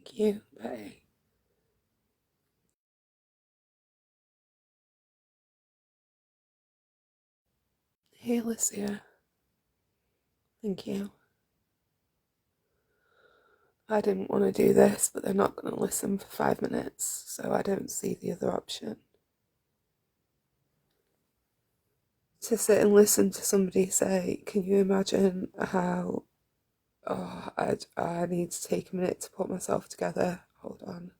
Thank you. Bye. Hey, Alicia. Thank you. I didn't want to do this, but they're not going to listen for 5 minutes, so I don't see the other option. To sit and listen to somebody say, can you imagine how, oh, I need to take a minute to put myself together. Hold on.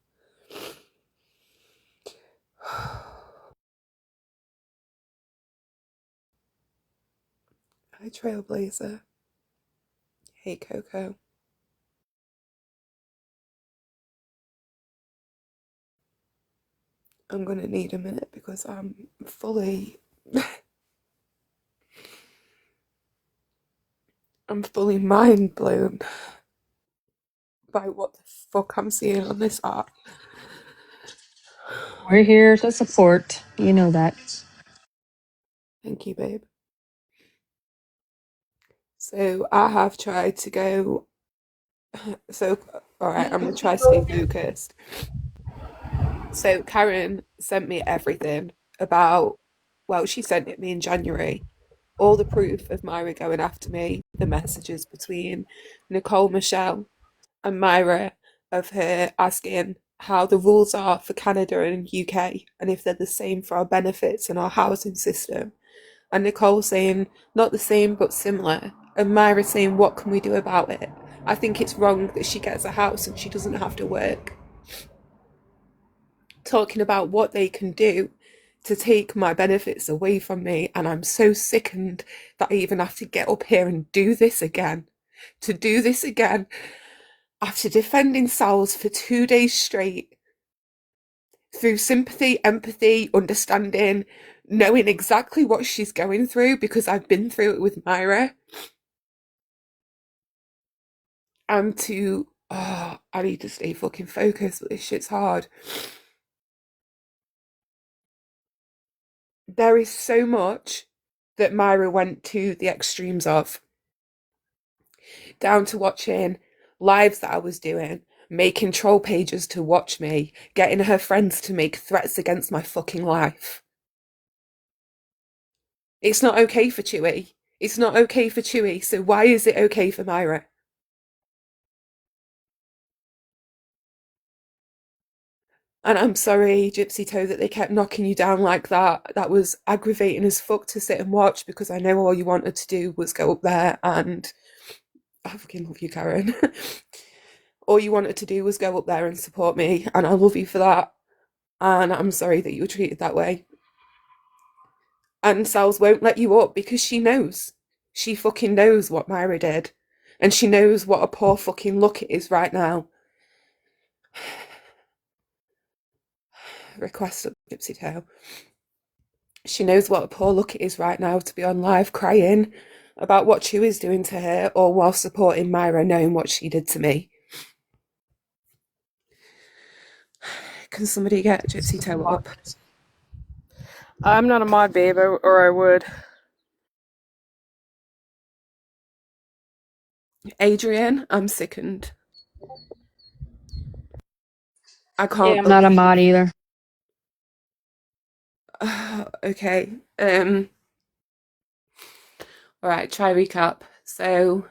Hi, Trailblazer. Hey, Coco. I'm going to need a minute because I'm fully mind blown by what the fuck I'm seeing on this art. We're here to support. You know that. Thank you, babe. So I have tried to go. So, all right, I'm gonna try to stay focused. So Karen sent me everything about. Well, she sent it me in January. All the proof of Myra going after me, the messages between Nicole Michelle and Myra of her asking how the rules are for Canada and UK and if they're the same for our benefits and our housing system. And Nicole saying not the same but similar. And Myra saying what can we do about it? I think it's wrong that she gets a house and she doesn't have to work. Talking about what they can do to take my benefits away from me, and I'm so sickened that I even have to get up here and do this again. To do this again after defending Sal's for 2 days straight through sympathy, empathy, understanding, knowing exactly what she's going through because I've been through it with Myra. And I need to stay fucking focused, but this shit's hard. There is so much that Myra went to the extremes of, down to watching lives that I was doing, making troll pages to watch me, getting her friends to make threats against my fucking life. It's not okay for Chewy. It's not okay for Chewy, so why is it okay for Myra? And I'm sorry, Gypsy Toe, that they kept knocking you down like that. That was aggravating as fuck to sit and watch because I know all you wanted to do was go up there and I fucking love you, Karen. All you wanted to do was go up there and support me, and I love you for that. And I'm sorry that you were treated that way. And Sal's won't let you up because she knows. She fucking knows what Myra did. And she knows what a poor fucking look it is right now. Request of Gypsy Tail. She knows what a poor look it is right now to be on live crying about what Chewy's doing to her, or while supporting Myra knowing what she did to me. Can somebody get Gypsy Tail up? I'm not a mod, babe, or I would. Adrian, I'm sickened. I can't Yeah, I'm not a mod either. Okay. All right, try recap. So,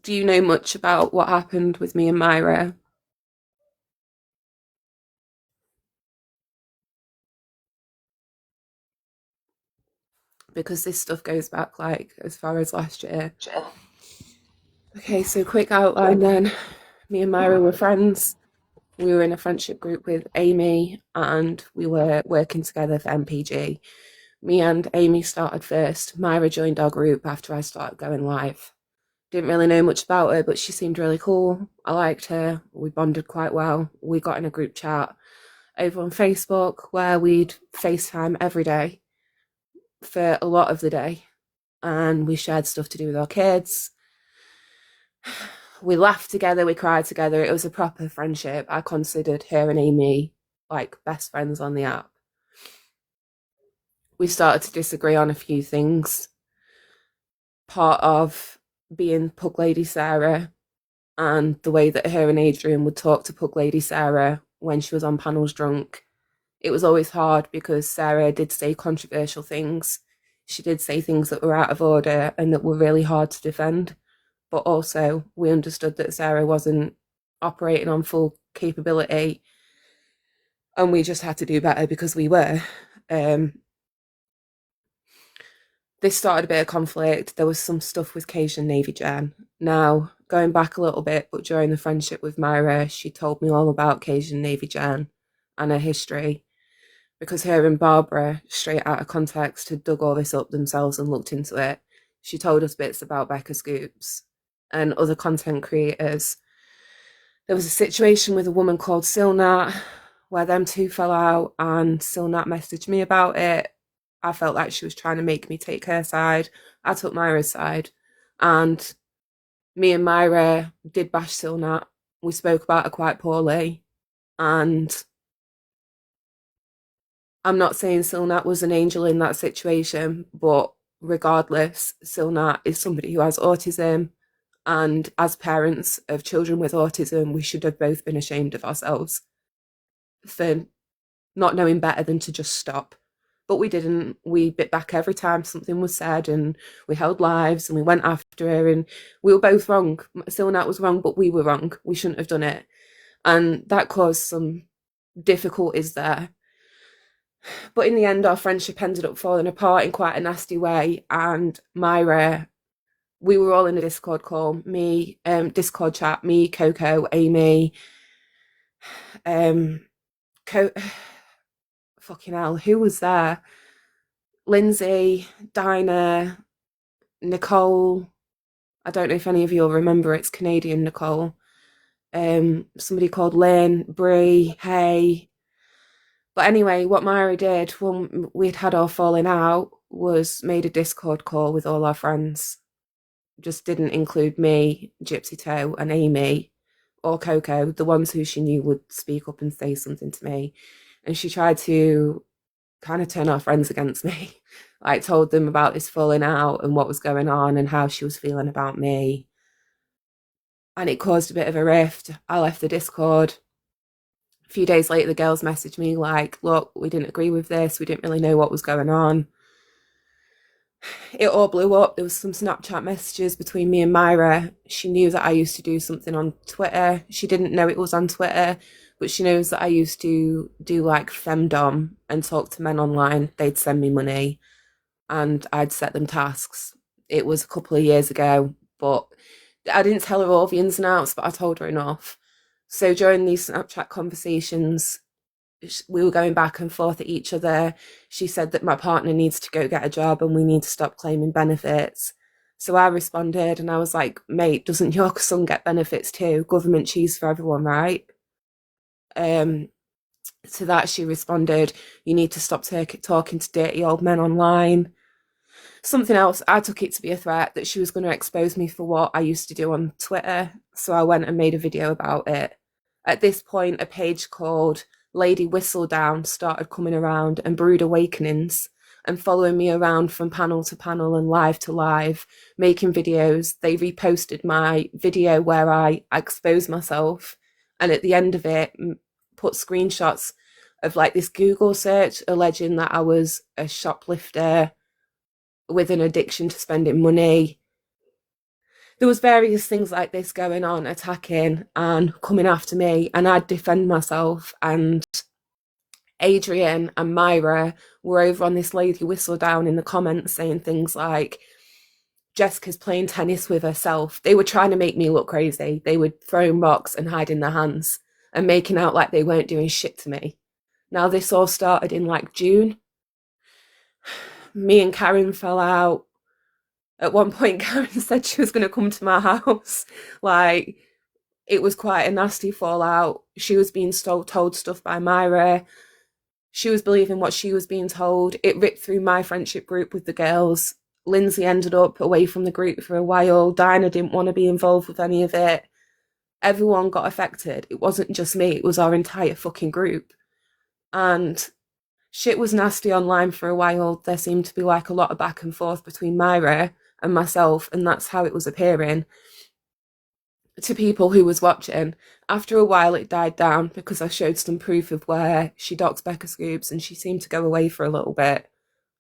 do you know much about what happened with me and Myra? Because this stuff goes back like as far as last year. Okay, so quick outline then. Me and Myra were friends. We were in a friendship group with Amy and we were working together for MPG. Me and Amy started first. Myra joined our group after I started going live. Didn't really know much about her, but she seemed really cool. I liked her. We bonded quite well. We got in a group chat over on Facebook where we'd FaceTime every day for a lot of the day. And we shared stuff to do with our kids. We laughed together, we cried together. It was a proper friendship. I considered her and Amy like best friends on the app. We started to disagree on a few things. Part of being Pug Lady Sarah and the way that her and Adrian would talk to Pug Lady Sarah when she was on panels drunk. It was always hard because Sarah did say controversial things. She did say things that were out of order and that were really hard to defend. But also, we understood that Sarah wasn't operating on full capability, and we just had to do better because we were. This started a bit of conflict. There was some stuff with Cajun Navy Jan. Now, going back a little bit, but during the friendship with Myra, she told me all about Cajun Navy Jan and her history, because her and Barbara, straight out of context, had dug all this up themselves and looked into it. She told us bits about Becca Scoops and other content creators. There was a situation with a woman called Silnat where them two fell out, and Silnat messaged me about it. I felt like she was trying to make me take her side. I took Myra's side, and me and Myra did bash Silnat. We spoke about her quite poorly, and I'm not saying Silnat was an angel in that situation, but regardless, Silnat is somebody who has autism, and as parents of children with autism, we should have both been ashamed of ourselves for not knowing better than to just stop. But we didn't. We bit back every time something was said, and we held lives, and we went after her, and we were both wrong. Silnat was wrong, but we were wrong. We shouldn't have done it. And that caused some difficulties there. But in the end, our friendship ended up falling apart in quite a nasty way. And Myra, we were all in a Discord call, Discord chat, me, Coco, Amy, fucking hell, who was there? Lindsay, Dinah, Nicole. I don't know if any of you will remember, it's Canadian Nicole. Somebody called Lynn, Brie, Hay. But anyway, what Myra did when we'd had our falling out was made a Discord call with all our friends. Just didn't include me, Gypsy Toe, and Amy, or Coco, the ones who she knew would speak up and say something to me. And she tried to kind of turn our friends against me. Like, told them about this falling out and what was going on and how she was feeling about me. And it caused a bit of a rift. I left the Discord. A few days later, the girls messaged me like, look, we didn't agree with this. We didn't really know what was going on. It all blew up. There was some Snapchat messages between me and Myra. She knew that I used to do something on Twitter. She didn't know it was on Twitter, but she knows that I used to do like femdom and talk to men online. They'd send me money and I'd set them tasks. It was a couple of years ago, but I didn't tell her all the ins and outs, but I told her enough. So during these Snapchat conversations, we were going back and forth at each other. She said that my partner needs to go get a job and we need to stop claiming benefits. So I responded and I was like, mate, doesn't your son get benefits too? Government cheese for everyone, right? To that she responded, you need to stop talking to dirty old men online. Something else, I took it to be a threat that she was going to expose me for what I used to do on Twitter. So I went and made a video about it. At this point, a page called Lady Whistledown started coming around, and Brood Awakenings, and following me around from panel to panel and live to live, making videos. They reposted my video where I exposed myself, and at the end of it, put screenshots of like this Google search alleging that I was a shoplifter with an addiction to spending money. There was various things like this going on, attacking and coming after me, and I'd defend myself. And Adrian and Myra were over on this Lady Whistledown in the comments saying things like, Jessica's playing tennis with herself. They were trying to make me look crazy. They were throwing rocks and hiding their hands and making out like they weren't doing shit to me. Now, this all started in like June. Me and Karen fell out. At one point, Karen said she was going to come to my house. Like, it was quite a nasty fallout. She was being told stuff by Myra. She was believing what she was being told. It ripped through my friendship group with the girls. Lindsay ended up away from the group for a while. Dinah didn't want to be involved with any of it. Everyone got affected. It wasn't just me. It was our entire fucking group. And shit was nasty online for a while. There seemed to be like a lot of back and forth between Myra and myself, and that's how it was appearing. to people who was watching. After a while, it died down because I showed some proof of where she doxed Becca Scoops, and she seemed to go away for a little bit.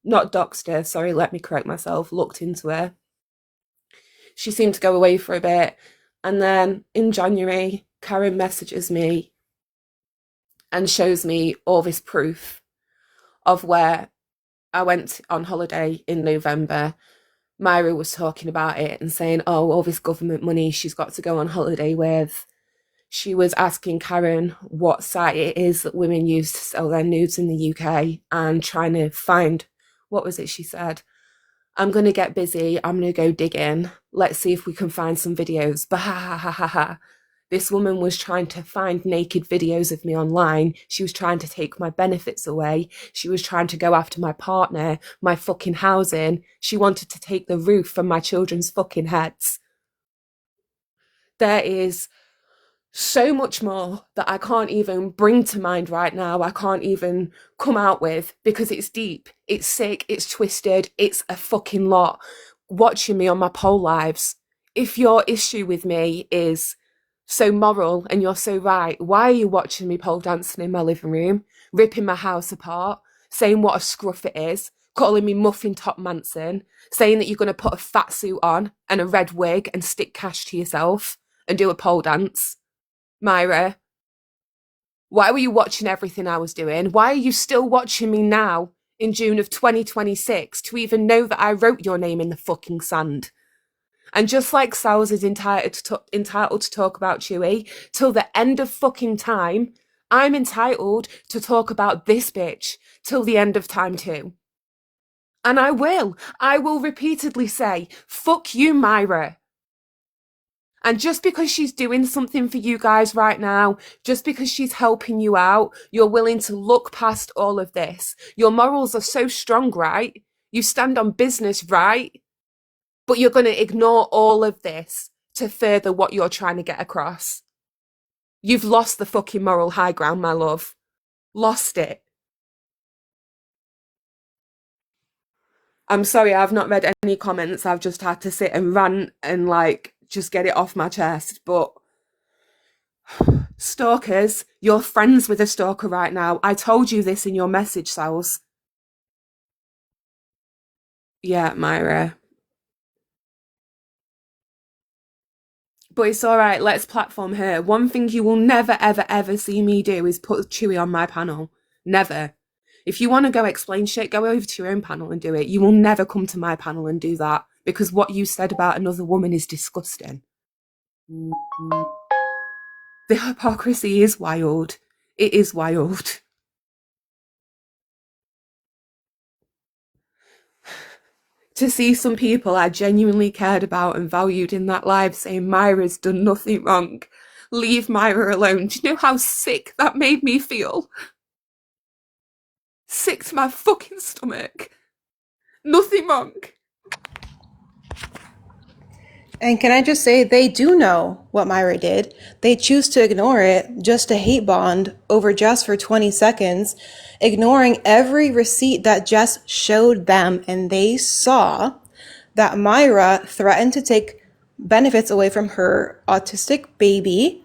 Not doxed her, sorry, let me correct myself, looked into her. She seemed to go away for a bit. And then in January, Karen messages me and shows me all this proof of where I went on holiday in November. Myra was talking about it and saying, oh, all this government money she's got to go on holiday with. She was asking Karen what site it is that women use to sell their nudes in the UK and trying to find, what was it she said? I'm going to get busy. I'm going to go digging. Let's see if we can find some videos. But ha ha ha ha ha. This woman was trying to find naked videos of me online. She was trying to take my benefits away. She was trying to go after my partner, my fucking housing. She wanted to take the roof from my children's fucking heads. There is so much more that I can't even bring to mind right now. I can't even come out with because it's deep, it's sick, it's twisted, it's a fucking lot. Watching me on my pole lives. If your issue with me is so moral and you're so right, why are you watching me pole dancing in my living room, ripping my house apart, saying what a scruff it is, calling me Muffin Top Manson, saying that you're going to put a fat suit on and a red wig and stick cash to yourself and do a pole dance? Myra, why were you watching everything I was doing? Why are you still watching me now in June of 2026 to even know that I wrote your name in the fucking sand? And just like Sowers is entitled to talk about Chewy till the end of fucking time, I'm entitled to talk about this bitch till the end of time too. And I will repeatedly say, fuck you, Myra. And just because she's doing something for you guys right now, just because she's helping you out, you're willing to look past all of this. Your morals are so strong, right? You stand on business, right? But you're going to ignore all of this to further what you're trying to get across. You've lost the fucking moral high ground, my love. Lost it. I'm sorry, I've not read any comments. I've just had to sit and rant and just get it off my chest. But stalkers, you're friends with a stalker right now. I told you this in your message, Sals. Yeah, Myra. But it's all right, let's platform her. One thing you will never, ever, ever see me do is put Chewy on my panel. Never. If you want to go explain shit, go over to your own panel and do it. You will never come to my panel and do that because what you said about another woman is disgusting. The hypocrisy is wild. It is wild. To see some people I genuinely cared about and valued in that live saying Myra's done nothing wrong. Leave Myra alone. Do you know how sick that made me feel? Sick to my fucking stomach. Nothing wrong. And can I just say, they do know what Myra did. They choose to ignore it just to hate bond over Jess for 20 seconds, ignoring every receipt that Jess showed them. And they saw that Myra threatened to take benefits away from her autistic baby,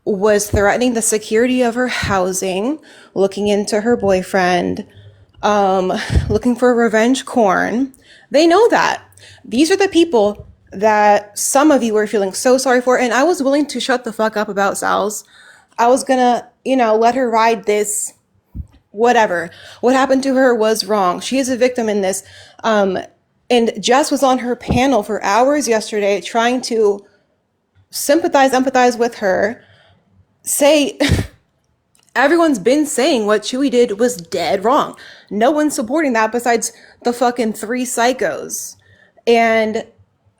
was threatening the security of her housing, looking into her boyfriend, looking for revenge porn. They know that. These are the people that some of you were feeling so sorry for, and I was willing to shut the fuck up about Sal's. I was gonna, let her ride this, whatever. What happened to her was wrong. She is a victim in this. And Jess was on her panel for hours yesterday trying to empathize with her, say, everyone's been saying what Chewy did was dead wrong. No one's supporting that besides the fucking 3 psychos. And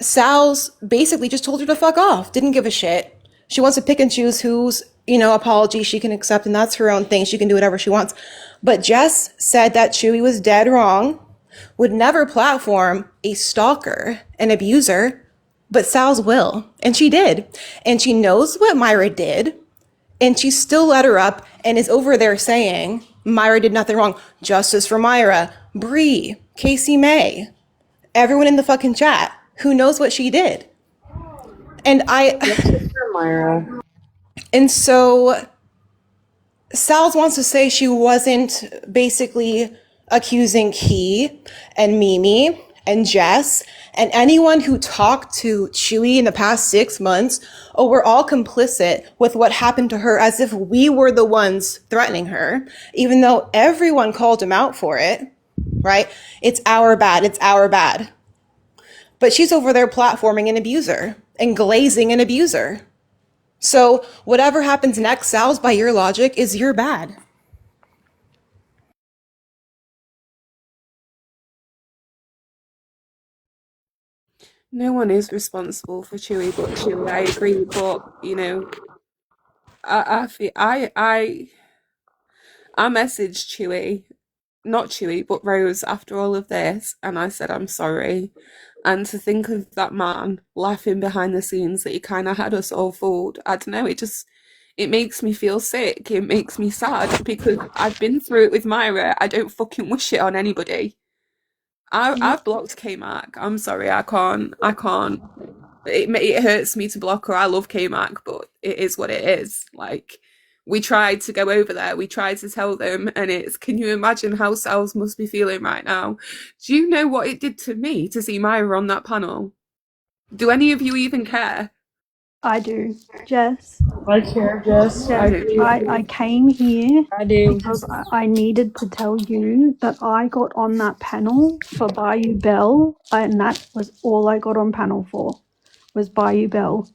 Sal's basically just told her to fuck off, didn't give a shit. She wants to pick and choose whose, apology she can accept, and that's her own thing. She can do whatever she wants. But Jess said that Chewy was dead wrong, would never platform a stalker, an abuser, but Sal's will. And she did. And she knows what Myra did, and she still let her up and is over there saying, Myra did nothing wrong. Justice for Myra. Bree, Casey May, everyone in the fucking chat who knows what she did. And Myra. and so Sal's wants to say she wasn't basically accusing Key and Mimi and Jess and anyone who talked to Chewie in the past 6 months. Oh, we're all complicit with what happened to her, as if we were the ones threatening her, even though everyone called him out for it, right? It's our bad. It's our bad. But she's over there platforming an abuser and glazing an abuser. So whatever happens next, Sal's, by your logic, is your bad. No one is responsible for Chewie but Chewie. I agree, but you know, I feel I messaged Chewie, not Chewie, but Rose after all of this, and I said I'm sorry. And to think of that man laughing behind the scenes that he kind of had us all fooled, I don't know, it makes me feel sick. It makes me sad because I've been through it with Myra. I don't fucking wish it on anybody. I've blocked K-Mac. I'm sorry, I can't. It hurts me to block her. I love K-Mac, but it is what it is. Like, we tried to go over there, we tried to tell them, and can you imagine how Sal's must be feeling right now? Do you know what it did to me to see Myra on that panel? Do any of you even care? I do, Jess. I care, Jess. I Jess, do. I came here I do. because I needed to tell you that I got on that panel for Bayou Bell, and that was all I got on panel for, was Bayou Bell.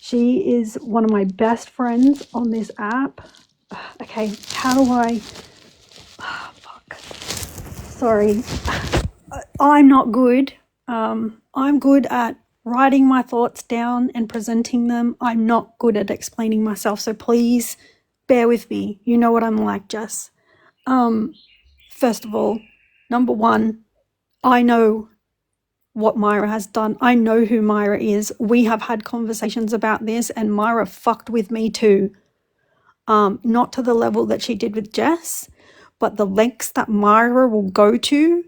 She is one of my best friends on this app. Okay, how do I... fuck. Sorry. I'm not good. I'm good at writing my thoughts down and presenting them. I'm not good at explaining myself, so please bear with me. You know what I'm like, Jess. First of all, number one, I know what Myra has done. I know who Myra is. We have had conversations about this, and Myra fucked with me too. Not to the level that she did with Jess, but the lengths that Myra will go to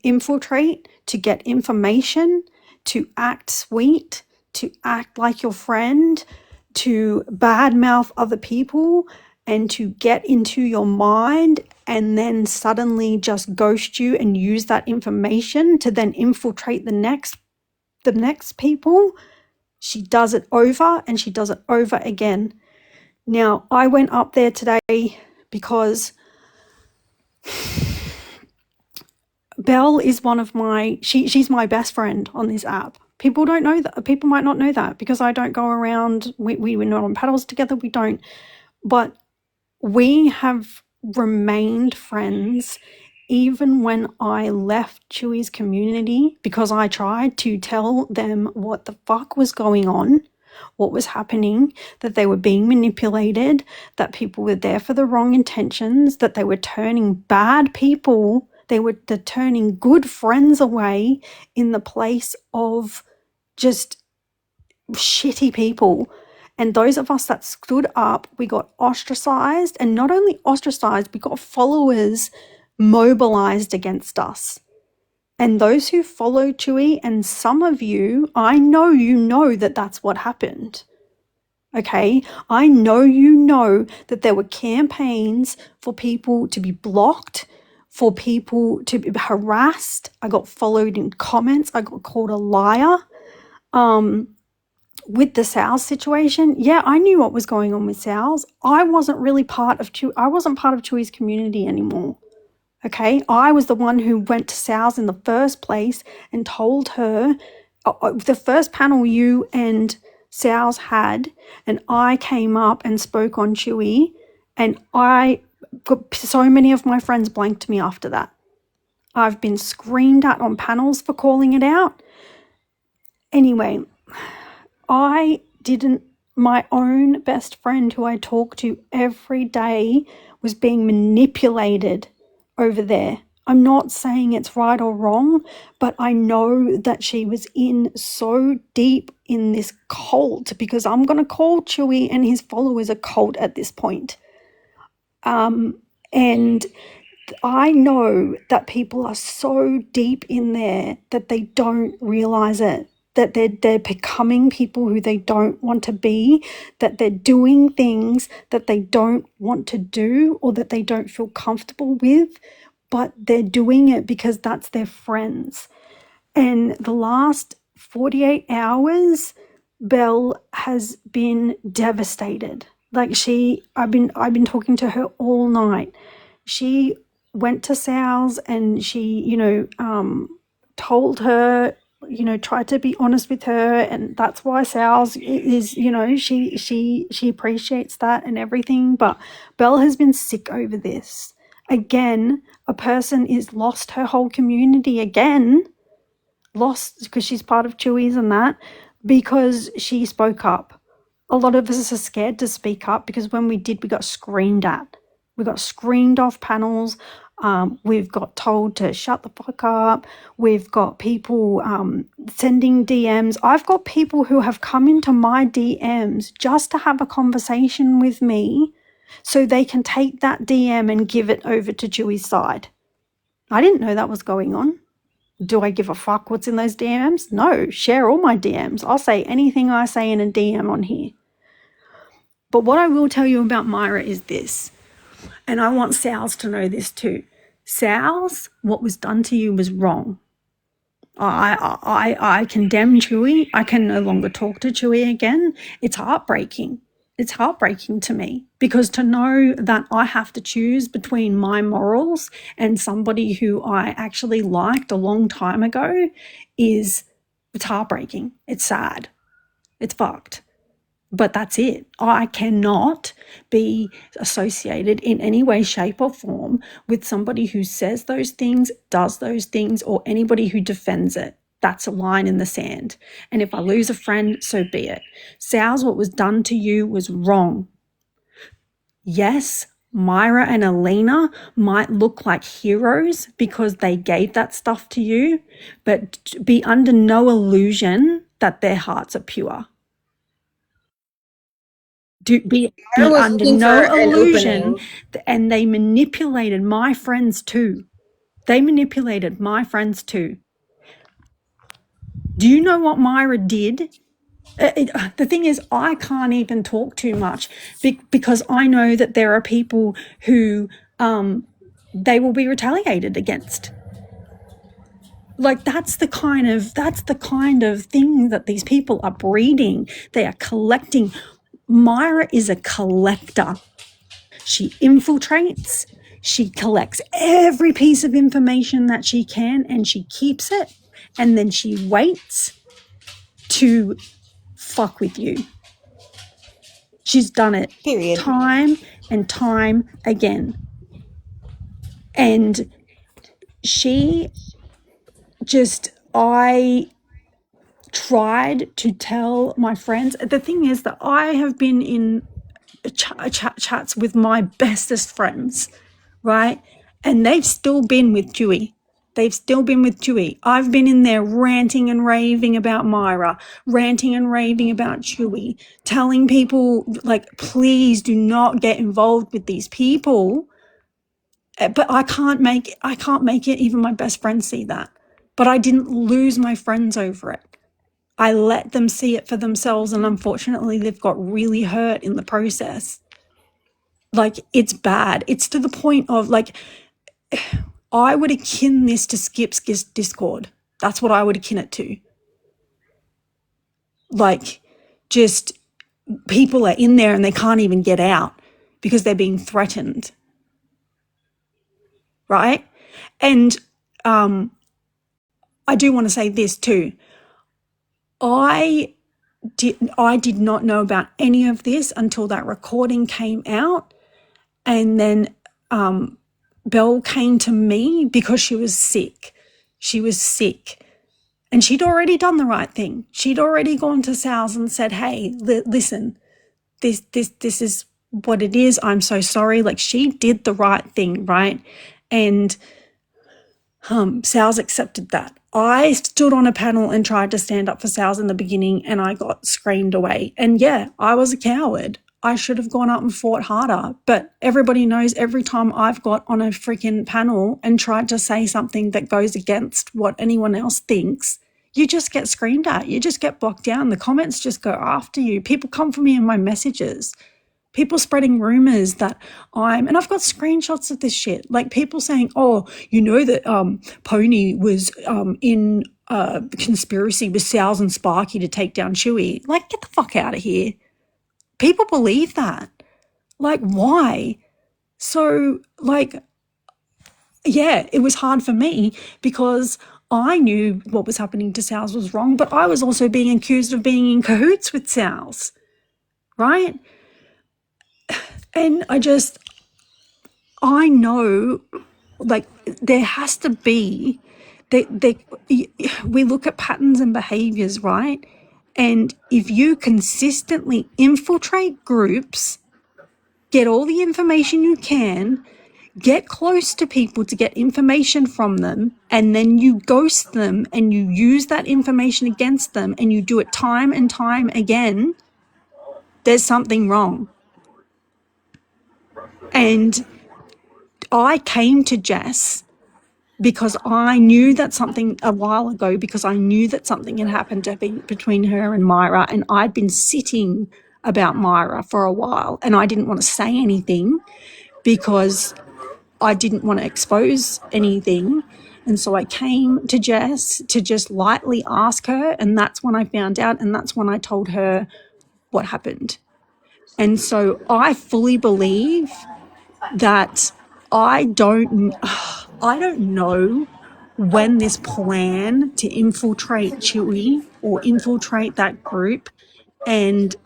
infiltrate, to get information, to act sweet, to act like your friend, to badmouth other people, and to get into your mind and then suddenly just ghost you and use that information to then infiltrate the next people. She does it over and she does it over again. Now, I went up there today because Belle is one of she's my best friend on this app. People don't know that. People might not know that because I don't go around. We're not on paddles together. We don't. But we have remained friends even when I left Chewie's community, because I tried to tell them what the fuck was going on, what was happening, that they were being manipulated, that people were there for the wrong intentions, that they were turning bad people, they're turning good friends away in the place of just shitty people. And those of us that stood up, we got ostracized, and not only ostracized, we got followers mobilized against us. And those who follow Chewie, and some of you, I know you know that that's what happened. Okay, I know you know that there were campaigns for people to be blocked, for people to be harassed. I got followed in comments. I got called a liar. With the Sal's situation, yeah, I knew what was going on with Sal's. I wasn't really part of Chewie's community anymore. Okay, I was the one who went to Sal's in the first place and told her the first panel you and Sal's had, and I came up and spoke on Chewie, and I got so many of my friends blanked me after that. I've been screamed at on panels for calling it out. Anyway, my own best friend who I talk to every day was being manipulated over there. I'm not saying it's right or wrong, but I know that she was in so deep in this cult, because I'm going to call Chewie and his followers a cult at this point. And I know that people are so deep in there that they don't realize it. that they're becoming people who they don't want to be, that they're doing things that they don't want to do or that they don't feel comfortable with, but they're doing it because that's their friends. And the last 48 hours, Belle has been devastated. Like I've been talking to her all night. She went to Sal's and she, told her, tried to be honest with her, and that's why Sal's is, she appreciates that and everything. But Belle has been sick over this. Again, a person is lost her whole community again, lost because she's part of Chewy's and that, because she spoke up. A lot of us are scared to speak up because when we did, we got screamed at. We got screamed off panels. We've got told to shut the fuck up. We've got people sending DMs. I've got people who have come into my DMs just to have a conversation with me so they can take that DM and give it over to Chewy's side. I didn't know that was going on. Do I give a fuck what's in those DMs? No, share all my DMs. I'll say anything I say in a DM on here. But what I will tell you about Myra is this, and I want Sal's to know this too. Sal's, what was done to you was wrong. I condemn Chewy. I can no longer talk to Chewy again. It's heartbreaking. It's heartbreaking to me because to know that I have to choose between my morals and somebody who I actually liked a long time ago it's heartbreaking. It's sad. It's fucked. But that's it. I cannot be associated in any way, shape, or form with somebody who says those things, does those things, or anybody who defends it. That's a line in the sand. And if I lose a friend, so be it. Sal's, what was done to you was wrong. Yes, Myra and Alina might look like heroes because they gave that stuff to you, but be under no illusion that their hearts are pure. Be under no illusion, and they manipulated my friends too. They manipulated my friends too. Do you know what Myra did? The thing is, I can't even talk too much because I know that there are people who they will be retaliated against. Like that's the kind of thing that these people are breeding. They are collecting. Myra is a collector. She infiltrates, she collects every piece of information that she can and she keeps it, and then she waits to fuck with you. She's done it Period. time and time again. And I tried to tell my friends. The thing is that I have been in chats with my bestest friends, right? And they've still been with Chewy. I've been in there ranting and raving about Myra, ranting and raving about Chewy, telling people, like, please do not get involved with these people. But I can't make it even my best friends see that. But I didn't lose my friends over it. I let them see it for themselves, and unfortunately they've got really hurt in the process. Like, it's bad. It's to the point of, like, I would akin this to Skip's Discord. That's what I would akin it to. Like, just people are in there and they can't even get out because they're being threatened. Right? And I do want to say this too. I did not know about any of this until that recording came out, and then Belle came to me because she was sick. And she'd already done the right thing. She'd already gone to Sal's and said, hey, listen, this is what it is. I'm so sorry. Like, she did the right thing, right? And Sal's accepted that. I stood on a panel and tried to stand up for Sal's in the beginning, and I got screamed away. And yeah, I was a coward. I should have gone up and fought harder. But everybody knows every time I've got on a freaking panel and tried to say something that goes against what anyone else thinks, you just get screamed at. You just get blocked down. The comments just go after you. People come for me in my messages. People spreading rumors that and I've got screenshots of this shit. Like people saying, oh, you know that Pony was in conspiracy with Sals and Sparky to take down Chewy. Like, get the fuck out of here. People believe that. Like, why? So, like, yeah, it was hard for me because I knew what was happening to Sals was wrong, but I was also being accused of being in cahoots with Sals, right? And I know, like, there has to be, we look at patterns and behaviors, right? And if you consistently infiltrate groups, get all the information you can, get close to people to get information from them, and then you ghost them and you use that information against them and you do it time and time again, there's something wrong. And I came to Jess because I knew that something a while ago, because I knew that something had happened between her and Myra, and I'd been sitting about Myra for a while and I didn't want to say anything because I didn't want to expose anything. And so I came to Jess to just lightly ask her, and that's when I found out, and that's when I told her what happened. And so I fully believe that I don't know when this plan to infiltrate Chewy or infiltrate that group and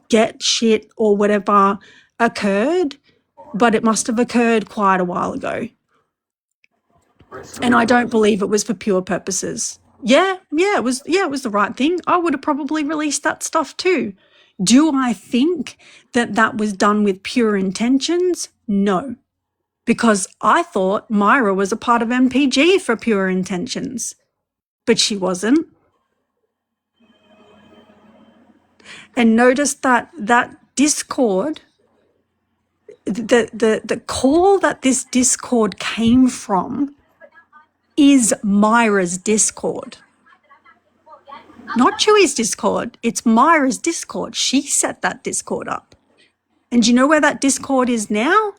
get shit or whatever occurred, but it must have occurred quite a while ago. And I don't believe it was for pure purposes. Yeah, it was the right thing. I would have probably released that stuff too. Do I think that was done with pure intentions? No. Because I thought Myra was a part of MPG for pure intentions, but she wasn't. And notice that Discord, the call that this Discord came from is Myra's Discord. Not Chewy's Discord, it's Myra's Discord. She set that Discord up. And do you know where that Discord is now?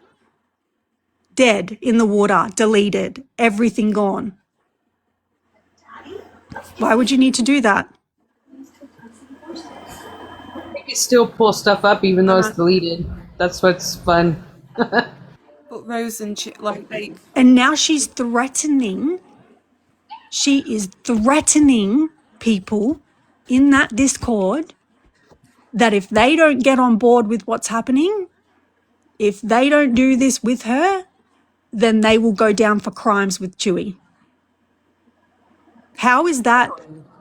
Dead in the water, deleted, everything gone. Why would you need to do that? You can still pull stuff up even though it's deleted. That's what's fun. But Rose and And now she's threatening. She is threatening people in that Discord that if they don't get on board with what's happening, if they don't do this with her, then they will go down for crimes with Chewy. How is that?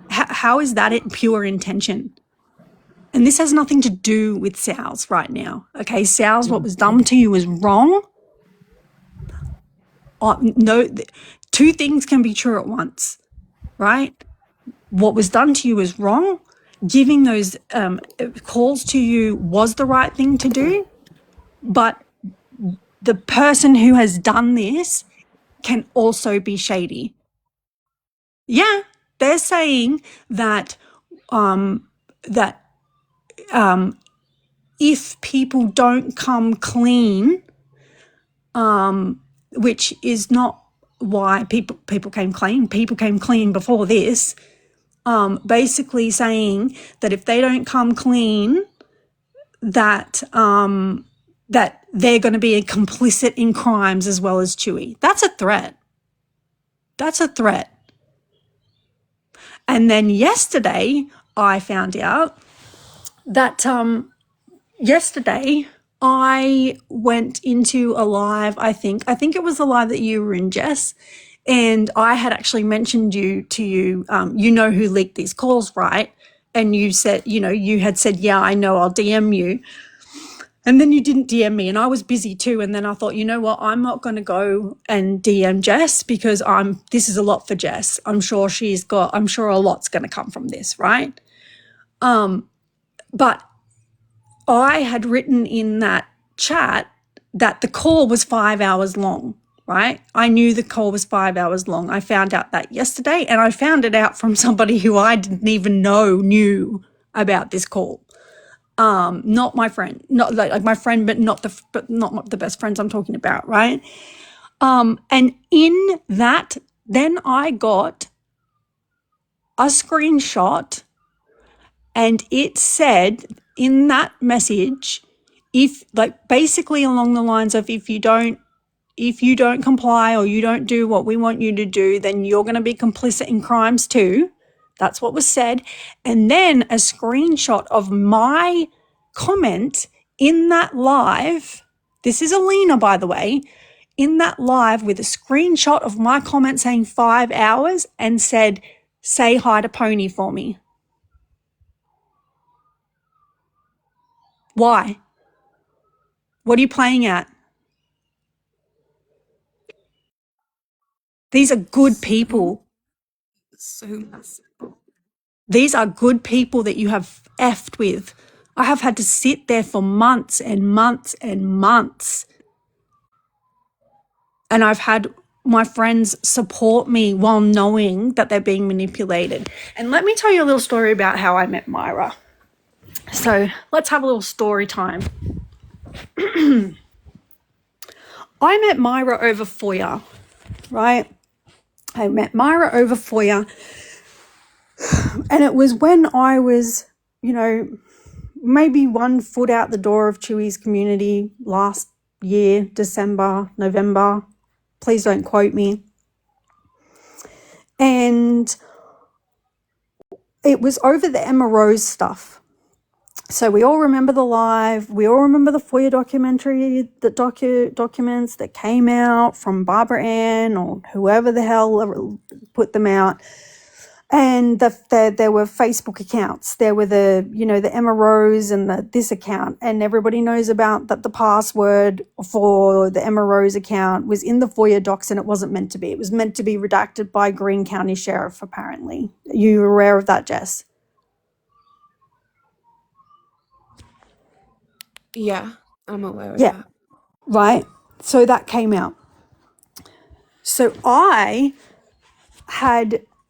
How is that in pure intention? And this has nothing to do with Sals right now. Okay, Sals, what was done to you is wrong. No, two things can be true at once, right? What was done to you is wrong. Giving those calls to you was the right thing to do, but the person who has done this can also be shady. Yeah, they're saying that if people don't come clean, which is not why people came clean. People came clean before this. Basically saying that if they don't come clean, that that they're going to be complicit in crimes as well as Chewy. That's a threat. That's a threat. And then yesterday, I found out that yesterday I went into a live, I think it was a live that you were in, Jess, and I had actually mentioned you, you know who leaked these calls, right? And you said, you had said, yeah, I know, I'll DM you. And then you didn't DM me, and I was busy too. And then I thought, you know what, I'm not going to go and DM Jess because this is a lot for Jess. I'm sure a lot's going to come from this, right? But I had written in that chat that the call was 5 hours long. right? I knew the call was 5 hours long. I found out that yesterday, and I found it out from somebody who I didn't even know knew about this call. Not my friend, not like my friend, but not the best friends I'm talking about, right? And in that, then I got a screenshot, and it said in that message, if like basically along the lines of if you don't comply or you don't do what we want you to do, then you're going to be complicit in crimes too. That's what was said. And then a screenshot of my comment in that live. This is Alina, by the way, in that live with a screenshot of my comment saying 5 hours and said, say hi to Pony for me. Why? What are you playing at? These are good people. So massive. These are good people that you have effed with. I have had to sit there for months and months and months. And I've had my friends support me while knowing that they're being manipulated. And let me tell you a little story about how I met Myra. So let's have a little story time. I met Myra over FOIA, right? I met Myra over FOIA. And it was when I was, maybe 1 foot out the door of Chewy's community last year, December, November. Please don't quote me. And it was over the Emma Rose stuff. So we all remember the live. We all remember the FOIA documentary, the documents that came out from Barbara Ann or whoever the hell put them out. And there were Facebook accounts. There were the Emma Rose and this account. And everybody knows about that the password for the Emma Rose account was in the FOIA docs and it wasn't meant to be. It was meant to be redacted by Greene County Sheriff, apparently. Are you aware of that, Jess? Yeah, I'm aware of that. Right. So that came out. So I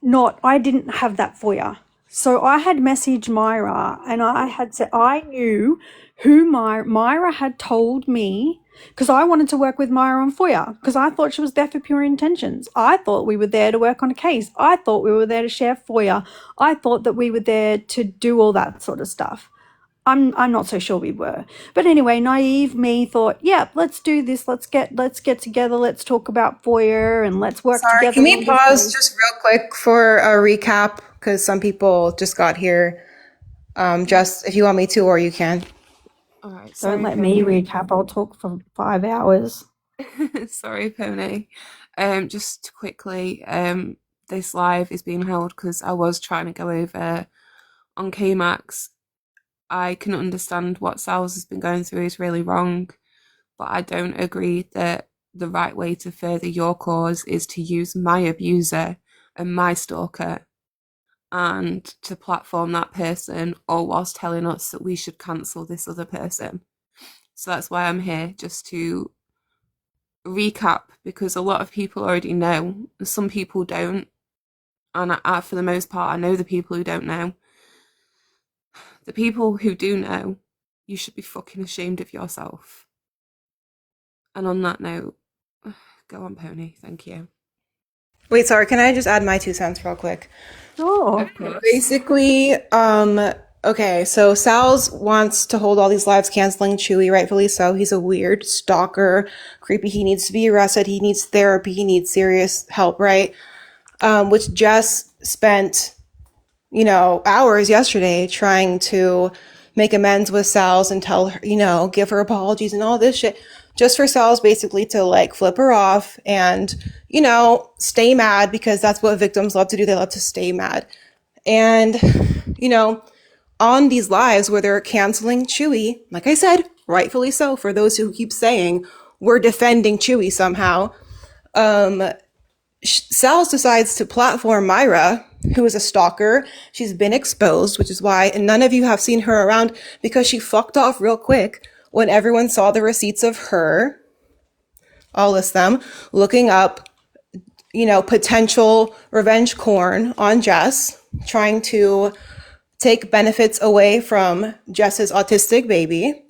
didn't have that FOIA. So I had messaged Myra and I had said, I knew who Myra had told me, because I wanted to work with Myra on FOIA because I thought she was there for pure intentions. I thought we were there to work on a case. I thought we were there to share FOIA. I thought that we were there to do all that sort of stuff. I'm not so sure we were. But anyway, naive me thought, yeah, let's do this. Let's get together. Let's talk about FOIA and let's work together. Can we pause just real quick for a recap? Because some people just got here. Just if you want me to, or you can. All right. Don't let me recap. I'll talk for 5 hours. Sorry, Pony. Just quickly, this live is being held because I was trying to go over on KMAX. I can understand what Sal's has been going through is really wrong, but I don't agree that the right way to further your cause is to use my abuser and my stalker and to platform that person, all whilst telling us that we should cancel this other person. So that's why I'm here, just to recap, because a lot of people already know, some people don't, and for the most part I know the people who don't know. The people who do know, you should be fucking ashamed of yourself. And on that note, go on, Pony. Thank you. Wait, sorry. Can I just add my 2 cents real quick? Oh, Basically, okay, so Sal's wants to hold all these lives, canceling Chewy, rightfully so. He's a weird stalker, creepy. He needs to be arrested. He needs therapy. He needs serious help, right? Which Jess spent hours yesterday trying to make amends with Sal's and tell her, give her apologies and all this shit, just for Sal's basically to flip her off and, stay mad, because that's what victims love to do. They love to stay mad. And, on these lives where they're canceling Chewy, like I said, rightfully so, for those who keep saying we're defending Chewy somehow, Sal's decides to platform Myra, who is a stalker. She's been exposed, which is why, and none of you have seen her around, because she fucked off real quick when everyone saw the receipts of her I'll list them, looking up, potential revenge corn on Jess, trying to take benefits away from Jess's autistic baby,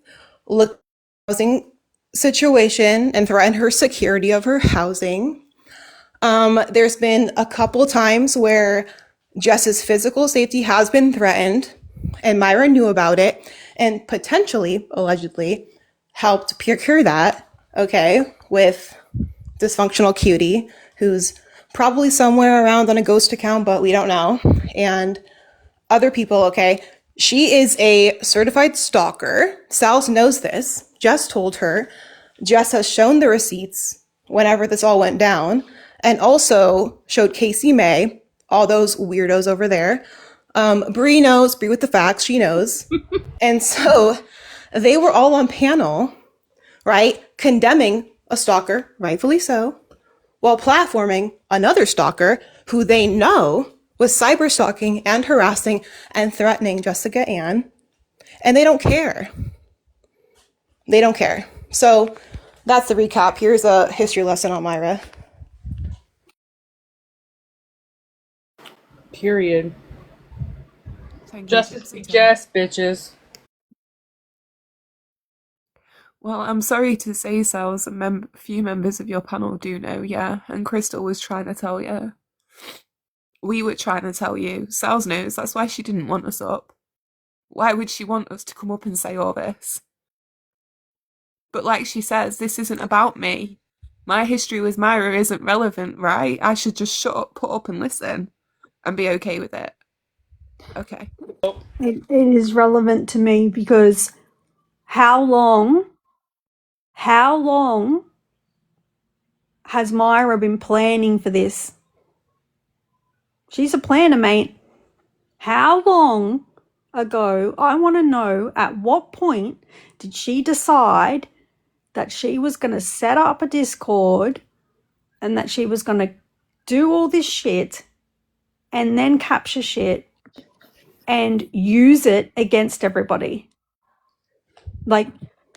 look at the housing situation and threaten her security of her housing. There's been a couple times where Jess's physical safety has been threatened, and Myra knew about it and potentially, allegedly, helped procure that, okay, with dysfunctional cutie, who's probably somewhere around on a ghost account, but we don't know, and other people, okay? She is a certified stalker. Sal's knows this. Jess told her. Jess has shown the receipts whenever this all went down, and also showed Casey May, all those weirdos over there. Bree knows, Bree with the facts, she knows. And so they were all on panel, right, condemning a stalker, rightfully so, while platforming another stalker who they know was cyber stalking and harassing and threatening Jessica Ann. And they don't care. They don't care. So that's the recap. Here's a history lesson on Myra. Period. Thank you, Justice Gypsy for Tom. Jess, bitches. Well, I'm sorry to say, Sals, a few members of your panel do know, yeah, and Crystal was trying to tell you. We were trying to tell you. Sals knows, that's why she didn't want us up. Why would she want us to come up and say all this? But like she says, this isn't about me. My history with Myra isn't relevant, right? I should just shut up, put up and listen and be okay with it. Okay. It is relevant to me because how long has Myra been planning for this? She's a planner, mate. How long ago, I want to know at what point did she decide that she was going to set up a Discord and that she was going to do all this shit and then capture shit and use it against everybody? Like,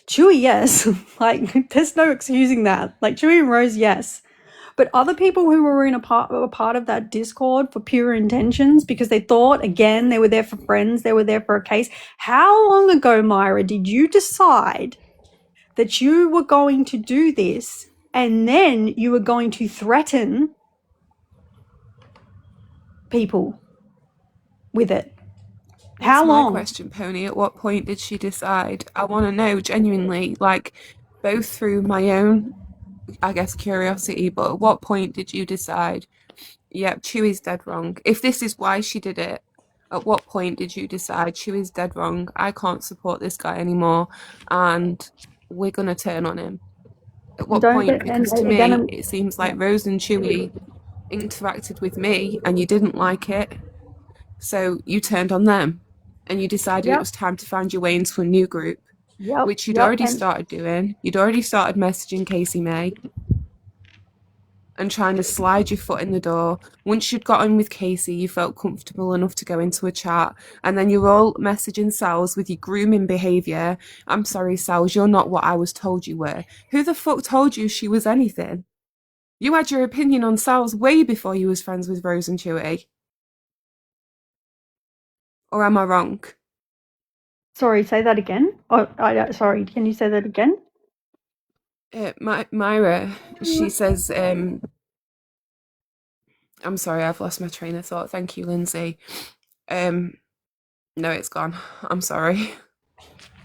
Chewy, yes. Like, there's no excusing that. Like, Chewy and Rose, yes. But other people who were a part of that Discord for pure intentions because they thought, again, they were there for friends, they were there for a case. How long ago, Myra, did you decide that you were going to do this and then you were going to threaten people with it? How That's long? my question, Pony. At what point did she decide? I want to know genuinely, like, both through my own, I guess, curiosity, but at what point did you decide, yep, Chewy's dead wrong? If this is why she did it, at what point did you decide Chewy's dead wrong? I can't support this guy anymore, and we're going to turn on him. At what point? Because to me, it seems like Rose and Chewy interacted with me, and you didn't like it, so you turned on them. And you decided it was time to find your way into a new group, which you'd already started doing. You'd already started messaging Casey May and trying to slide your foot in the door. Once you'd got on with Casey, you felt comfortable enough to go into a chat. And then you're all messaging Sals with your grooming behaviour. I'm sorry, Sals, you're not what I was told you were. Who the fuck told you she was anything? You had your opinion on Sals way before you was friends with Rose and Chewy. Or am I wrong? Sorry, say that again. Sorry, can you say that again? Myra, she says, I'm sorry, I've lost my train of thought. Thank you, Lindsay. No, it's gone. I'm sorry.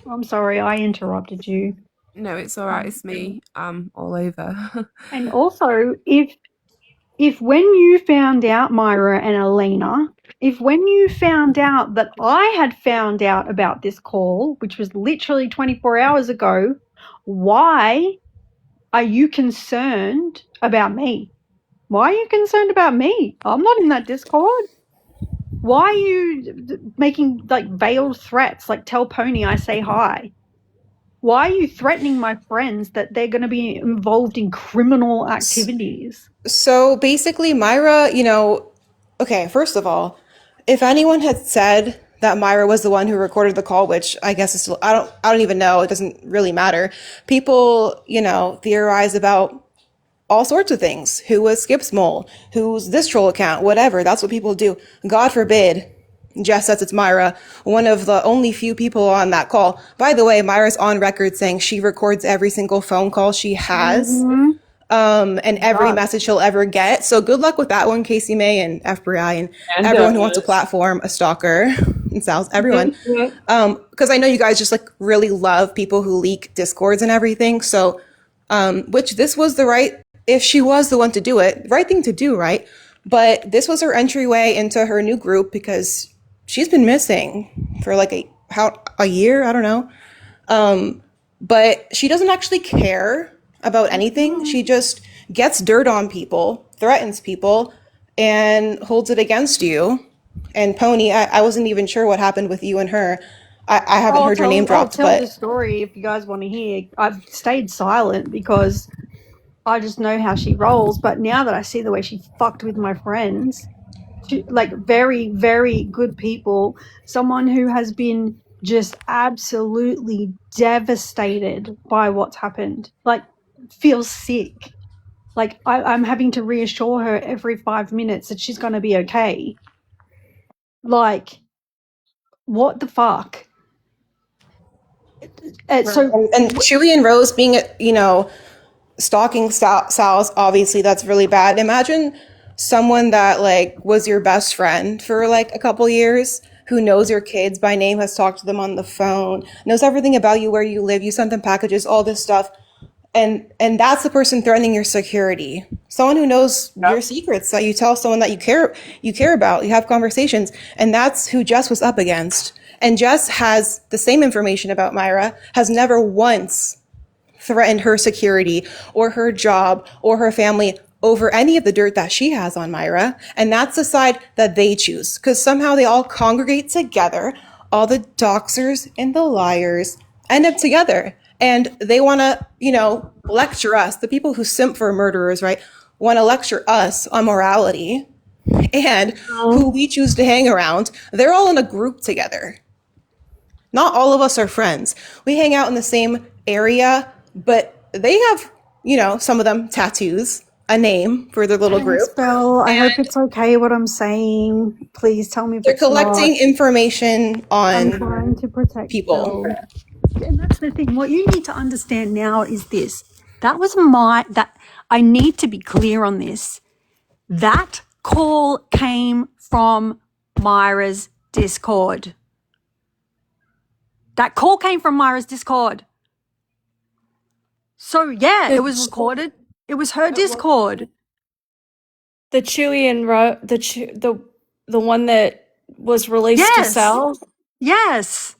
I'm sorry, I interrupted you. No, it's all right. It's me. I'm all over. And also, if when you found out, Myra and Alina, if when you found out that I had found out about this call, which was literally 24 hours ago, why are you concerned about me? Why are you concerned about me? I'm not in that Discord. Why are you making like veiled threats, like tell Pony I say hi? Why are you threatening my friends that they're going to be involved in criminal activities? So basically, Myra, okay, first of all, if anyone had said that Myra was the one who recorded the call, which I guess is still, I don't even know, it doesn't really matter. People, theorize about all sorts of things. Who was Skip's mole? Who's this troll account? Whatever. That's what people do. God forbid Jess says it's Myra, one of the only few people on that call. By the way, Myra's on record saying she records every single phone call she has, and every message she'll ever get. So good luck with that one, Casey May and FBI and everyone who wants to platform a stalker and Sal's, everyone. Because I know you guys just like really love people who leak discords and everything. So, which this was the right, if she was the one to do it, right thing to do, right? But this was her entryway into her new group because she's been missing for like a year, I don't know. But she doesn't actually care about anything. She just gets dirt on people, threatens people, and holds it against you. And Pony, I wasn't even sure what happened with you and her. I haven't heard your name dropped, I'll tell but the story if you guys want to hear. I've stayed silent because I just know how she rolls. But now that I see the way she fucked with my friends, like very, very good people, someone who has been just absolutely devastated by what's happened, like feels sick. Like I'm having to reassure her every 5 minutes that she's going to be okay. Like, what the fuck? So and Chewy and Rose being, stalking Sal's, obviously that's really bad. Imagine someone that like was your best friend for like a couple years, who knows your kids by name, has talked to them on the phone, knows everything about you, where you live, you sent them packages, all this stuff. And that's the person threatening your security. Someone who knows your secrets, that you tell someone that you care about, you have conversations. And that's who Jess was up against. And Jess has the same information about Myra, has never once threatened her security or her job or her family over any of the dirt that she has on Myra. And that's the side that they choose, because somehow they all congregate together. All the doxers and the liars end up together. And they want to, lecture us, the people who simp for murderers, right? Want to lecture us on morality and who we choose to hang around. They're all in a group together. Not all of us are friends. We hang out in the same area, but they have, some of them tattoos, a name for their little group. Belle, I hope it's okay what I'm saying. Please tell me if They're it's not. collecting information I'm on trying to protect people. Belle. And that's the thing. What you need to understand now is this. I need to be clear on this. That call came from Myra's Discord. That call came from Myra's Discord. So yeah, it was recorded. It was her Discord. The Chewy and the one that was released to Yes. Sal. Yes.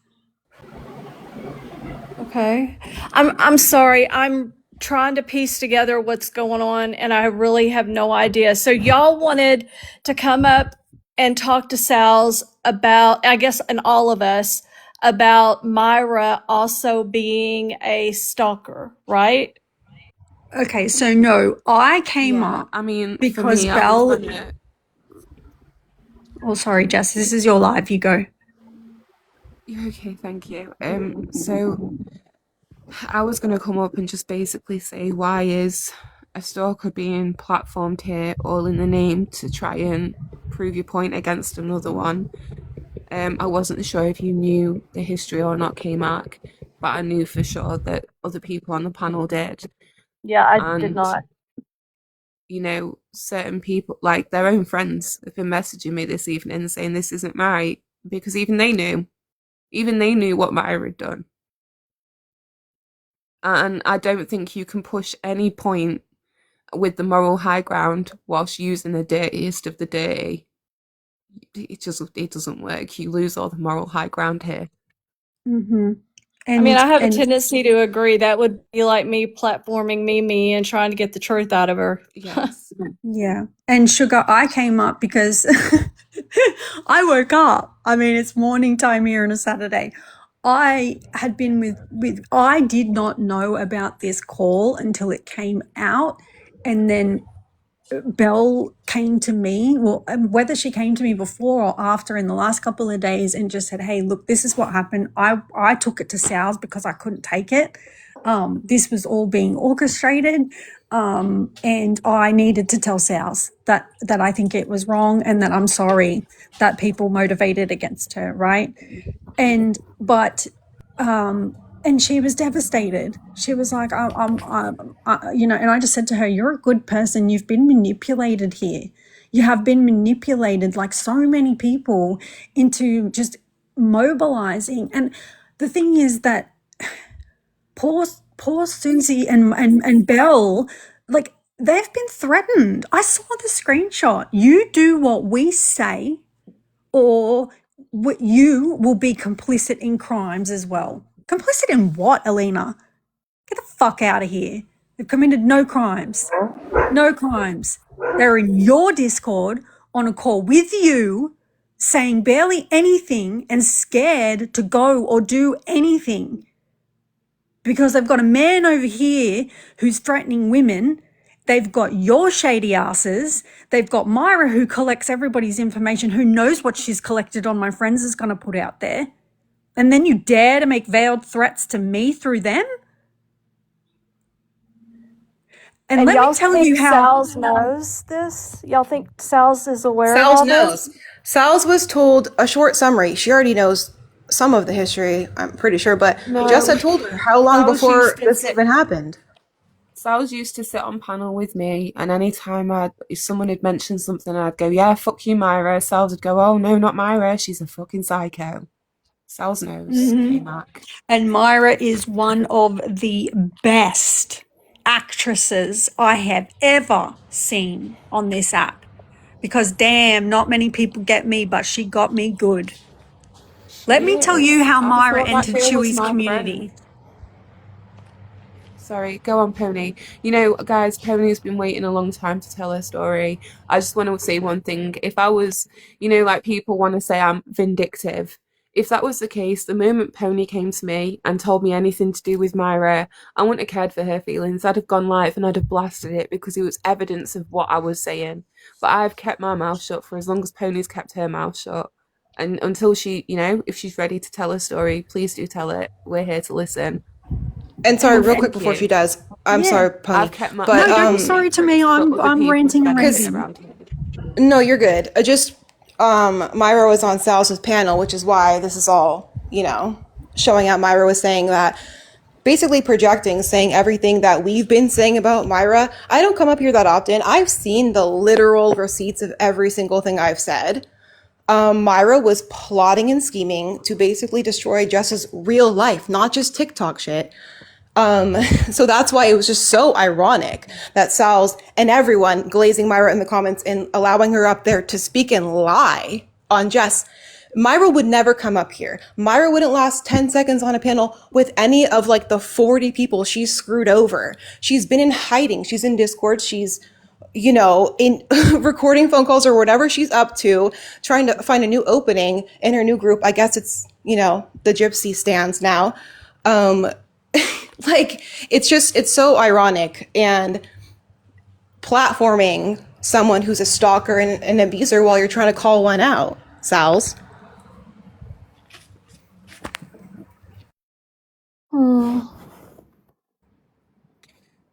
Okay. I'm sorry. I'm trying to piece together what's going on, and I really have no idea. So y'all wanted to come up and talk to Sal's about, I guess, and all of us about Myra also being a stalker, right? Okay, so no, I came up. I mean, because for me, Belle. Oh, sorry, Jess. This is your live. You go. Okay, thank you. So I was going to come up and just basically say, why is a stalker being platformed here all in the name to try and prove your point against another one? I wasn't sure if you knew the history or not, K-Mark, but I knew for sure that other people on the panel did. Yeah, I did not. Certain people, like their own friends, have been messaging me this evening saying this isn't right, because even they knew what Myra had done. And I don't think you can push any point with the moral high ground whilst using the dirtiest of the dirty. It doesn't work. You lose all the moral high ground here. Mm-hmm. I mean, I have a tendency to agree. That would be like me platforming Mimi and trying to get the truth out of her. Yes. Yeah. And Sugar, I came up because I woke up. I mean, it's morning time here on a Saturday. I had been I did not know about this call until it came out. And then Belle came to me, well, whether she came to me before or after in the last couple of days and just said, hey, look, this is what happened. I took it to Sal's because I couldn't take it. this was all being orchestrated. And I needed to tell Sals that I think it was wrong and that I'm sorry that people motivated against her, right? And she was devastated. She was like, you know, and I just said to her, "You're a good person. You've been manipulated here. You have been manipulated like so many people into just mobilizing." And the thing is that poor Susie and Belle, like, they've been threatened. I saw the screenshot. You do what we say, or you will be complicit in crimes as well. Complicit in what, Alina? Get the fuck out of here. They've committed no crimes. No crimes. They're in your Discord on a call with you, saying barely anything and scared to go or do anything. Because they've got a man over here who's threatening women. They've got your shady asses. They've got Myra, who collects everybody's information, who knows what she's collected on my friends is going to put out there. And then you dare to make veiled threats to me through them? And let y'all me tell think you how... Sal's knows this? Y'all think Sal's is aware of Sal's all knows. this? Sal's was told a short summary. She already knows some of the history, I'm pretty sure, but No. Jessa told her how long Sal's before used to this sit- even happened. Sals used to sit on panel with me, and anytime if someone had mentioned something, I'd go, "Yeah, fuck you, Myra." Sals would go, "Oh no, not Myra. She's a fucking psycho." Sals knows. K-Mac. And Myra is one of the best actresses I have ever seen on this app. Because damn, not many people get me, but she got me good. Let me tell you how I Myra thought that entered girl was Chewy's my community. friend. Sorry, go on, Pony. You know, guys, Pony's been waiting a long time to tell her story. I just want to say one thing. If I was, you know, like people want to say I'm vindictive, if that was the case, the moment Pony came to me and told me anything to do with Myra, I wouldn't have cared for her feelings. I'd have gone live and I'd have blasted it because it was evidence of what I was saying. But I've kept my mouth shut for as long as Pony's kept her mouth shut. And until she, you know, if she's ready to tell her story, please do tell it. We're here to listen. And sorry, real quick Thank before you. she does, I'm Yeah. sorry, Pony. I've kept my But, No, don't be sorry to me. I'm ranting and raving. around here. No, you're good. Myra was on Sal's panel, which is why this is all, you know, showing out. Myra was saying that, basically projecting, saying everything that we've been saying about Myra. I don't come up here that often. I've seen the literal receipts of every single thing I've said. Myra was plotting and scheming to basically destroy Jess's real life, not just TikTok shit. So that's why it was just so ironic that Sal's and everyone glazing Myra in the comments and allowing her up there to speak and lie on Jess. Myra would never come up here. Myra wouldn't last 10 seconds on a panel with any of like the 40 people she's screwed over. She's been in hiding. She's in Discord. She's, you know, in recording phone calls or whatever she's up to, trying to find a new opening in her new group. I guess it's, you know, the Gypsy stands now. Like, it's so ironic, and platforming someone who's a stalker and an abuser while you're trying to call one out, Sal's.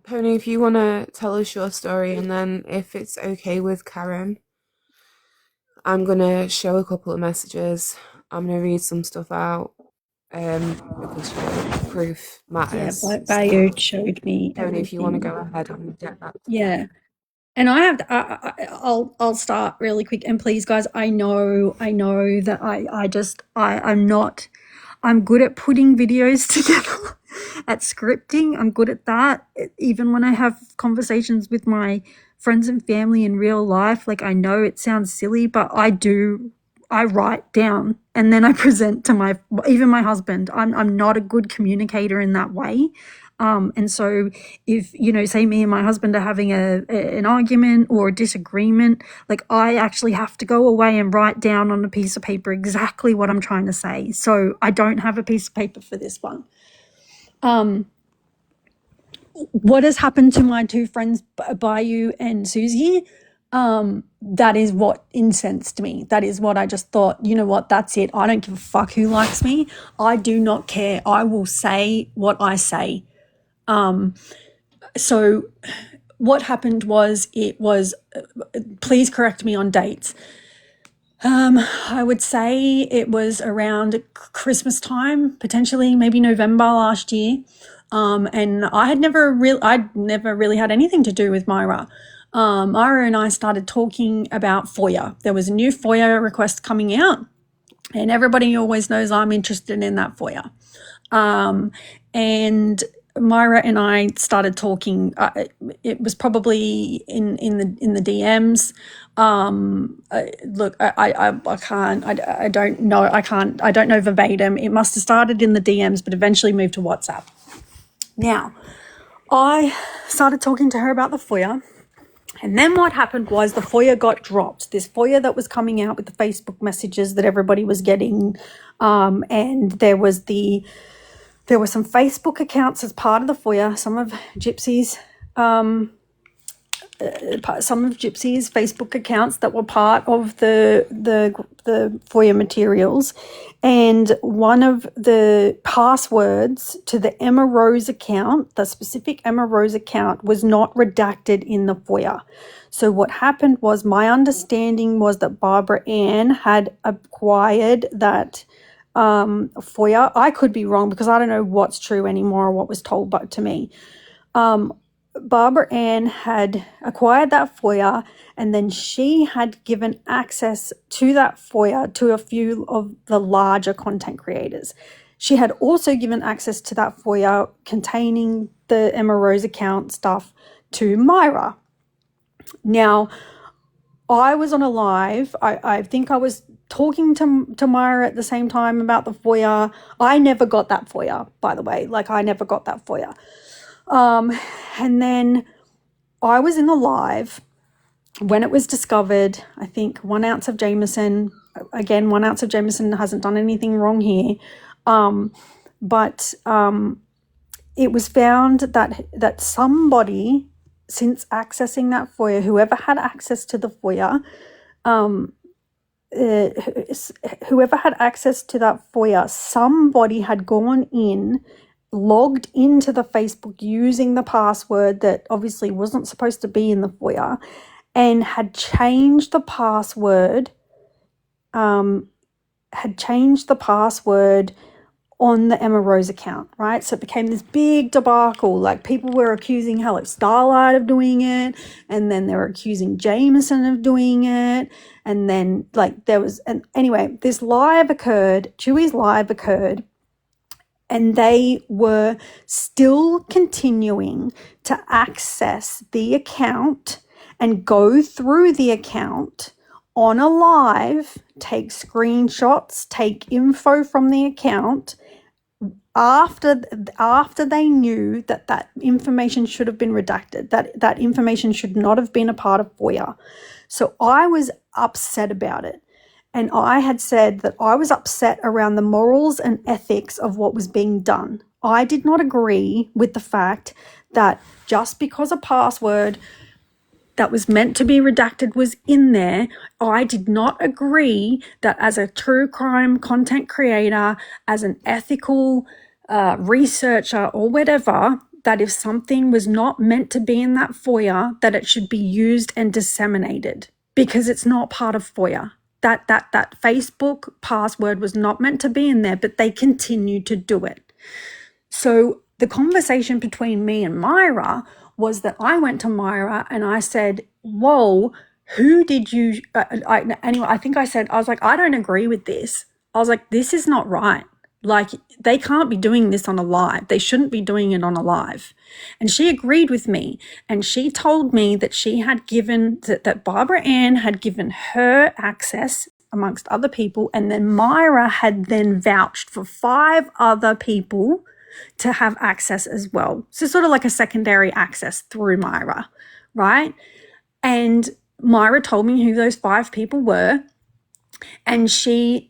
Pony, if you want to tell us your story, and then if it's okay with Karen, I'm going to show a couple of messages. I'm going to read some stuff out because you know, proof Yeah, matters. Black Bayou showed me Pony, if you want to everything. go ahead and get that. Yeah. And I have I'll start really quick. And please, guys, I know that I'm good at putting videos together, at scripting. I'm good at that. Even when I have conversations with my friends and family in real life, like, I know it sounds silly, but I write down and then I present to even my husband. I'm not a good communicator in that way. And so if, you know, say me and my husband are having an argument or a disagreement, like, I actually have to go away and write down on a piece of paper exactly what I'm trying to say. So I don't have a piece of paper for this one. What has happened to my two friends, Bayou and Susie, that is what incensed me. That is what I just thought, you know what, that's it. I don't give a fuck who likes me. I do not care. I will say what I say. So what happened was please correct me on dates. I would say it was around Christmas time, potentially maybe November last year. And I'd never really had anything to do with Myra. Myra and I started talking about FOIA. There was a new FOIA request coming out, and everybody always knows I'm interested in that FOIA. And Myra and I started talking. It was probably in the DMs. Look, I can't. I don't know. I don't know verbatim. It must have started in the DMs, but eventually moved to WhatsApp. Now, I started talking to her about the FOIA. And then what happened was the FOIA got dropped. This FOIA that was coming out with the Facebook messages that everybody was getting, and there were some Facebook accounts as part of the FOIA. Some of Gypsy's Facebook accounts that were part of the FOIA materials, and one of the passwords to the Emma Rose account, the specific Emma Rose account, was not redacted in the FOIA. So what happened was, my understanding was that Barbara Ann had acquired that FOIA. I could be wrong because I don't know what's true anymore or what was told to me. Barbara Ann had acquired that FOIA, and then she had given access to that FOIA to a few of the larger content creators. She had also given access to that FOIA containing the Emma Rose account stuff to Myra. Now, I was on a live. I think I was talking to Myra at the same time about the FOIA. I never got that FOIA, by the way. I never got that FOIA. And then I was in the live when it was discovered. I think 1 ounce of Jameson, again, 1 ounce of Jameson hasn't done anything wrong here. But it was found that somebody, since accessing that FOIA, whoever had access to the FOIA, somebody had gone in, logged into the Facebook using the password that obviously wasn't supposed to be in the FOIA, and had changed the password, on the Emma Rose account, right? So it became this big debacle. People were accusing Hello Starlight of doing it, and then they were accusing Jameson of doing it, and then anyway, this live occurred, Chewy's live occurred, and they were still continuing to access the account and go through the account on a live, take screenshots, take info from the account after they knew that information should have been redacted, that information should not have been a part of FOIA. So I was upset about it. And I had said that I was upset around the morals and ethics of what was being done. I did not agree with the fact that just because a password that was meant to be redacted was in there, I did not agree that as a true crime content creator, as an ethical researcher or whatever, that if something was not meant to be in that FOIA, that it should be used and disseminated, because it's not part of FOIA. That Facebook password was not meant to be in there, but they continue to do it. So the conversation between me and Myra was that I went to Myra and I said, whoa, who did you, anyway, I think I was like, I don't agree with this. I was like, this is not right. They can't be doing this on a live. They shouldn't be doing it on a live. And she agreed with me. And she told me that she had given, that Barbara Ann had given her access amongst other people. And then Myra had then vouched for 5 other people to have access as well. So sort of like a secondary access through Myra, right? And Myra told me who those 5 people were. And she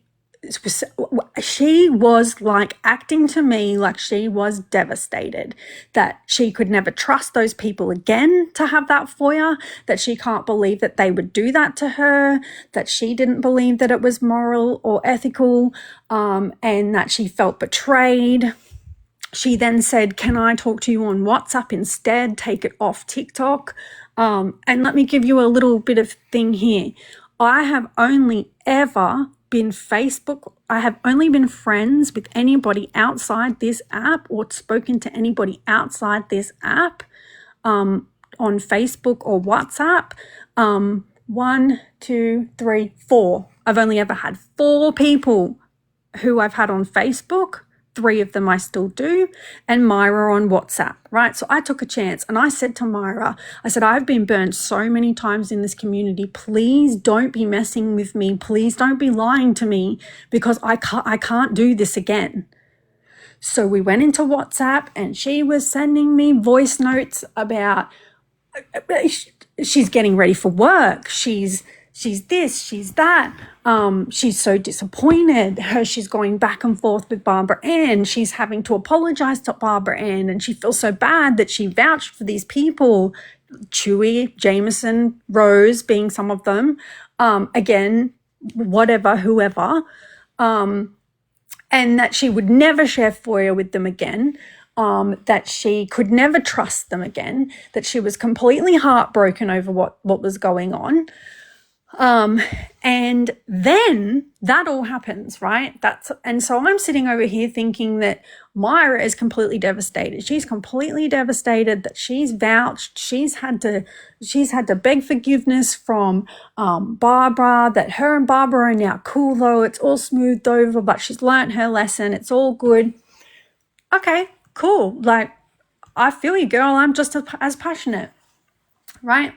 was acting to me like she was devastated, that she could never trust those people again to have that FOIA, that she can't believe that they would do that to her, that she didn't believe that it was moral or ethical, and that she felt betrayed. she then said, can I talk to you on WhatsApp instead? Take it off TikTok. And let me give you a little bit of thing here. I have only ever been I have only been friends with anybody outside this app or spoken to anybody outside this app on Facebook or WhatsApp. 1, 2, 3, 4. I've only ever had 4 people who I've had on Facebook. 3 of them I still do, and Myra on WhatsApp, right? So I took a chance and I said to Myra, I said, I've been burned so many times in this community. Please don't be messing with me. Please don't be lying to me, because I can't do this again. So we went into WhatsApp and she was sending me voice notes about she's getting ready for work. She's this, she's that. She's so disappointed. She's going back and forth with Barbara Ann. She's having to apologize to Barbara Ann, and she feels so bad that she vouched for these people, Chewy, Jameson, Rose being some of them. Again, whatever, whoever. And that she would never share FOIA with them again. That she could never trust them again. That she was completely heartbroken over what was going on. And then that all happens, right? And so I'm sitting over here thinking that Myra is completely devastated. She's completely devastated that she's vouched. She's had to beg forgiveness from, Barbara, that her and Barbara are now cool though. It's all smoothed over, but she's learnt her lesson. It's all good. Okay, cool. Like, I feel you, girl. I'm just as passionate, right?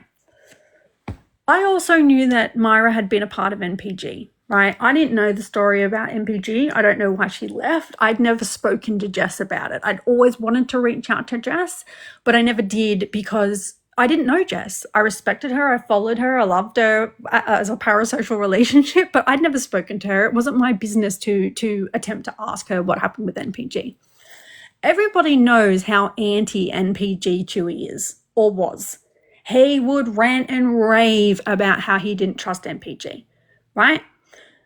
I also knew that Myra had been a part of NPG, right? I didn't know the story about NPG. I don't know why she left. I'd never spoken to Jess about it. I'd always wanted to reach out to Jess, but I never did because I didn't know Jess. I respected her. I followed her. I loved her as a parasocial relationship, but I'd never spoken to her. It wasn't my business to attempt to ask her what happened with NPG. Everybody knows how anti-NPG Chewy is, or was. He would rant and rave about how he didn't trust NPG, right?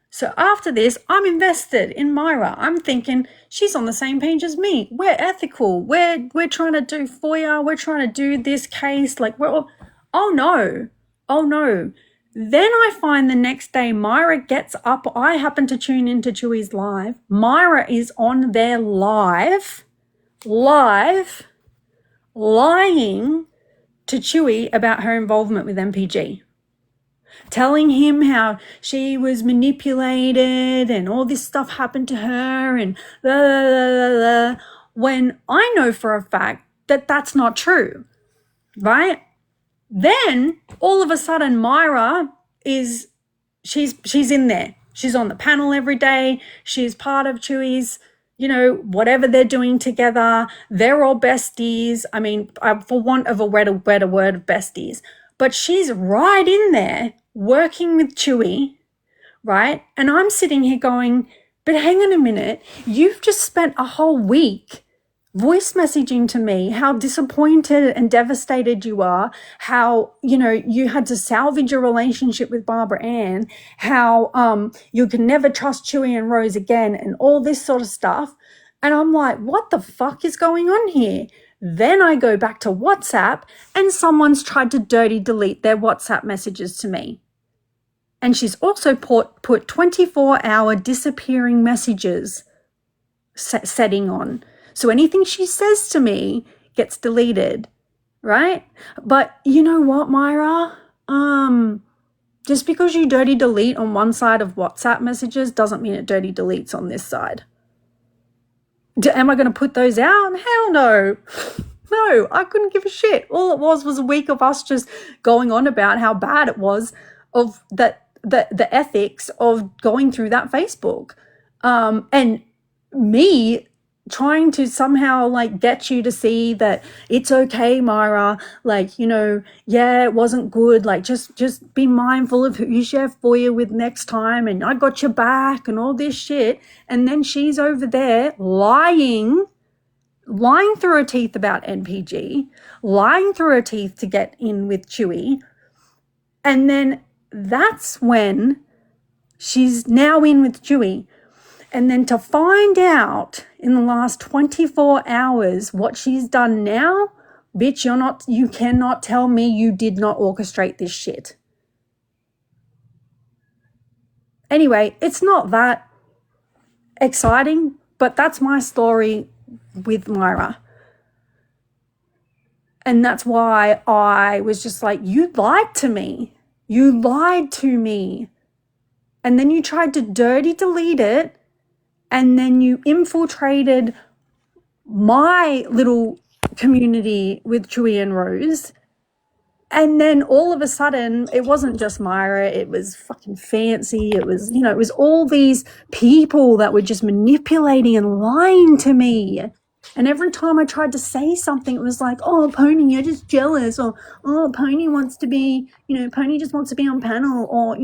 So after this, I'm invested in Myra. I'm thinking she's on the same page as me. We're ethical. We're trying to do FOIA. We're trying to do this case. Like, oh no. Then I find the next day Myra gets up. I happen to tune into Chewy's live. Myra is on their live, lying to Chewy about her involvement with NPG, telling him how she was manipulated and all this stuff happened to her and blah, blah, blah, blah, when I know for a fact that that's not true, right? Then all of a sudden Myra she's in there. She's on the panel every day. She's part of Chewy's, whatever they're doing together. They're all besties. I mean, for want of a better word of besties. But she's right in there working with Chewy, right? And I'm sitting here going, but hang on a minute. You've just spent a whole week voice messaging to me how disappointed and devastated you are, how, you had to salvage your relationship with Barbara Ann, how you can never trust Chewy and Rose again, and all this sort of stuff. And I'm like, what the fuck is going on here? Then I go back to WhatsApp and someone's tried to dirty delete their WhatsApp messages to me. And she's also put 24-hour disappearing messages setting on. So anything she says to me gets deleted, right? But you know what, Myra? Just because you dirty delete on one side of WhatsApp messages doesn't mean it dirty deletes on this side. Am I going to put those out? Hell no. No, I couldn't give a shit. All it was a week of us just going on about how bad it was of the ethics of going through that Facebook. And me trying to somehow get you to see that it's okay, Myra, yeah, it wasn't good, just be mindful of who you share FOIA with next time, and I got your back and all this shit. And then she's over there lying through her teeth about NPG, lying through her teeth to get in with Chewy. And then that's when she's now in with Chewy. And then to find out in the last 24 hours what she's done now, bitch, you cannot tell me you did not orchestrate this shit. Anyway, it's not that exciting, but that's my story with Myra. And that's why I was just like, you lied to me. You lied to me. And then you tried to dirty delete it. And then you infiltrated my little community with Chewy and Rose. And then all of a sudden, it wasn't just Myra, it was fucking Fancy. It was, it was all these people that were just manipulating and lying to me. And every time I tried to say something, it was like, oh, Pony, you're just jealous. Or, oh, Pony wants to be, Pony just wants to be on panel. Or,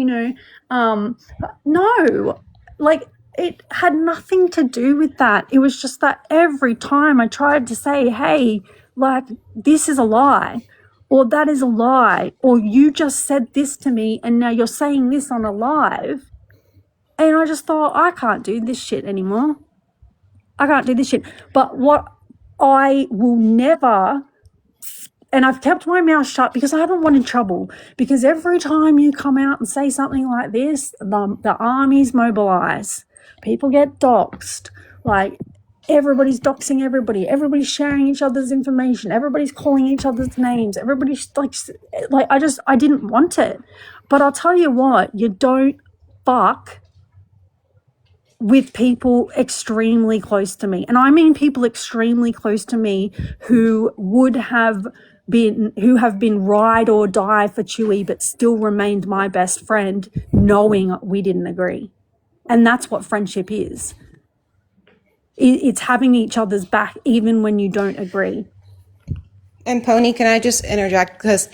no, like, it had nothing to do with that. It was just that every time I tried to say, hey, like, this is a lie, or that is a lie, or you just said this to me and now you're saying this on a live. And I just thought, I can't do this shit anymore. I can't do this shit. But what I will never, and I've kept my mouth shut because I don't want in trouble, because every time you come out and say something like this, the armies mobilize. People get doxxed. Like, everybody's doxing everybody. Everybody's sharing each other's information. Everybody's calling each other's names. Everybody's like I didn't want it. But I'll tell you what, you don't fuck with people extremely close to me. And I mean people extremely close to me who have been ride or die for Chewy, but still remained my best friend, knowing we didn't agree. And that's what friendship is. It's having each other's back even when you don't agree. And Pony, can I just interject? Because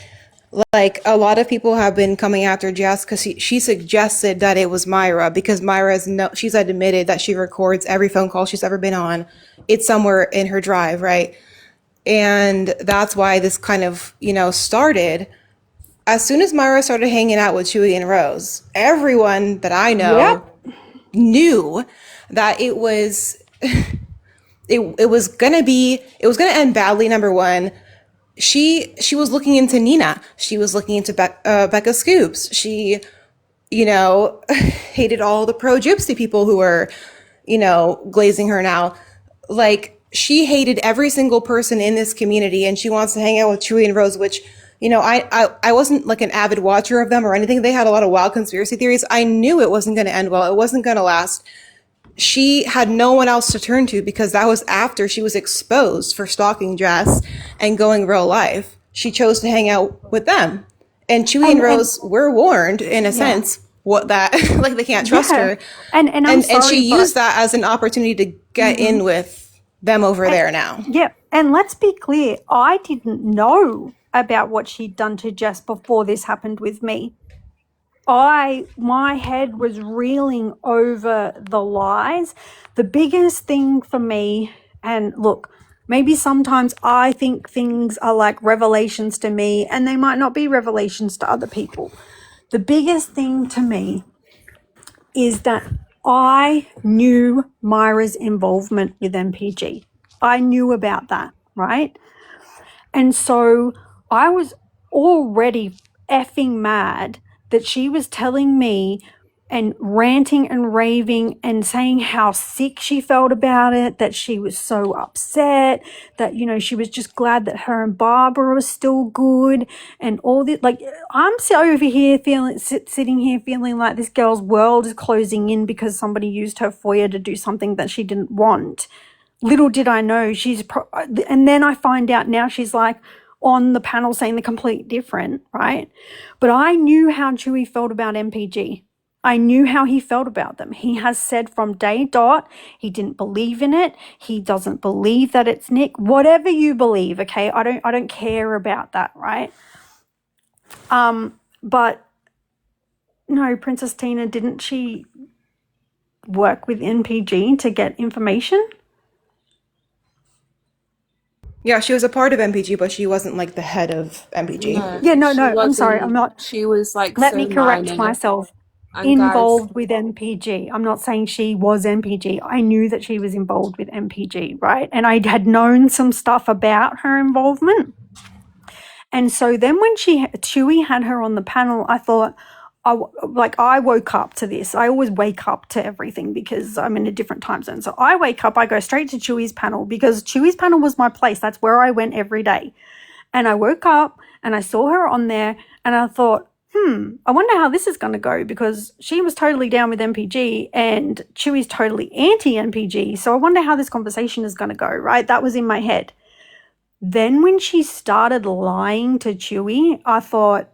like a lot of people have been coming after Jess because she suggested that it was Myra, because she's admitted that she records every phone call she's ever been on. It's somewhere in her drive, right? And that's why this kind of, started. As soon as Myra started hanging out with Chewy and Rose, everyone that I know knew that it was gonna end badly. Number one, she was looking into Nina. She was looking into Becca Scoops. She, hated all the pro gypsy people who were, glazing her now. Like, she hated every single person in this community, and she wants to hang out with Chewy and Rose, which, I wasn't like an avid watcher of them or anything. They had a lot of wild conspiracy theories. I knew it wasn't going to end well. It wasn't going to last. She had no one else to turn to because that was after she was exposed for stalking Jess and going real life. She chose to hang out with them. And Chewy and Rose were warned, in a sense, what that, like, they can't trust her. And she used that as an opportunity to get in with them over there now. Yeah, and let's be clear, I didn't know about what she'd done to Jess before this happened with me. My head was reeling over the lies. The biggest thing for me, and look, maybe sometimes I think things are like revelations to me and they might not be revelations to other people. The biggest thing to me is that I knew Myra's involvement with MPG. I knew about that, right? And so I was already effing mad that she was telling me and ranting and raving and saying how sick she felt about it, that she was so upset, that, she was just glad that her and Barbara were still good and all this. Like, I'm sitting here feeling like this girl's world is closing in because somebody used her FOIA to do something that she didn't want. Little did I know and then I find out now she's like on the panel saying the complete different, right? But I knew how Chewy felt about MPG. I knew how he felt about them. He has said from day dot, he didn't believe in it. He doesn't believe that it's Nick. Whatever you believe, okay? I don't care about that, right? But no, Princess Tina, didn't she work with MPG to get information? Yeah, she was a part of MPG, but she wasn't like the head of MPG. No, I'm sorry, I'm not. She was like, Let me correct myself. And guys, involved with MPG. I'm not saying she was MPG. I knew that she was involved with MPG, right? And I had known some stuff about her involvement. And so then when Chewy had her on the panel, I thought, I woke up to this. I always wake up to everything because I'm in a different time zone. So I wake up, I go straight to Chewy's panel because Chewy's panel was my place. That's where I went every day. And I woke up and I saw her on there and I thought, I wonder how this is going to go because she was totally down with MPG and Chewy's totally anti-MPG. So I wonder how this conversation is going to go, right? That was in my head. Then when she started lying to Chewy, I thought,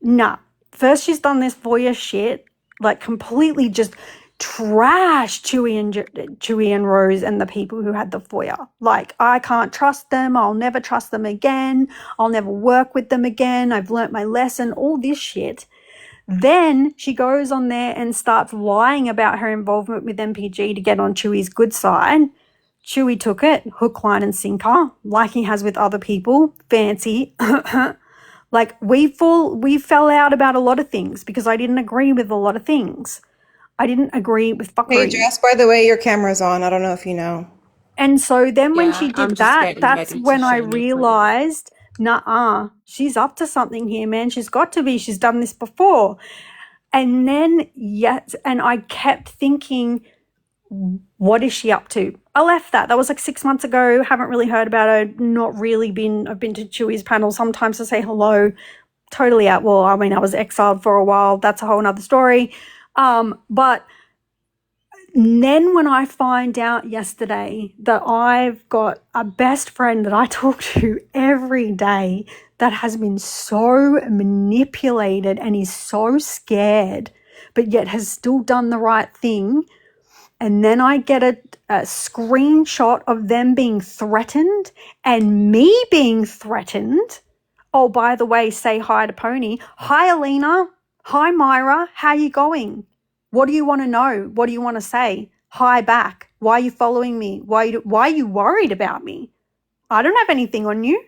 nah. First she's done this voyeur shit, like completely just trash Chewy and Rose and the people who had the foyer. Like, I can't trust them. I'll never trust them again. I'll never work with them again. I've learnt my lesson, all this shit. Then she goes on there and starts lying about her involvement with MPG to get on Chewy's good side. Chewy took it, hook, line and sinker, like he has with other people. Fancy. Like, we fell out about a lot of things because I didn't agree with a lot of things. I didn't agree with fuckery. Hey, Jess, by the way, your camera's on. I don't know if you know. And so then when Yeah, she I'm did just that, getting that's ready to when I show my friends. realized, nah, she's up to something here, man. She's got to be. She's done this before. And then, yes, and I kept thinking, what is she up to? I left that. That was like 6 months ago. Haven't really heard about her. Not really been. I've been to Chewy's panel sometimes to say hello. Totally out. Well, I mean, I was exiled for a while. That's a whole nother story. But then when I find out yesterday that I've got a best friend that I talk to every day that has been so manipulated and is so scared, but yet has still done the right thing. And then I get a screenshot of them being threatened and me being threatened. Oh, by the way, say hi to Pony. Hi, Alina. Hi, Myra. How you going? What do you want to know? What do you want to say? Hi back. Why are you following me? Why are you worried about me? I don't have anything on you.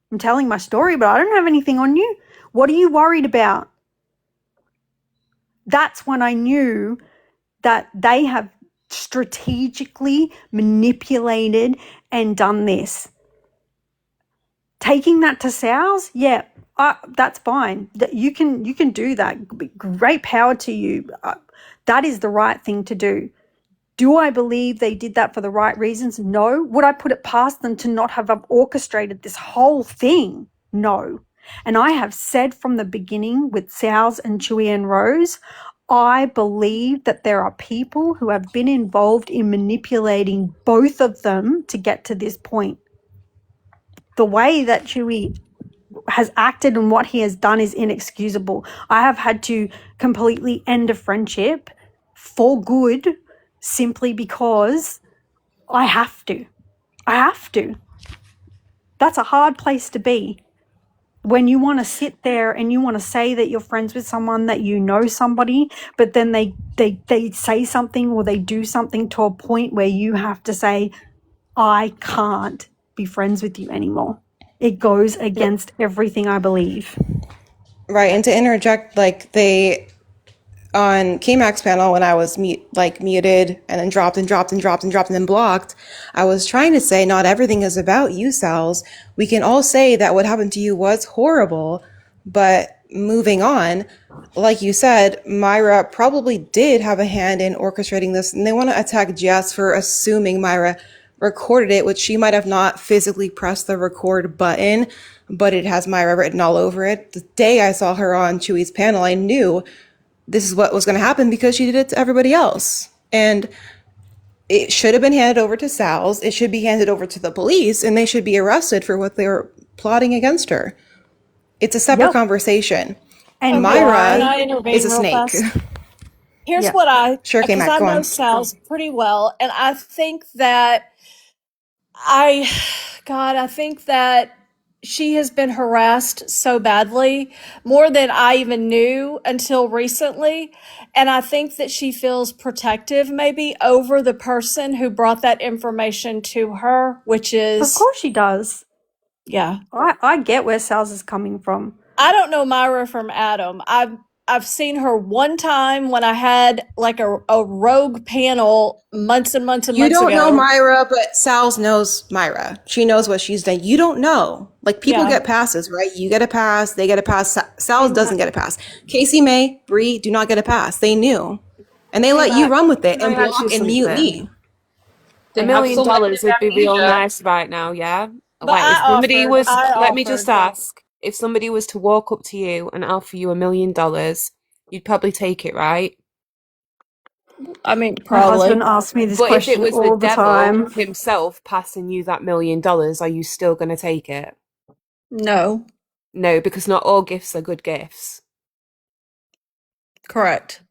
I'm telling my story, but I don't have anything on you. What are you worried about? That's when I knew that they have strategically manipulated and done this. Taking that to Sal's, yeah, that's fine. You can do that. Great power to you. That is the right thing to do. Do I believe they did that for the right reasons? No. Would I put it past them to not have orchestrated this whole thing? No. And I have said from the beginning with Sal's and Chewy and Rose, I believe that there are people who have been involved in manipulating both of them to get to this point. The way that Chewy has acted and what he has done is inexcusable. I have had to completely end a friendship for good simply because I have to. I have to. That's a hard place to be. When you want to sit there and you want to say that you're friends with someone, that you know somebody, but then they say something or they do something to a point where you have to say, I can't be friends with you anymore. It goes against everything I believe. Right, and to interject, like they on KMAX panel when I was muted and then dropped and then blocked, I was trying to say not everything is about you, Sal's. We can all say that what happened to you was horrible, but moving on, like you said, Myra probably did have a hand in orchestrating this, and they want to attack Jess for assuming Myra recorded it, which she might have not physically pressed the record button, but it has Myra written all over it. The day I saw her on Chewy's panel, I knew this is what was going to happen because she did it to everybody else. And it should have been handed over to Sal's. It should be handed over to the police, and they should be arrested for what they were plotting against her. It's a separate conversation. And Can I Myra intervene is a real snake. fast? Here's Yeah. what I, Sure, because K-Mac, I go know on. Sal's pretty well, and I think that I think that she has been harassed so badly, more than I even knew until recently. And I think that she feels protective maybe over the person who brought that information to her, which Of is, course she does. yeah. I get where Sal's is coming from. I don't know Myra from Adam. I've seen her one time when I had like a rogue panel months and months and You months don't know ago. Myra, but Sal's knows Myra. She knows what she's done. You don't know. Like, people Yeah. get passes, right? You get a pass, they get a pass. Sal doesn't get a pass. Casey May, Bree do not get a pass. They knew. And they let you run with it Can and I ask block you and mute something? me. They $1 have million selective would be real amnesia. nice right now, yeah? But Like, if somebody was, I let me just offered. ask, if somebody was to walk up to you and offer you $1 million, you'd probably take it, right? I mean, My husband probably. asks me this But if it question was the all the devil time. himself passing you that $1 million, are you still going to take it? No. No, because not all gifts are good gifts. Correct.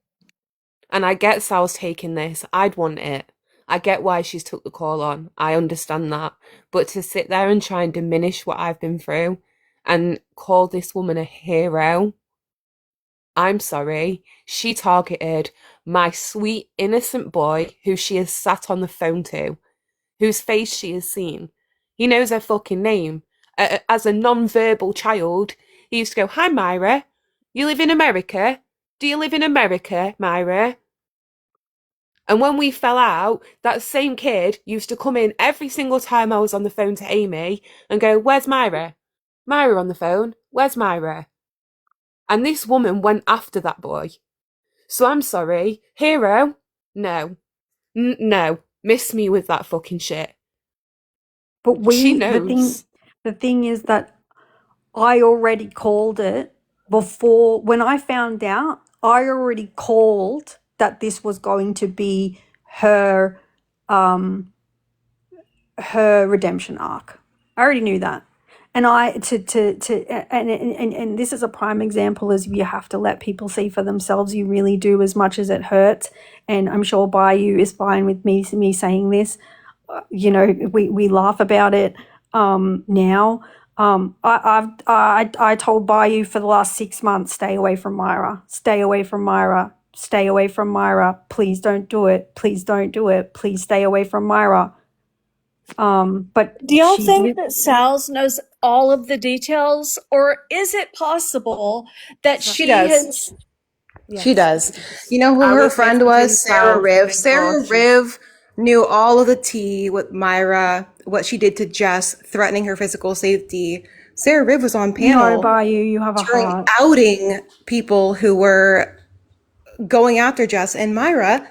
And I get Sal's taking this. I'd want it. I get why she's took the call on. I understand that. But to sit there and try and diminish what I've been through and call this woman a hero, I'm sorry. She targeted my sweet, innocent boy who she has sat on the phone to, whose face she has seen. He knows her fucking name. As a non-verbal child, he used to go, "Hi, Myra. You live in America? Do you live in America, Myra?" And when we fell out, that same kid used to come in every single time I was on the phone to Amy and go, "Where's Myra? Myra on the phone. Where's Myra?" And this woman went after that boy. So I'm sorry. Hero? No. No. Miss me with that fucking shit. But She the knows. thing is that I already called it before. When I found out, I already called that this was going to be her her redemption arc. I already knew that. And and this is a prime example, as you have to let people see for themselves. You really do, as much as it hurts. And I'm sure Bayou is fine with me saying this. You know, we laugh about it now. I told Bayou for the last 6 months, stay away from Myra, stay away from Myra, stay away from Myra. Please don't do it. Please don't do it. Please stay away from Myra. But Do y'all she think did. that Sal's knows all of the details, or is it possible that She she does. has? She Yes. does. You know who I her was friend messaging was? Sarah Sal to Riv. make Sarah sure she's Riv knew all of the tea with Myra, what she did to Jess, threatening her physical safety. Sarah Riv was on No, panel Bayou, you have a during heart. outing people who were going after Jess and Myra.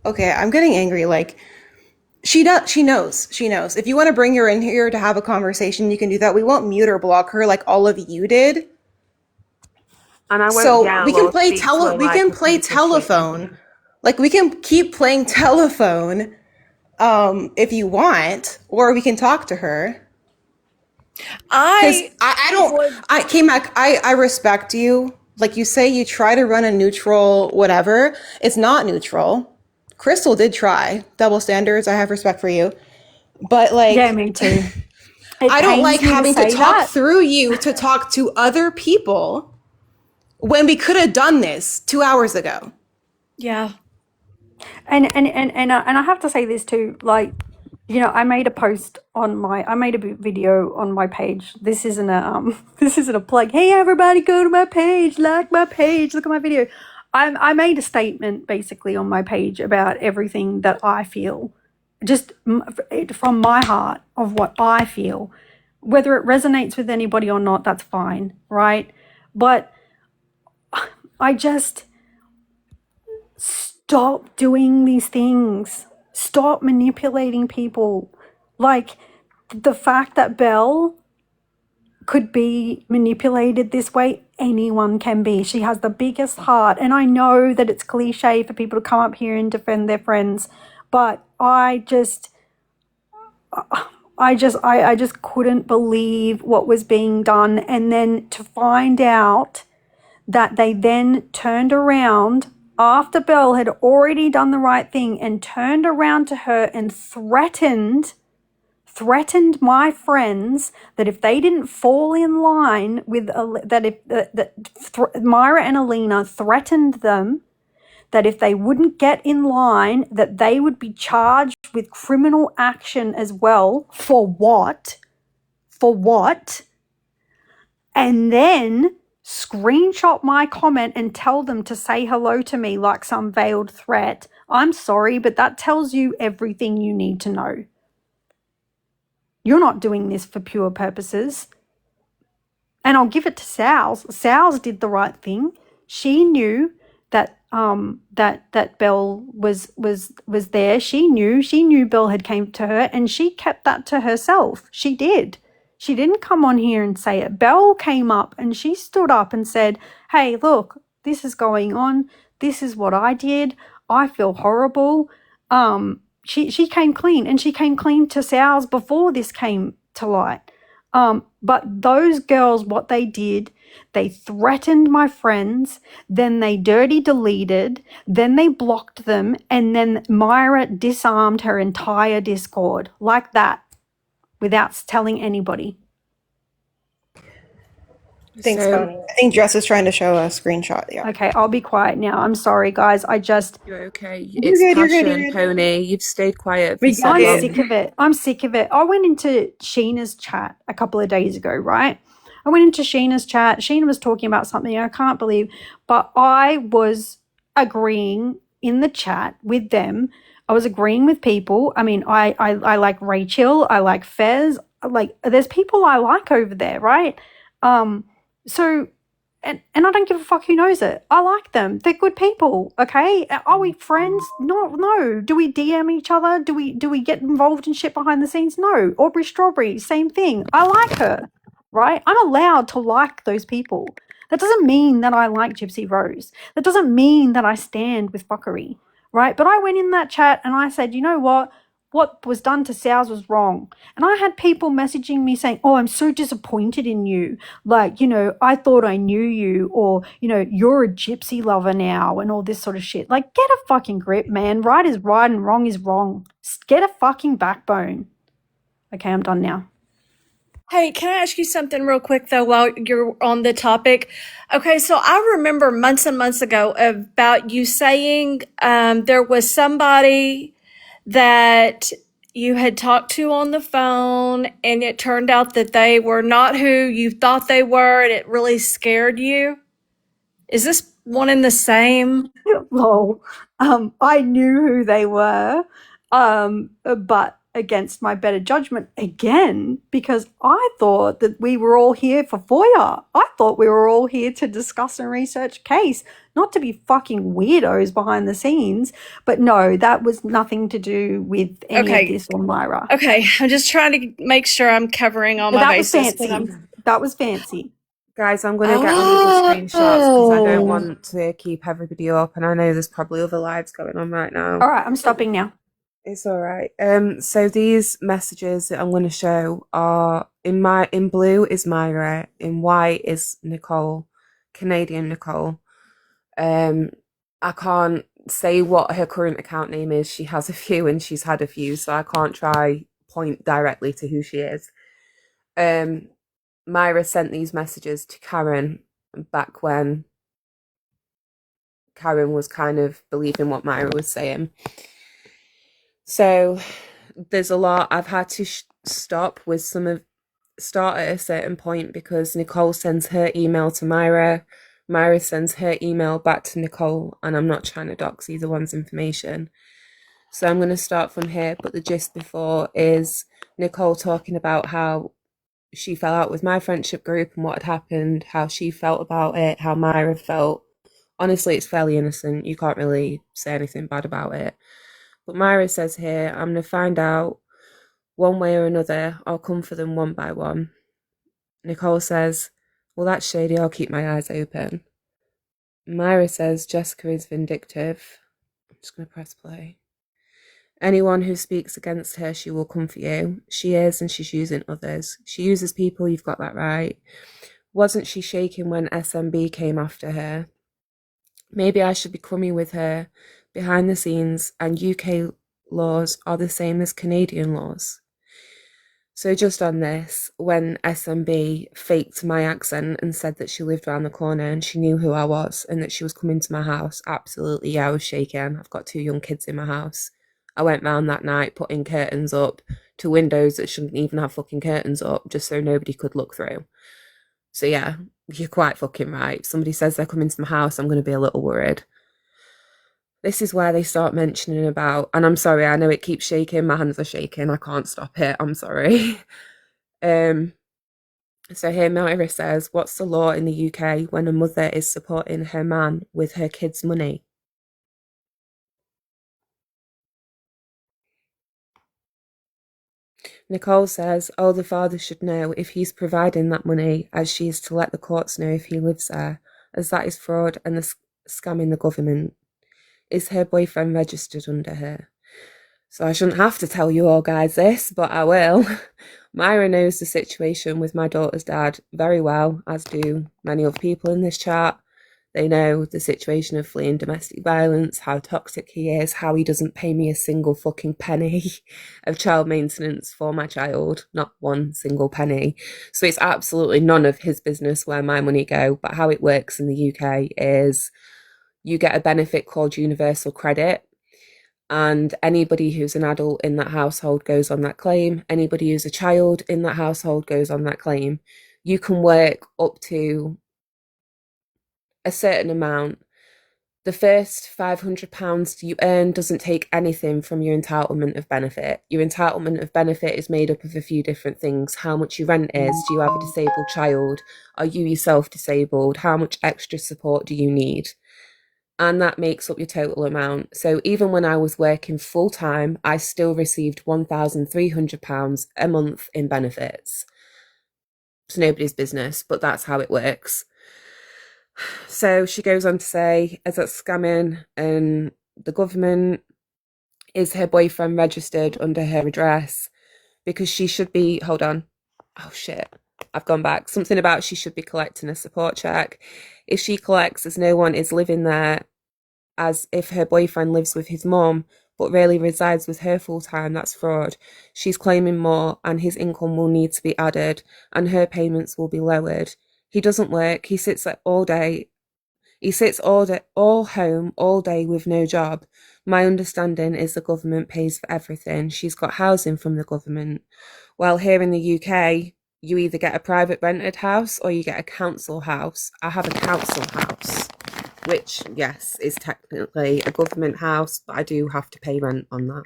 Okay, I'm getting angry. Like, she knows. If you want to bring her in here to have a conversation, you can do that. We won't mute or block her like all of you did. and I won't So yell we can or play speak to her we like can a play piece of shit. telephone. Like, we can keep playing telephone if you want, or we can talk to her. Because I K-Mac, I respect you. Like you say, you try to run a neutral whatever. It's not neutral. Crystal did try. Double standards, I have respect for you. But, like, Yeah, me too. It I don't like pains me to having to say talk that. through you to talk to other people when we could have done this 2 hours ago. Yeah. And I have to say this too. Like, you know, I made a video on my page. This isn't a this isn't a plug. Hey, everybody, go to my page, like my page, look at my video. I made a statement basically on my page about everything that I feel, just from my heart of what I feel. Whether it resonates with anybody or not, that's fine, right? But I just stop doing these things. Stop manipulating people. Like, the fact that Belle could be manipulated this way, anyone can be. She has the biggest heart. And I know that it's cliche for people to come up here and defend their friends, but I just couldn't believe what was being done. And then to find out that they then turned around after Belle had already done the right thing and turned around to her and threatened my friends that if they didn't fall in line with Myra and Alina threatened them that if they wouldn't get in line that they would be charged with criminal action as well. For what? And then screenshot my comment and tell them to say hello to me like some veiled threat. I'm sorry, but that tells you everything you need to know. You're not doing this for pure purposes. And I'll give it to Sal's. Sal's did the right thing. She knew that that Belle was there. She knew Belle had came to her, and she kept that to herself. She did. She didn't come on here and say it. Belle came up and she stood up and said, "Hey, look, this is going on. This is what I did. I feel horrible." She came clean, and she came clean to Sal's before this came to light. But those girls, what they did, they threatened my friends, then they dirty deleted, then they blocked them, and then Myra disarmed her entire Discord like that without telling anybody. Thanks, So- Connie. I think Jess is trying to show a screenshot. Yeah. Okay, I'll be quiet now. I'm sorry, guys. You're okay. You're It's good, you're good, passion, you're good. Pony. You've stayed quiet for so I'm long. sick of it. I'm sick of it. I went into Sheena's chat a couple of days ago, right? I went into Sheena's chat. Sheena was talking about something I can't believe, but I was agreeing in the chat with them. I was agreeing with people. I mean, I like Rachel. I like Fez. Like, there's people I like over there, right? So, and I don't give a fuck who knows it. I like them. They're good people. Okay. Are we friends? No. Do we DM each other? Do we get involved in shit behind the scenes? No. Aubrey Strawberry, same thing. I like her, right? I'm allowed to like those people. That doesn't mean that I like Gypsy Rose. That doesn't mean that I stand with fuckery, right? But I went in that chat and I said, you know what? What was done to Sals was wrong. And I had people messaging me saying, "Oh, I'm so disappointed in you. Like, you know, I thought I knew you," or, you know, "You're a gypsy lover now," and all this sort of shit. Like, get a fucking grip, man. Right is right and wrong is wrong. Get a fucking backbone. Okay, I'm done now. Hey, can I ask you something real quick though while you're on the topic? Okay, so I remember months and months ago about you saying there was somebody that you had talked to on the phone and it turned out that they were not who you thought they were and it really scared you. Is this one and the same? Lol. I knew who they were, but against my better judgment again, because I thought that we were all here for FOIA. I thought we were all here to discuss and research case, not to be fucking weirdos behind the scenes. But no, that was nothing to do with any Okay. of this or Myra. Okay, I'm just trying to make sure I'm covering all my That was bases. fancy. That was fancy. Guys, I'm going to get on with the screenshots because I Oh. don't want to keep everybody up, and I know there's probably other lives going on right now. All right, I'm stopping now. It's all right. So these messages that I'm going to show are in blue is Myra, in white is Nicole, Canadian Nicole. I can't say what her current account name is. She has a few and she's had a few, so I can't try point directly to who she is. Myra sent these messages to Karen back when Karen was kind of believing what Myra was saying. So there's a lot. I've had to stop with start at a certain point because Nicole sends her email to Myra. Myra sends her email back to Nicole, and I'm not trying to dox either one's information. So I'm going to start from here, but the gist before is Nicole talking about how she fell out with my friendship group and what had happened, how she felt about it, how Myra felt. Honestly, it's fairly innocent. You can't really say anything bad about it. But Myra says here, I'm going to find out one way or another. I'll come for them one by one. Nicole says, well, that's shady. I'll keep my eyes open. Myra says, Jessica is vindictive. I'm just going to press play. Anyone who speaks against her, she will come for you. She is, and she's using others. She uses people, you've got that right. Wasn't she shaking when SMB came after her? Maybe I should be crummy with her. Behind the scenes, and UK laws are the same as Canadian laws. So just on this, when SMB faked my accent and said that she lived around the corner and she knew who I was and that she was coming to my house, absolutely, yeah, I was shaking. I've got 2 young kids in my house. I went round that night putting curtains up to windows that shouldn't even have fucking curtains up just so nobody could look through. So yeah, you're quite fucking right. If somebody says they're coming to my house, I'm going to be a little worried. This is where they start mentioning about, and I'm sorry, I know it keeps shaking, my hands are shaking, I can't stop it, I'm sorry. So here Myra says, what's the law in the UK when a mother is supporting her man with her kids' money? Nicole says, oh, the father should know if he's providing that money, as she is to let the courts know if he lives there, as that is fraud and the scamming the government. Is her boyfriend registered under her? So I shouldn't have to tell you all guys this, but I will. Myra knows the situation with my daughter's dad very well, as do many other people in this chat. They know the situation of fleeing domestic violence, how toxic he is, how he doesn't pay me a single fucking penny of child maintenance for my child, not one single penny. So it's absolutely none of his business where my money go. But how it works in the UK is you get a benefit called universal credit, and anybody who's an adult in that household goes on that claim. Anybody who's a child in that household goes on that claim. You can work up to a certain amount. The first £500 you earn doesn't take anything from your entitlement of benefit. Your entitlement of benefit is made up of a few different things. How much your rent is, do you have a disabled child? Are you yourself disabled? How much extra support do you need? And that makes up your total amount. So even when I was working full time, I still received £1,300 a month in benefits. It's nobody's business, but that's how it works. So she goes on to say, as that's scamming and the government, is her boyfriend registered under her address? Because she should be, hold on. Oh shit, I've gone back. Something about she should be collecting a support check. If she collects as no one is living there, as if her boyfriend lives with his mum, but really resides with her full time, that's fraud. She's claiming more and his income will need to be added and her payments will be lowered. He doesn't work. He sits all day. He sits all home all day with no job. My understanding is the government pays for everything. She's got housing from the government. Well, here in the UK, you either get a private rented house or you get a council house. I have a council house, which, yes, is technically a government house, but I do have to pay rent on that.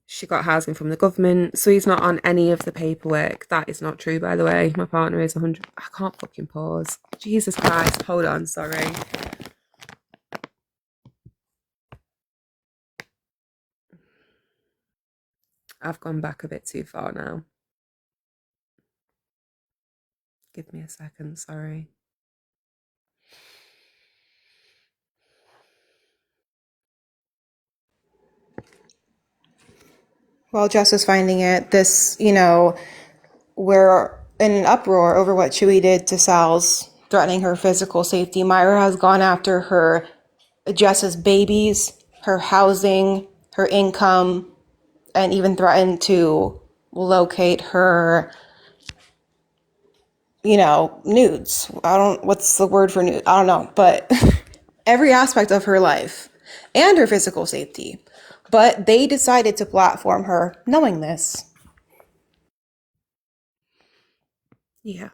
She got housing from the government, so he's not on any of the paperwork. That is not true, by the way. My partner is 100... I can't fucking pause. Jesus Christ. Hold on, sorry. I've gone back a bit too far now. Give me a second, sorry. While Jess is finding it, we're in an uproar over what Chewy did to Sal's, threatening her physical safety. Myra has gone after Jess's babies, her housing, her income, and even threatened to locate her, nudes. What's the word for nude? I don't know, but every aspect of her life and her physical safety. But they decided to platform her knowing this. Yeah.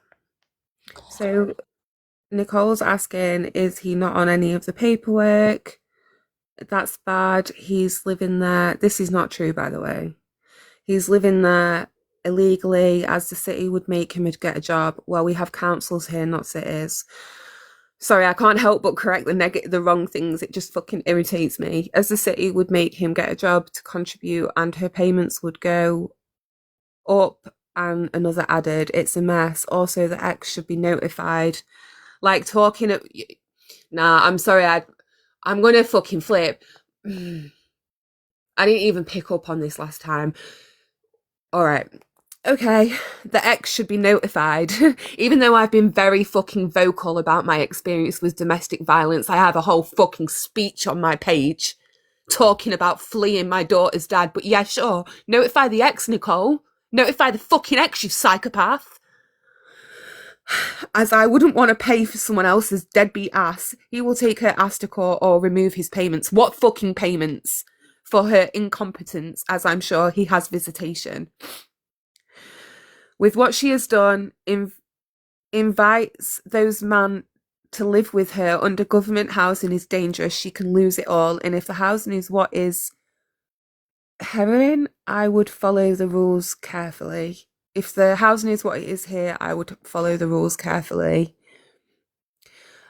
So Nicole's asking, is he not on any of the paperwork? That's bad. He's living there. This is not true, by the way. He's living there illegally, as the city would make him get a job. Well, we have councils here, not cities. Sorry, I can't help but correct the wrong things. It just fucking irritates me. As the city would make him get a job to contribute and her payments would go up and another added. It's a mess. Also, the ex should be notified. Like talking of... Nah, I'm sorry. I'm going to fucking flip. I didn't even pick up on this last time. All right. Okay, the ex should be notified. Even though I've been very fucking vocal about my experience with domestic violence, I have a whole fucking speech on my page talking about fleeing my daughter's dad. But yeah, sure, notify the ex, Nicole. Notify the fucking ex, you psychopath. As I wouldn't want to pay for someone else's deadbeat ass. He will take her ass to court or remove his payments. What fucking payments? for her incompetence, as I'm sure he has visitation. With what she has done, invites those men to live with her under government housing is dangerous. She can lose it all. And if the housing is what is heroin, I would follow the rules carefully. If the housing is what it is here, I would follow the rules carefully.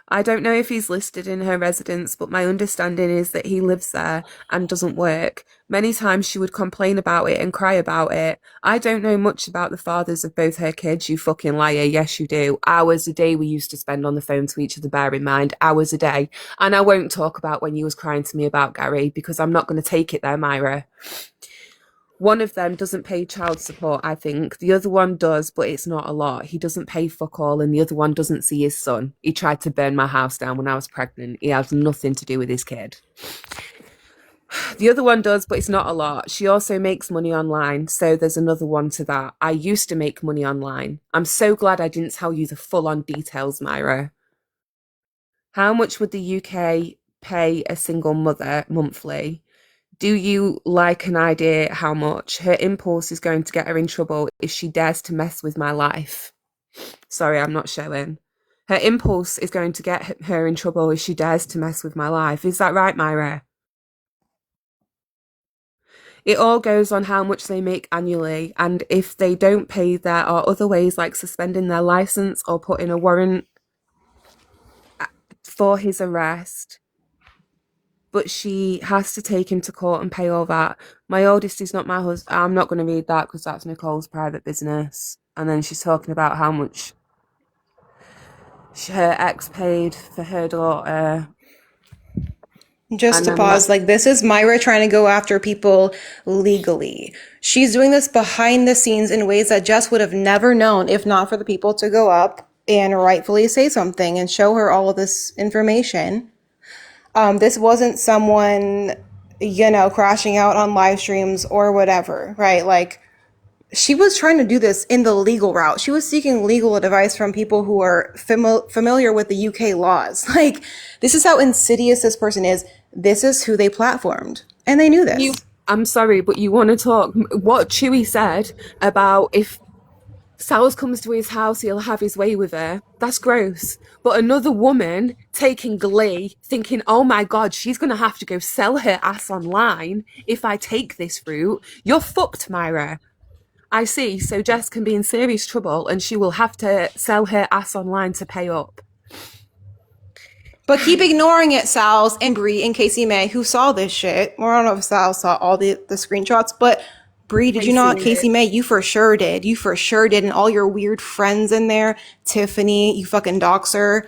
I don't know if he's listed in her residence, but my understanding is that he lives there and doesn't work. Many times she would complain about it and cry about it. I don't know much about the fathers of both her kids, you fucking liar. Yes, you do. Hours a day we used to spend on the phone to each other, bear in mind. Hours a day. And I won't talk about when you was crying to me about Gary, because I'm not going to take it there, Myra. One of them doesn't pay child support, I think. The other one does, but it's not a lot. He doesn't pay fuck all, and the other one doesn't see his son. He tried to burn my house down when I was pregnant. He has nothing to do with his kid. The other one does, but it's not a lot. She also makes money online, so there's another one to that. I used to make money online. I'm so glad I didn't tell you the full-on details, Myra. How much would the UK pay a single mother monthly? Do you like an idea how much? Her impulse is going to get her in trouble if she dares to mess with my life. Sorry, I'm not showing. Her impulse is going to get her in trouble if she dares to mess with my life. Is that right, Myra? It all goes on how much they make annually, and if they don't pay, there are other ways like suspending their license or putting a warrant for his arrest. But she has to take him to court and pay all that. My oldest is not my husband. I'm not going to read that because that's Nicole's private business. And then she's talking about how much her ex paid for her daughter. Just And to then pause, like this is Myra trying to go after people legally. She's doing this behind the scenes in ways that Jess would have never known if not for the people to go up and rightfully say something and show her all of this information. This wasn't someone, crashing out on live streams or whatever, right? Like, she was trying to do this in the legal route. She was seeking legal advice from people who are familiar with the UK laws. Like, this is how insidious this person is. This is who they platformed. And they knew this. I'm sorry, but you want to talk what Chewy said about if Sal's comes to his house, he'll have his way with her. That's gross. But another woman taking glee, thinking, oh my God, she's going to have to go sell her ass online if I take this route. You're fucked, Myra. I see. So Jess can be in serious trouble and she will have to sell her ass online to pay up. But keep ignoring it, Sal's and Bree and Casey May, who saw this shit. Well, I don't know if Sal saw all the screenshots, but Bree, did you not? Casey May, you for sure did. You for sure did. And all your weird friends in there. Tiffany, you fucking doxer.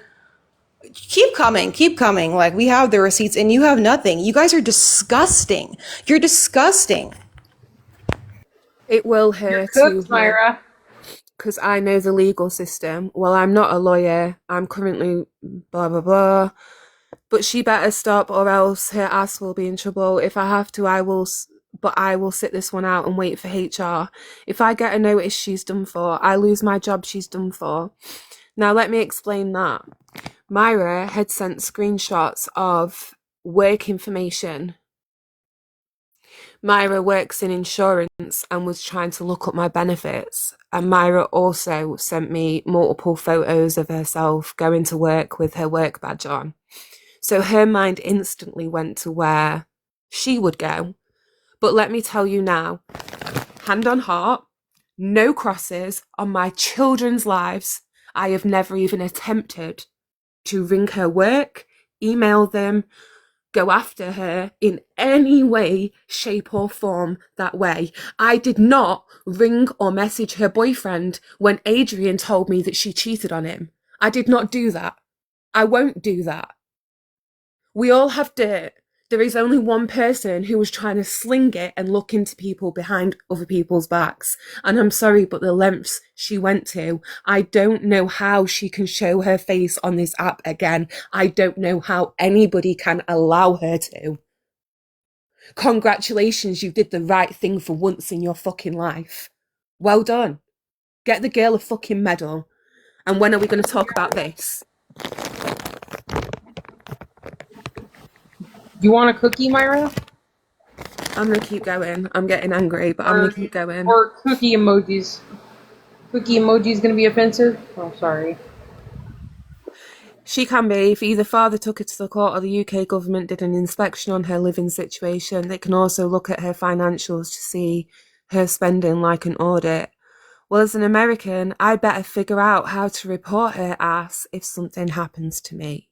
Keep coming. Keep coming. Like, we have the receipts and you have nothing. You guys are disgusting. You're disgusting. It will hurt Cooked, you, Myra. because I know the legal system. Well, I'm not a lawyer. I'm currently blah, blah, blah. But she better stop or else her ass will be in trouble. If I have to, I will... But I will sit this one out and wait for HR. If I get a notice, she's done for. I lose my job, she's done for. Now, let me explain that. Myra had sent screenshots of work information. Myra works in insurance and was trying to look up my benefits. And Myra also sent me multiple photos of herself going to work with her work badge on. So her mind instantly went to where she would go. But let me tell you now, hand on heart, no crosses on my children's lives. I have never even attempted to ring her work, email them, go after her in any way, shape or form that way. I did not ring or message her boyfriend when Adrian told me that she cheated on him. I did not do that. I won't do that. We all have dirt. There is only one person who was trying to sling it and look into people behind other people's backs. And I'm sorry, but the lengths she went to, I don't know how she can show her face on this app again. I don't know how anybody can allow her to. Congratulations, you did the right thing for once in your fucking life. Well done. Get the girl a fucking medal. And when are we going to talk about this? You want a cookie, Myra? I'm gonna keep going. I'm getting angry, but I'm gonna keep going. Or cookie emojis. Cookie emoji's gonna be offensive? Oh, sorry. She can be if either father took her to the court or the UK government did an inspection on her living situation. They can also look at her financials to see her spending like an audit. Well, as an American, I better figure out how to report her ass if something happens to me.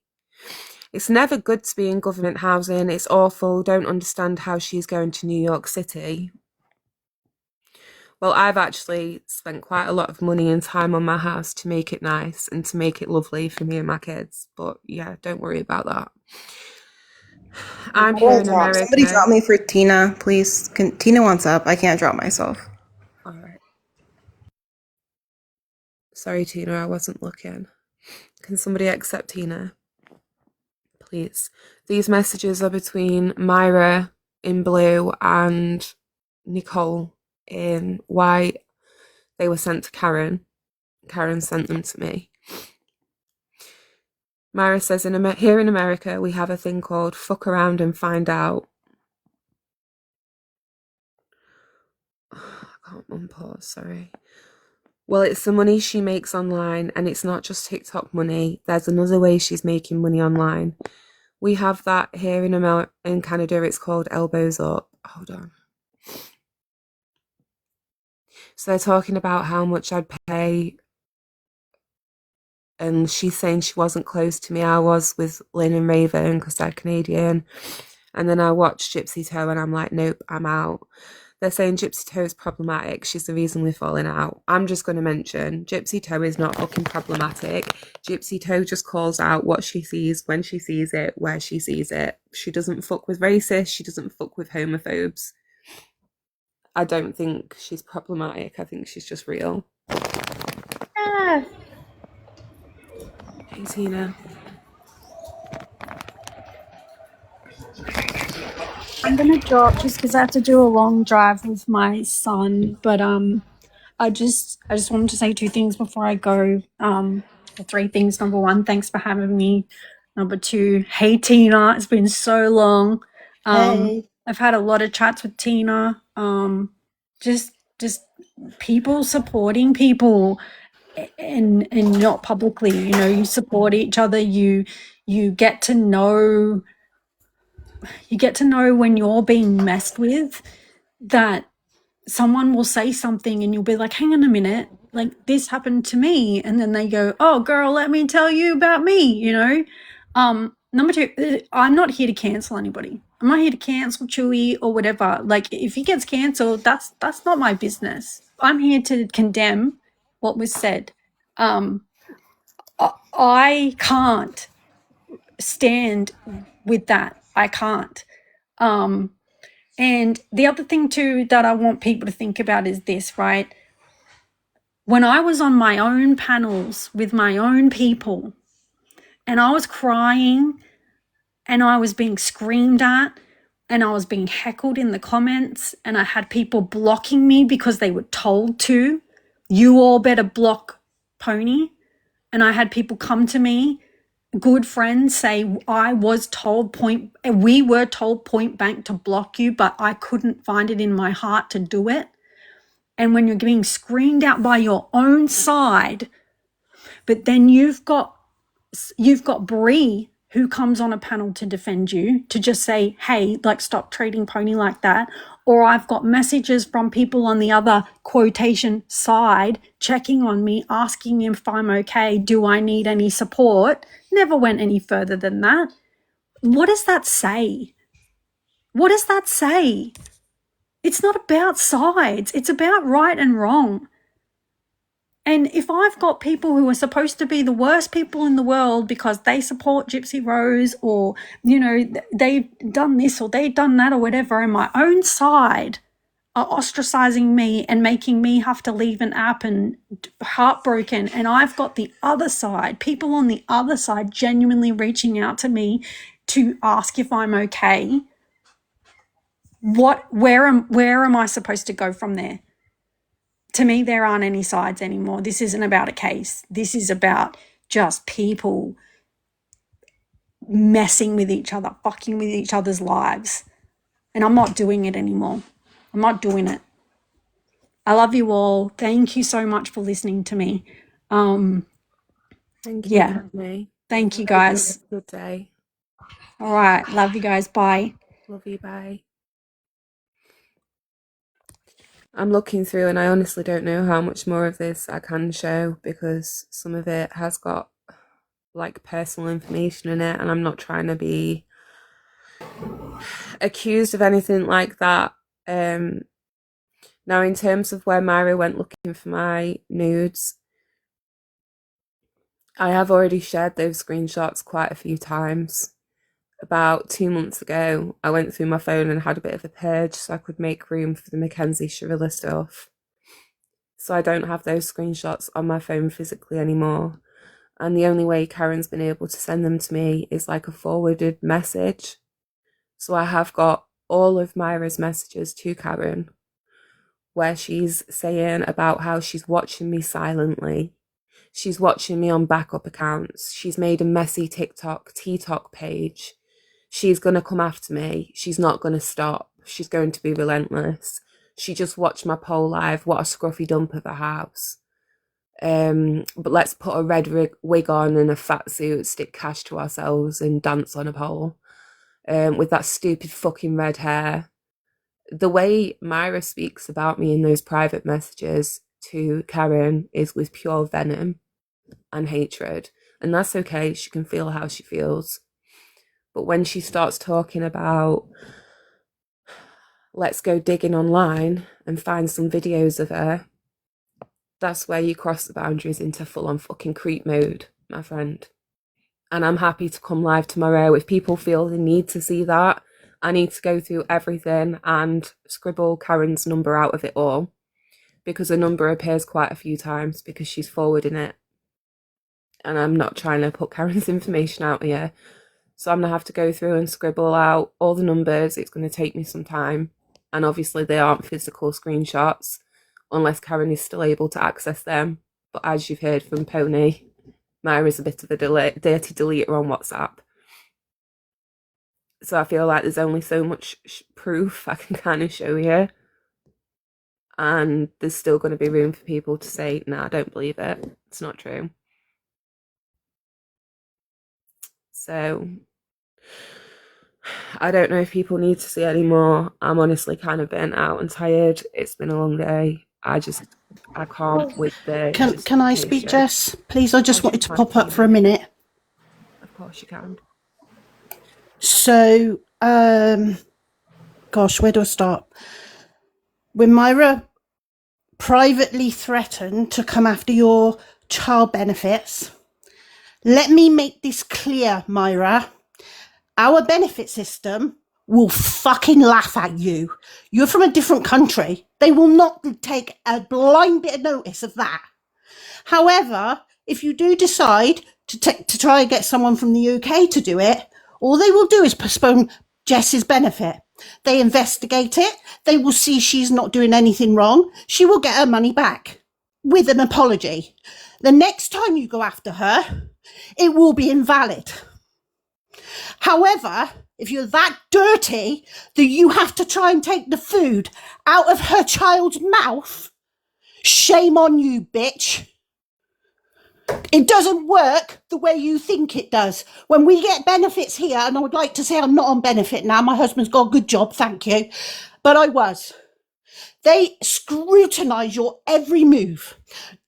It's never good to be in government housing. It's awful. Don't understand how she's going to New York City. Well, I've actually spent quite a lot of money and time on my house to make it nice and to make it lovely for me and my kids. But yeah, don't worry about that. I'm here in America. Somebody drop me for Tina, please. Tina wants up. I can't drop myself. All right. Sorry, Tina, I wasn't looking. Can somebody accept Tina? Please. These messages are between Myra in blue and Nicole in white. They were sent to Karen. Karen sent them to me. Myra says, here in America, we have a thing called fuck around and find out. I can't unpause, sorry. Well, it's the money she makes online, and it's not just TikTok money. There's another way she's making money online. We have that here in Canada. It's called Elbows Up. Hold on. So they're talking about how much I'd pay, and she's saying she wasn't close to me. I was with Lynn and Raven because they're Canadian. And then I watched Gypsy Toe and I'm like, nope, I'm out. They're saying Gypsy Toe is problematic. She's the reason we're falling out. I'm just going to mention Gypsy Toe is not fucking problematic. Gypsy Toe just calls out what she sees, when she sees it, where she sees it. She doesn't fuck with racists. She doesn't fuck with homophobes. I don't think she's problematic. I think she's just real. Ah. Hey, Tina. I'm gonna drop just because I have to do a long drive with my son. But I just wanted to say two things before I go. Or three things. Number one, thanks for having me. Number two, hey Tina, it's been so long. Hey. I've had a lot of chats with Tina. Just people supporting people and not publicly. You know, you support each other. You get to know. You get to know when you're being messed with, that someone will say something and you'll be like, hang on a minute, like this happened to me. And then they go, oh girl, let me tell you about me, you know? Number two, I'm not here to cancel anybody. I'm not here to cancel Chewy or whatever. Like if he gets cancelled, that's not my business. I'm here to condemn what was said. I can't stand with that. I can't. And the other thing too that I want people to think about is this, right? When I was on my own panels with my own people and I was crying and I was being screamed at and I was being heckled in the comments and I had people blocking me because they were told to, you all better block Pony. And I had people come to me, good friends, say we were told point blank to block you, but I couldn't find it in my heart to do it. And when you're being screamed out by your own side, but then you've got Bree who comes on a panel to defend you, to just say, hey, like stop treating Pony like that. Or I've got messages from people on the other quotation side checking on me, asking if I'm okay, do I need any support? Never went any further than that. What does that say? What does that say? It's not about sides. It's about right and wrong. And if I've got people who are supposed to be the worst people in the world because they support Gypsy Rose, or, you know, they've done this or they've done that or whatever, and my own side are ostracizing me and making me have to leave an app and heartbroken, and I've got the other side, people on the other side genuinely reaching out to me to ask if I'm okay, where am I supposed to go from there? To me, there aren't any sides anymore. This isn't about a case. This is about just people messing with each other, fucking with each other's lives. and I'm not doing it anymore. I'm not doing it. I love you all. Thank you so much for listening to me. Thank you, Yeah. Connie. Thank you Hope you have guys. a good day. All right. Love you guys. Bye. Love you. Bye. I'm looking through and I honestly don't know how much more of this I can show because some of it has got like personal information in it, and I'm not trying to be accused of anything like that. Now, in terms of where Myra went looking for my nudes, I have already shared those screenshots quite a few times. About 2 months ago, I went through my phone and had a bit of a purge so I could make room for the Mackenzie Sharilla stuff. So I don't have those screenshots on my phone physically anymore. And the only way Karen's been able to send them to me is like a forwarded message. So I have got all of Myra's messages to Karen where she's saying about how she's watching me silently. She's watching me on backup accounts. She's made a messy TikTok page. She's going to come after me. She's not going to stop. She's going to be relentless. She just watched my poll live. What a scruffy dump of a house. But let's put a red wig on and a fat suit, stick cash to ourselves and dance on a pole. With that stupid fucking red hair. The way Myra speaks about me in those private messages to Karen is with pure venom and hatred. And that's okay. She can feel how she feels. But when she starts talking about, let's go digging online and find some videos of her, that's where you cross the boundaries into full-on fucking creep mode, my friend. And I'm happy to come live tomorrow. If people feel they need to see that, I need to go through everything and scribble Karen's number out of it all, because her number appears quite a few times because she's forwarding it. And I'm not trying to put Karen's information out here. So I'm going to have to go through and scribble out all the numbers. It's going to take me some time. And obviously they aren't physical screenshots unless Karen is still able to access them. But as you've heard from Pony, Myra's a bit of a dirty deleter on WhatsApp. So I feel like there's only so much proof I can kind of show you. And there's still going to be room for people to say, nah, I don't believe it. It's not true. So I don't know if people need to see any more. I'm honestly kind of burnt out and tired. It's been a long day. I can't with the... Can I speak, Jess? Please, I just wanted to pop up for a minute. Of course you can. So, gosh, where do I start? When Myra privately threatened to come after your child benefits, let me make this clear, Myra. Our benefit system will fucking laugh at you. You're from a different country. They will not take a blind bit of notice of that. However, if you do decide to try and get someone from the UK to do it, all they will do is postpone Jess's benefit. They investigate it. They will see she's not doing anything wrong. She will get her money back with an apology. The next time you go after her, it will be invalid. However, if you're that dirty that you have to try and take the food out of her child's mouth, shame on you, bitch. It doesn't work the way you think it does. When we get benefits here, and I would like to say I'm not on benefit now, my husband's got a good job, thank you, but I was. They scrutinise your every move.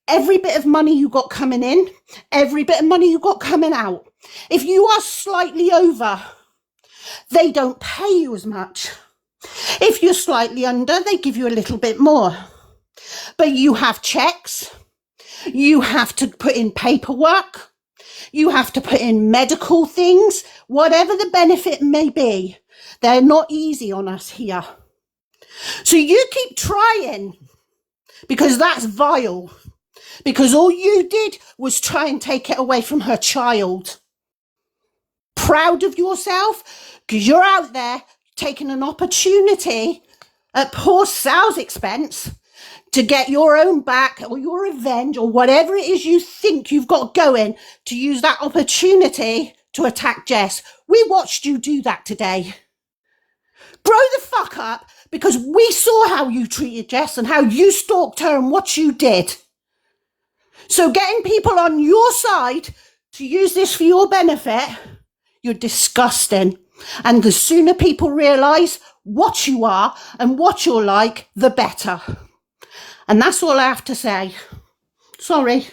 Every bit of money you got coming in, every bit of money you got coming out. If you are slightly over, they don't pay you as much. If you're slightly under, they give you a little bit more. But you have checks. You have to put in paperwork. You have to put in medical things. Whatever the benefit may be, they're not easy on us here. So you keep trying, because that's vile. Because all you did was try and take it away from her child. Proud of yourself? Because you're out there taking an opportunity at poor Sal's expense to get your own back or your revenge or whatever it is you think you've got going, to use that opportunity to attack Jess. We watched you do that today. Grow the fuck up, because we saw how you treated Jess and how you stalked her and what you did. So getting people on your side to use this for your benefit, you're disgusting. And the sooner people realise what you are and what you're like, the better. And that's all I have to say. Sorry.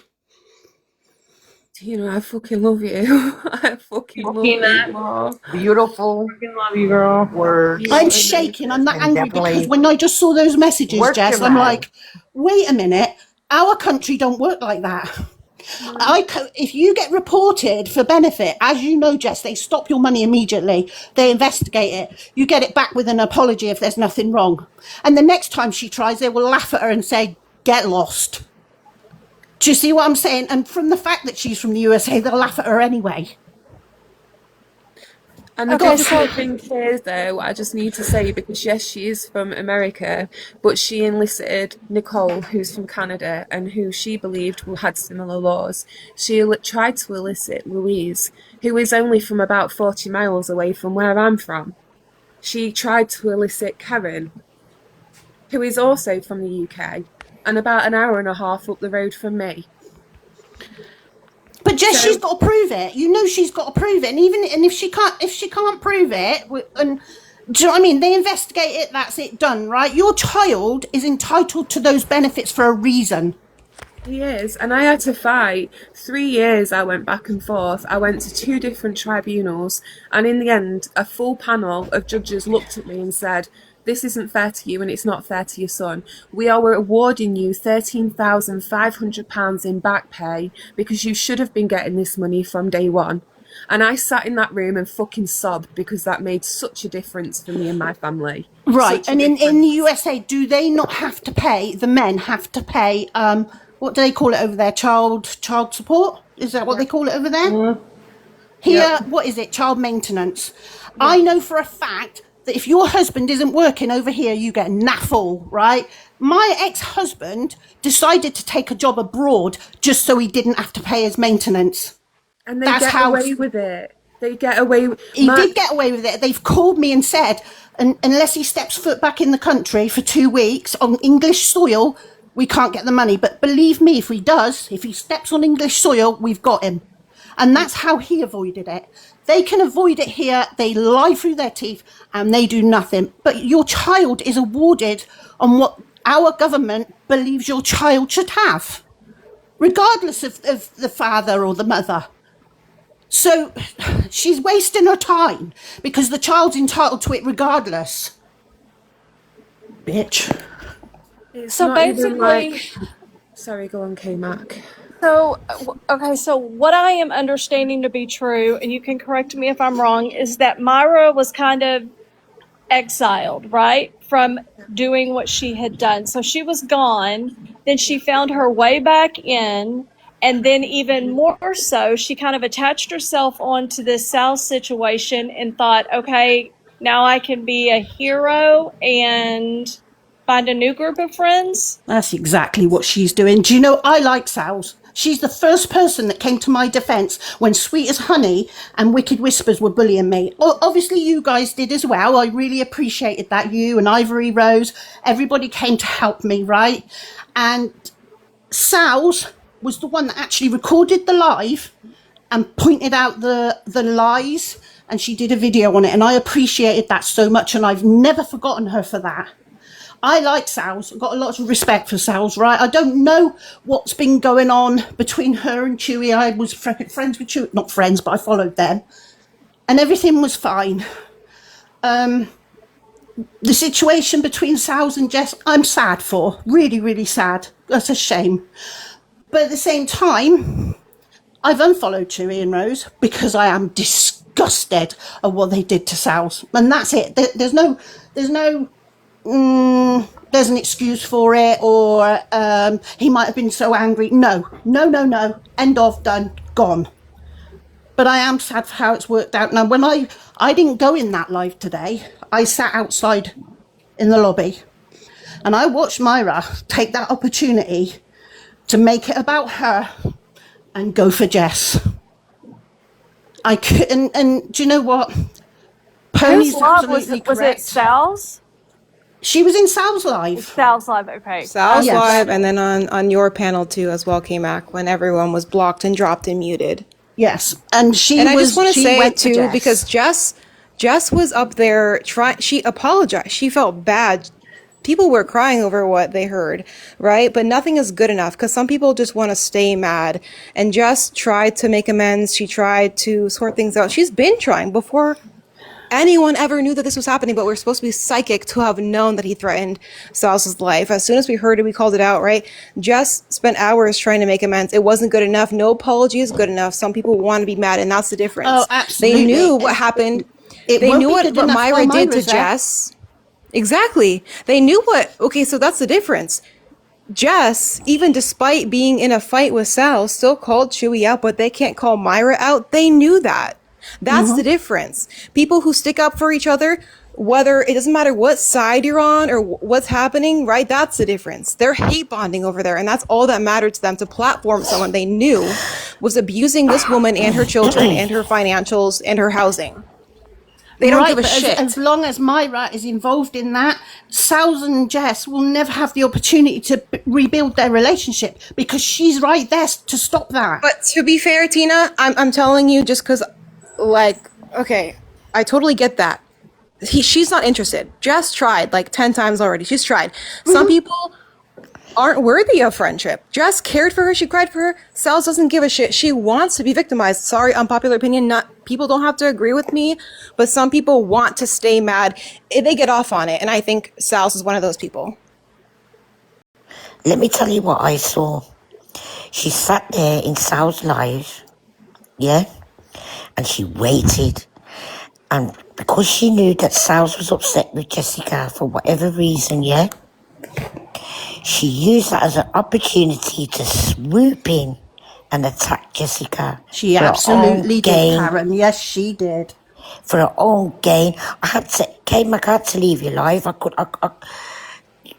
You know, I fucking love you. I fucking love you. Mom. Beautiful I love you, girl. words. I'm shaking. I'm that And angry definitely because when I just saw those messages, work Jess, your I'm magic. like, wait a minute. Our country don't work like that. If you get reported for benefit, as you know, Jess, they stop your money immediately. They investigate it. You get it back with an apology if there's nothing wrong. And the next time she tries, they will laugh at her and say, get lost. Do you see what I'm saying? And from the fact that she's from the USA, they'll laugh at her anyway. And the Okay, difficult so thing is, though, I just need to say, because yes, she is from America, but she enlisted Nicole, who's from Canada, and who she believed had similar laws. She tried to elicit Louise, who is only from about 40 miles away from where I'm from. She tried to elicit Karen, who is also from the UK, and about an hour and a half up the road from me. But Jess, So- she's got to prove it. You know she's got to prove it. And even if she can't prove it, and do you know what I mean? They investigate it. That's it, done. Right? Your child is entitled to those benefits for a reason. He is, and I had to fight. 3 years I went back and forth. I went to 2 different tribunals, and in the end, a full panel of judges looked at me and said, this isn't fair to you and it's not fair to your son. We are awarding you £13,500 in back pay because you should have been getting this money from day one. And I sat in that room and fucking sobbed because that made such a difference for me and my family. Right. Such a And in the difference. USA, do they not have to pay, the men have to pay, what do they call it over there? Child support? Is that what they call it over there? Here, what is it? Child maintenance. I know for a fact that if your husband isn't working over here, you get naffle, right? My ex-husband decided to take a job abroad just so he didn't have to pay his maintenance. And they That's get how- away with it. They get away with He did get away with it. They've called me and said, unless he steps foot back in the country for 2 weeks on English soil, we can't get the money. But believe me, if he does, if he steps on English soil, we've got him. And that's how he avoided it. They can avoid it here. They lie through their teeth and they do nothing. But your child is awarded on what our government believes your child should have, regardless of the father or the mother. So she's wasting her time because the child's entitled to it regardless. Bitch. It's so not even basically, Sorry, go on, K-Mac. so okay, so what I am understanding to be true, and you can correct me if I'm wrong, is that Myra was kind of exiled, right, from doing what she had done. So she was gone, then she found her way back in, and then even more so, she kind of attached herself onto this South situation and thought, okay, now I can be a hero and find a new group of friends. That's exactly what she's doing. Do you know, I like Sal's. She's the first person that came to my defence when Sweet as Honey and Wicked Whispers were bullying me. Obviously, you guys did as well. I really appreciated that. You and Ivory Rose, everybody came to help me, right? And Sal's was the one that actually recorded the live and pointed out the lies, and she did a video on it, and I appreciated that so much, and I've never forgotten her for that. I like Sal's. I've got a lot of respect for Sal's, right? I don't know what's been going on between her and Chewy. I was friends with Chewy. Not friends, but I followed them. And everything was fine. The situation between Sal's and Jess, I'm sad for. Really, really sad. That's a shame. But at the same time, I've unfollowed Chewy and Rose because I am disgusted at what they did to Sal's. And that's it. There's no there's an excuse for it, or he might have been so angry. No. End of, done, gone. But I am sad for how it's worked out. Now, when I didn't go in that live today, I sat outside in the lobby and I watched Myra take that opportunity to make it about her and go for Jess. I couldn't, and do you know what? Pony's live was absolutely it? Was it correct. Sal's? She was in Sal's live. Sal's live. Okay. Sal's Yes. live, and then on your panel too as well, K-Mac, when everyone was blocked and dropped and muted. Yes, and she And I was. just want to she say went to too, Jess. because Jess was up there trying. She apologized. She felt bad. People were crying over what they heard, right? But nothing is good enough because some people just want to stay mad. And Jess tried to make amends. She tried to sort things out. She's been trying before anyone ever knew that this was happening, but we're supposed to be psychic to have known that he threatened Sal's life. As soon as we heard it, we called it out, right? Jess spent hours trying to make amends. It wasn't good enough. No apology is good enough. Some people want to be mad, and that's the difference. Oh, absolutely. They knew what happened. It They won't knew be what good enough Myra while did to Myra's there. Jess. Exactly. They knew what. Okay, so that's the difference. Jess, even despite being in a fight with Sal, still called Chewie out, but they can't call Myra out. They knew that. That's the difference. People who stick up for each other, whether it doesn't matter what side you're on or what's happening, right? That's the difference. They're hate bonding over there, and that's all that mattered to them, to platform someone they knew was abusing this woman and her children and her financials and her housing. They don't give a but shit. As long as Myra is involved in that, Sal and Jess will never have the opportunity to rebuild their relationship because she's right there to stop that. But to be fair, Tina, I'm telling you just because, like, okay, I totally get that. She's not interested. Jess tried like 10 times already. She's tried. Some people aren't worthy of friendship. Jess cared for her. She cried for her. Sals doesn't give a shit. She wants to be victimized. Sorry, unpopular opinion. Not people don't have to agree with me, but some people want to stay mad. They get off on it, and I think Sals is one of those people. Let me tell you what I saw. She sat there in Sal's live, yeah, and she waited. And because she knew that Sals was upset with Jessica for whatever reason, yeah, she used that as an opportunity to swoop in and attack Jessica. She for her absolutely own did, gain. Karen. Yes, she did. For her own gain. I had to leave you live.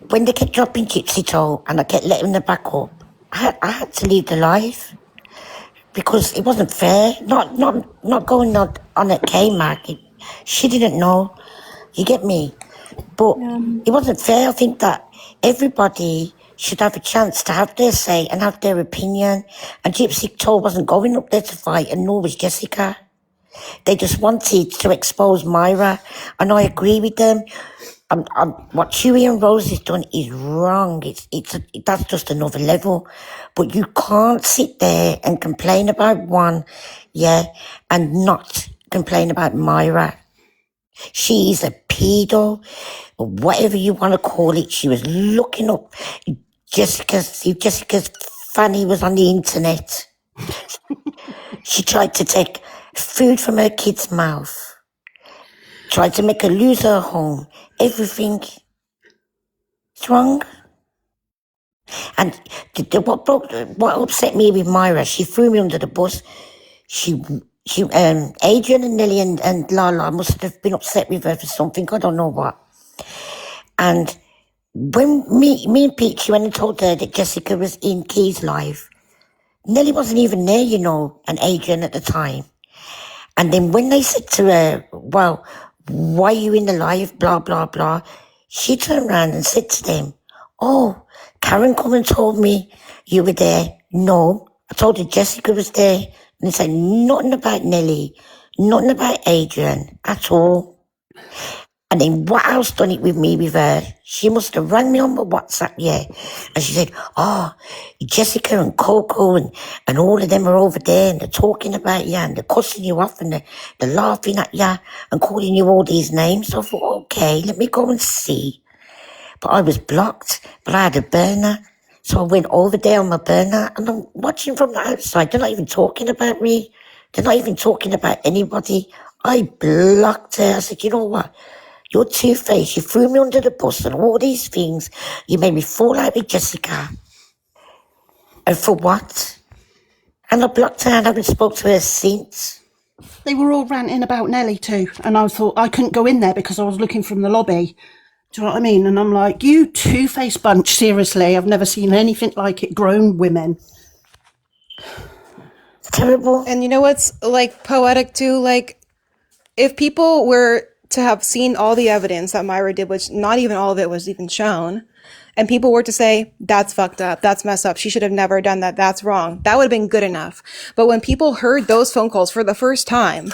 When they kept dropping Gypsy Toe and I kept letting them back up, I had to leave the live because it wasn't fair. Not going on at K-Mac. She didn't know. You get me? But it wasn't fair. I think that everybody should have a chance to have their say and have their opinion. And Gypsy Toe wasn't going up there to fight, and nor was Jessica. They just wanted to expose Myra, and I agree with them. What Chewie and Rose has done is wrong. That's just another level. But you can't sit there and complain about one, yeah, and not complain about Myra. She's a pedo, or whatever you want to call it. She was looking up Jessica's fanny was on the internet. She tried to take food from her kid's mouth. Tried to make her lose her home. Everything. It's wrong. And what upset me with Myra, she threw me under the bus. Adrian and Nelly and Lala must have been upset with her for something. I don't know what. And when me and Peachy went and told her that Jessica was in Key's live, Nelly wasn't even there, you know, and Adrian at the time. And then when they said to her, well, why are you in the live, blah, blah, blah, she turned around and said to them, oh, Karen come and told me you were there. No, I told her Jessica was there. And they said nothing about Nelly, nothing about Adrian at all. And then what else done it with me with her? She must have rang me on my WhatsApp, yeah. And she said, oh, Jessica and Coco and all of them are over there and they're talking about you and they're cussing you off and they're laughing at you and calling you all these names. So I thought, okay, let me go and see. But I was blocked, but I had a burner. So I went over there on my burner and I'm watching from the outside. They're not even talking about me. They're not even talking about anybody. I blocked her. I said, you know what? You're two-faced. You threw me under the bus and all these things. You made me fall out with Jessica. And for what? And I blocked her and I haven't spoke to her since. They were all ranting about Nelly too, and I thought I couldn't go in there because I was looking from the lobby. Do you know what I mean? And I'm like, you two-faced bunch, seriously, I've never seen anything like it, grown women. It's terrible. And you know what's like poetic too? Like, if people were to have seen all the evidence that Myra did, which not even all of it was even shown, and people were to say, that's fucked up, that's messed up, she should have never done that, that's wrong, that would have been good enough. But when people heard those phone calls for the first time,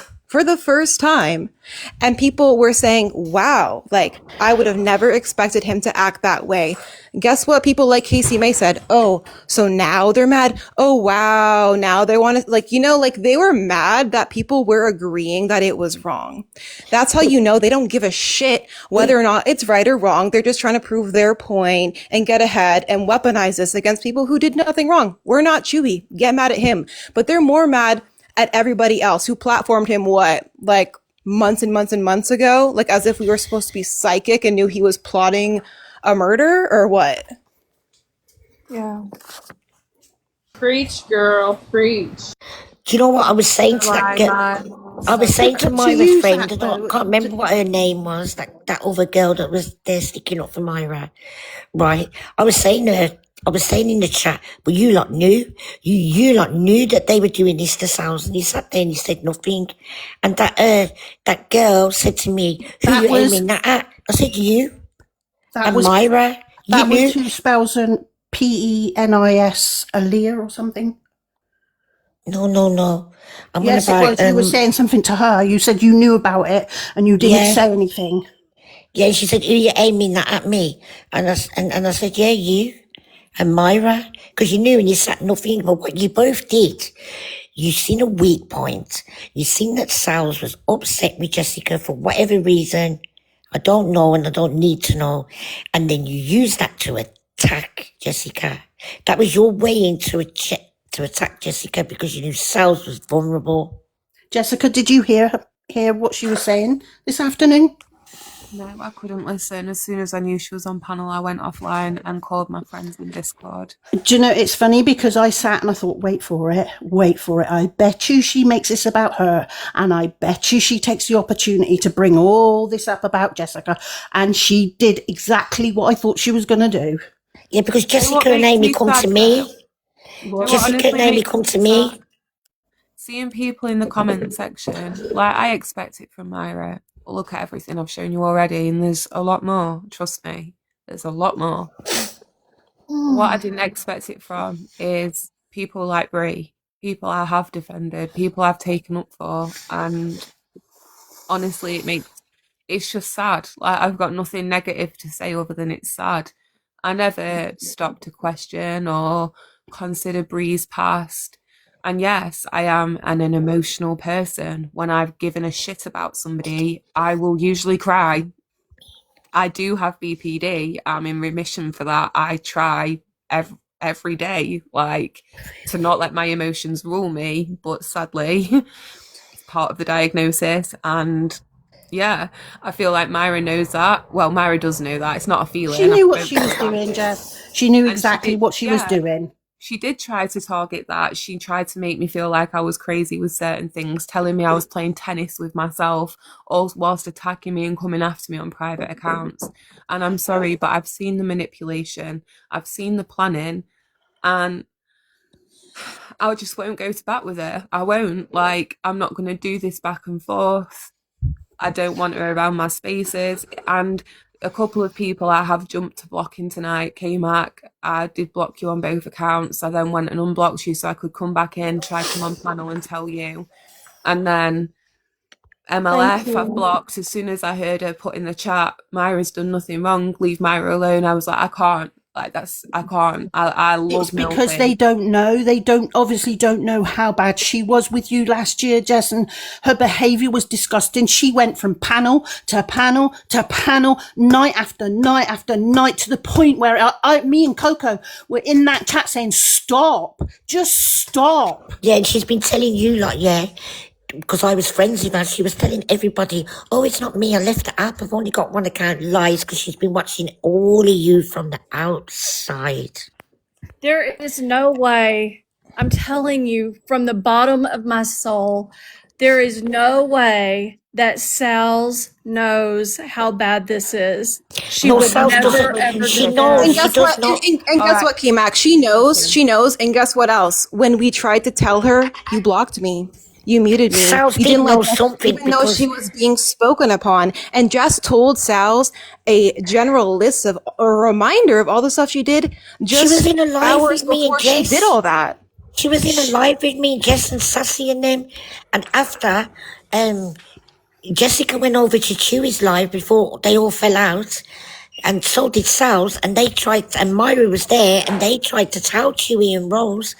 and people were saying, wow, like, I would have never expected him to act that way. Guess what? People like Casey May said, oh, so now they're mad. Oh, wow. Now they want to, like, you know, like they were mad that people were agreeing that it was wrong. That's how you know they don't give a shit whether or not it's right or wrong. They're just trying to prove their point and get ahead and weaponize this against people who did nothing wrong. We're not Chewy. Get mad at him. But they're more mad at everybody else who platformed him, what, like months and months and months ago? Like as if we were supposed to be psychic and knew he was plotting a murder or what? Yeah. Preach, girl, preach. Do you know what I was saying to that girl? I was saying to Myra's use friend, that, I though, can't remember what her name was, that other girl that was there sticking up for Myra, right? I was saying in the chat, but you lot knew, you lot knew that they were doing this to Sal's, and he sat there and he said nothing. And that girl said to me, who That you was- aiming that at? I said, you. That And was Myra, you that knew. was two spells and PENIS, Aaliyah or something. No. I'm Yes, on it about, was. You were saying something to her. You said you knew about it and you didn't Yeah. say anything. yeah, she said, who you aiming that at me? And I said, yeah, you. And Myra, because you knew and you sat nothing, but what you both did, you seen a weak point. You seen that Sal's was upset with Jessica for whatever reason. I don't know and I don't need to know. And then you used that to attack Jessica. That was your way into to attack Jessica because you knew Sal's was vulnerable. Jessica, did you hear what she was saying this afternoon? No, I couldn't listen. As soon as I knew she was on panel, I went offline and called my friends in Discord. Do you know, it's funny because I sat and I thought, wait for it. I bet you she makes this about her. And I bet you she takes the opportunity to bring all this up about Jessica. And she did exactly what I thought she was going to do. Yeah, because what Jessica and makes Amy me come sad to me. What Jessica honestly and Amy makes come to me me. sad, seeing people in the comment section, like I expect it from Myra. Look at everything I've shown you already, and there's a lot more. Trust me, there's a lot more. What I didn't expect it from is people like Brie, people I have defended, people I've taken up for, and honestly, it's just sad. Like I've got nothing negative to say other than it's sad. I never stopped to question or consider Brie's past. And yes, I am an emotional person. When I've given a shit about somebody, I will usually cry. I do have BPD. I'm in remission for that. I try every day, like, to not let my emotions rule me. But sadly, it's part of the diagnosis. And yeah, I feel like Myra knows that. Well, Myra does know that. It's not a feeling. She knew what I've she was spoken about doing, it. Jess. She knew And she exactly did- what she was yeah. doing. She did try to target that. She tried to make me feel like I was crazy with certain things, telling me I was playing tennis with myself, all whilst attacking me and coming after me on private accounts. And I'm sorry, but I've seen the manipulation, I've seen the planning, and I just won't go to bat with her. I won't. Like, I'm not going to do this back and forth. I don't want her around my spaces. And a couple of people I have jumped to blocking tonight. K-Mac, I did block you on both accounts. I then went and unblocked you so I could come back in, try to come on panel and tell you. And then MLF I've blocked as soon as I heard her put in the chat, Myra's done nothing wrong, leave Myra alone. I was like, I can't. Like, I can't. I love It's because eh? milking. they don't know. They obviously don't know how bad she was with you last year, Jess, and her behaviour was disgusting. She went from panel to panel to panel, night after night after night, to the point where me and Coco were in that chat saying, stop, just stop. Yeah, and she's been telling you, like, yeah, because I was friends with her, she was telling everybody, oh, it's not me, I left the app, I've only got one account. Lies, because she's been watching all of you from the outside. There is no way, I'm telling you from the bottom of my soul, there is no way that Sal's knows how bad this is. She No, would Sal's never, doesn't. ever She do knows. that. And She guess does what? not. And guess Alright. what, K-Mac? She knows, and guess what else? When we tried to tell her, you blocked me. You muted me. Sal's You did didn't know let Jess something even know because she was being spoken upon. And Jess told Sal's a general list of a reminder of all the stuff she did she was just in a live hours with me and before she did Jess. all that. She was in a live with me, Jess and Sassy and them. And after, Jessica went over to Chewie's live before they all fell out. And so did Sal's. And and Myra was there, and they tried to tell Chewie and Rose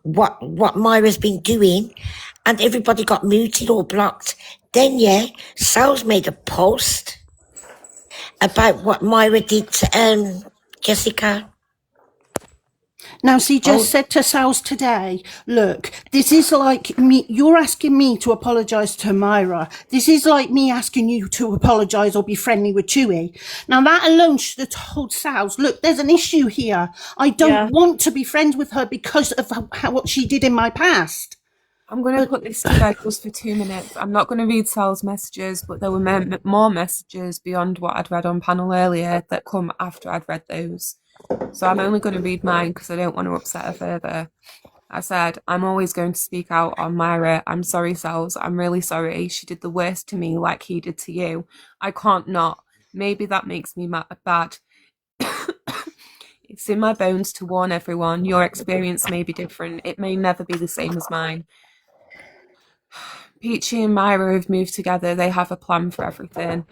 what Myra's been doing. And everybody got muted or blocked. Then, Sal's made a post about what Myra did to Jessica. Now, see, Jess said to Sal's today, look, this is like me, you're asking me to apologise to Myra. This is like me asking you to apologise or be friendly with Chewie. Now, that alone should have told Sal's, look, there's an issue here. I don't want to be friends with her because of what she did in my past. I'm going to put this to bed just for 2 minutes. I'm not going to read Sal's messages, but there were more messages beyond what I'd read on panel earlier that come after I'd read those. So I'm only going to read mine because I don't want to upset her further. I said, I'm always going to speak out on Myra. I'm sorry, Sal's. I'm really sorry. She did the worst to me like he did to you. I can't not. Maybe that makes me bad. It's in my bones to warn everyone. Your experience may be different. It may never be the same as mine. Peachy and Myra have moved together. They have a plan for everything.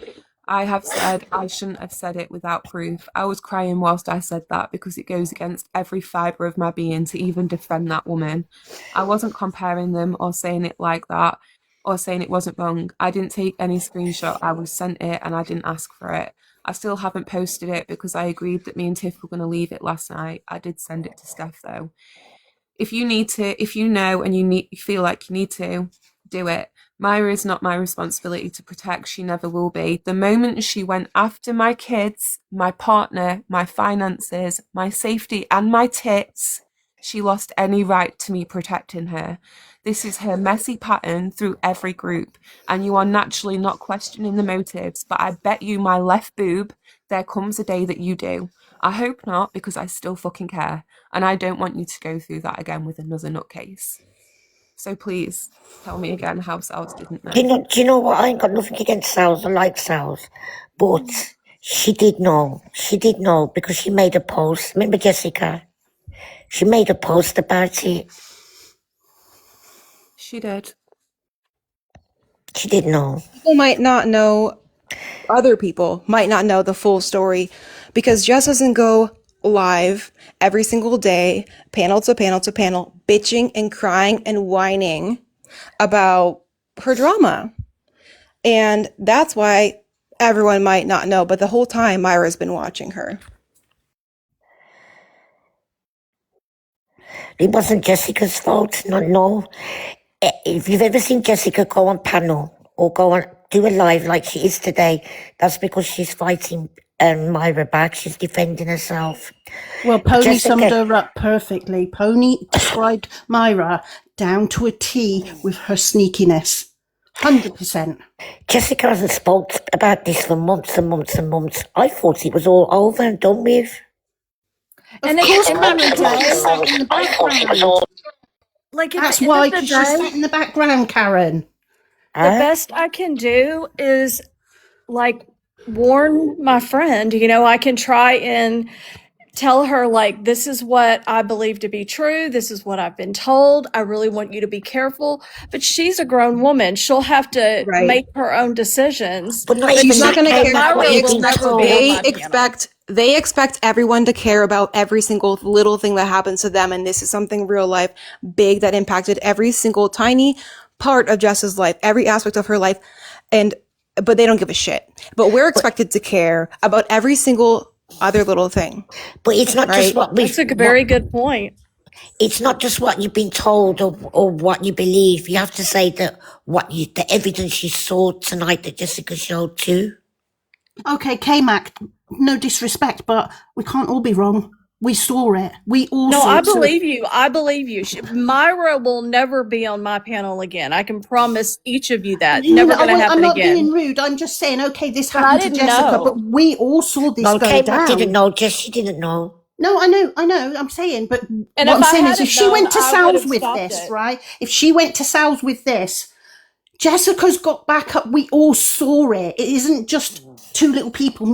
I have said I shouldn't have said it without proof. I was crying whilst I said that because it goes against every fibre of my being to even defend that woman. I wasn't comparing them or saying it like that or saying it wasn't wrong. I didn't take any screenshot. I was sent it and I didn't ask for it. I still haven't posted it because I agreed that me and Tiff were going to leave it last night. I did send it to Steph though. If you know and you feel like you need to, do it. Myra is not my responsibility to protect. She never will be. The moment she went after my kids, my partner, my finances, my safety, and my tits, she lost any right to me protecting her. This is her messy pattern through every group, and you are naturally not questioning the motives, but I bet you my left boob, there comes a day that you do. I hope not, because I still fucking care, and I don't want you to go through that again with another nutcase. So please, tell me again how Sal's didn't know. Do you know what? I ain't got nothing against Sal's. I like Sal's. But she did know. She did know because she made a post. Remember Jessica? She made a post about it. She did. She did know. People might not know, other people might not know the full story because Jess doesn't go live every single day, panel to panel to panel, bitching and crying and whining about her drama. And that's why everyone might not know, but the whole time Myra's been watching her. It wasn't Jessica's fault. No. If you've ever seen Jessica go on panel or go on do a live like she is today, that's because she's fighting Myra back. She's defending herself. Well, Pony Jessica summed her up perfectly. Pony described Myra down to a T with her sneakiness. 100%. Jessica hasn't spoke about this for months and months and months. I thought it was all over and done with. And Of course, again, Myra did. Sat in the background. like at That's the end why of the she's day, sat in the background, Karen. the best I can do is like warn my friend. I can try and tell her, like, this is what I believe to be true. This is what I've been told. I really want you to be careful. But she's a grown woman. She'll have to Right. make her own decisions. But not But even She's not that, going to Karen, care. Myra what They you will think never for. be on they my panel. expect everyone to care about every single little thing that happens to them, and this is something real life, big, that impacted every single tiny part of Jess's life, every aspect of her life, but they don't give a shit. But we're expected to care about every single other little thing. But it's not Right. just what we've... That's a very good point. It's not just what you've been told or what you believe. You have to say that the evidence you saw tonight that Jessica showed too. Okay, K-Mac, no disrespect, but we can't all be wrong. We saw it. We all No, saw I it. So- believe you. I believe you. Myra will never be on my panel again. I can promise each of you that. Never going to I'm happen not again. being rude. I'm just saying, okay, this But I happened to didn't Jessica, know. but we all saw this No, go Kate down. didn't know. Jess, she didn't know. No, I know. I'm saying, but And what if I'm I saying is, if hadn't she known, went to I would Sal's have with stopped this, it. right? If she went to Sal's with this, Jessica's got back up. We all saw it. It isn't just two little people.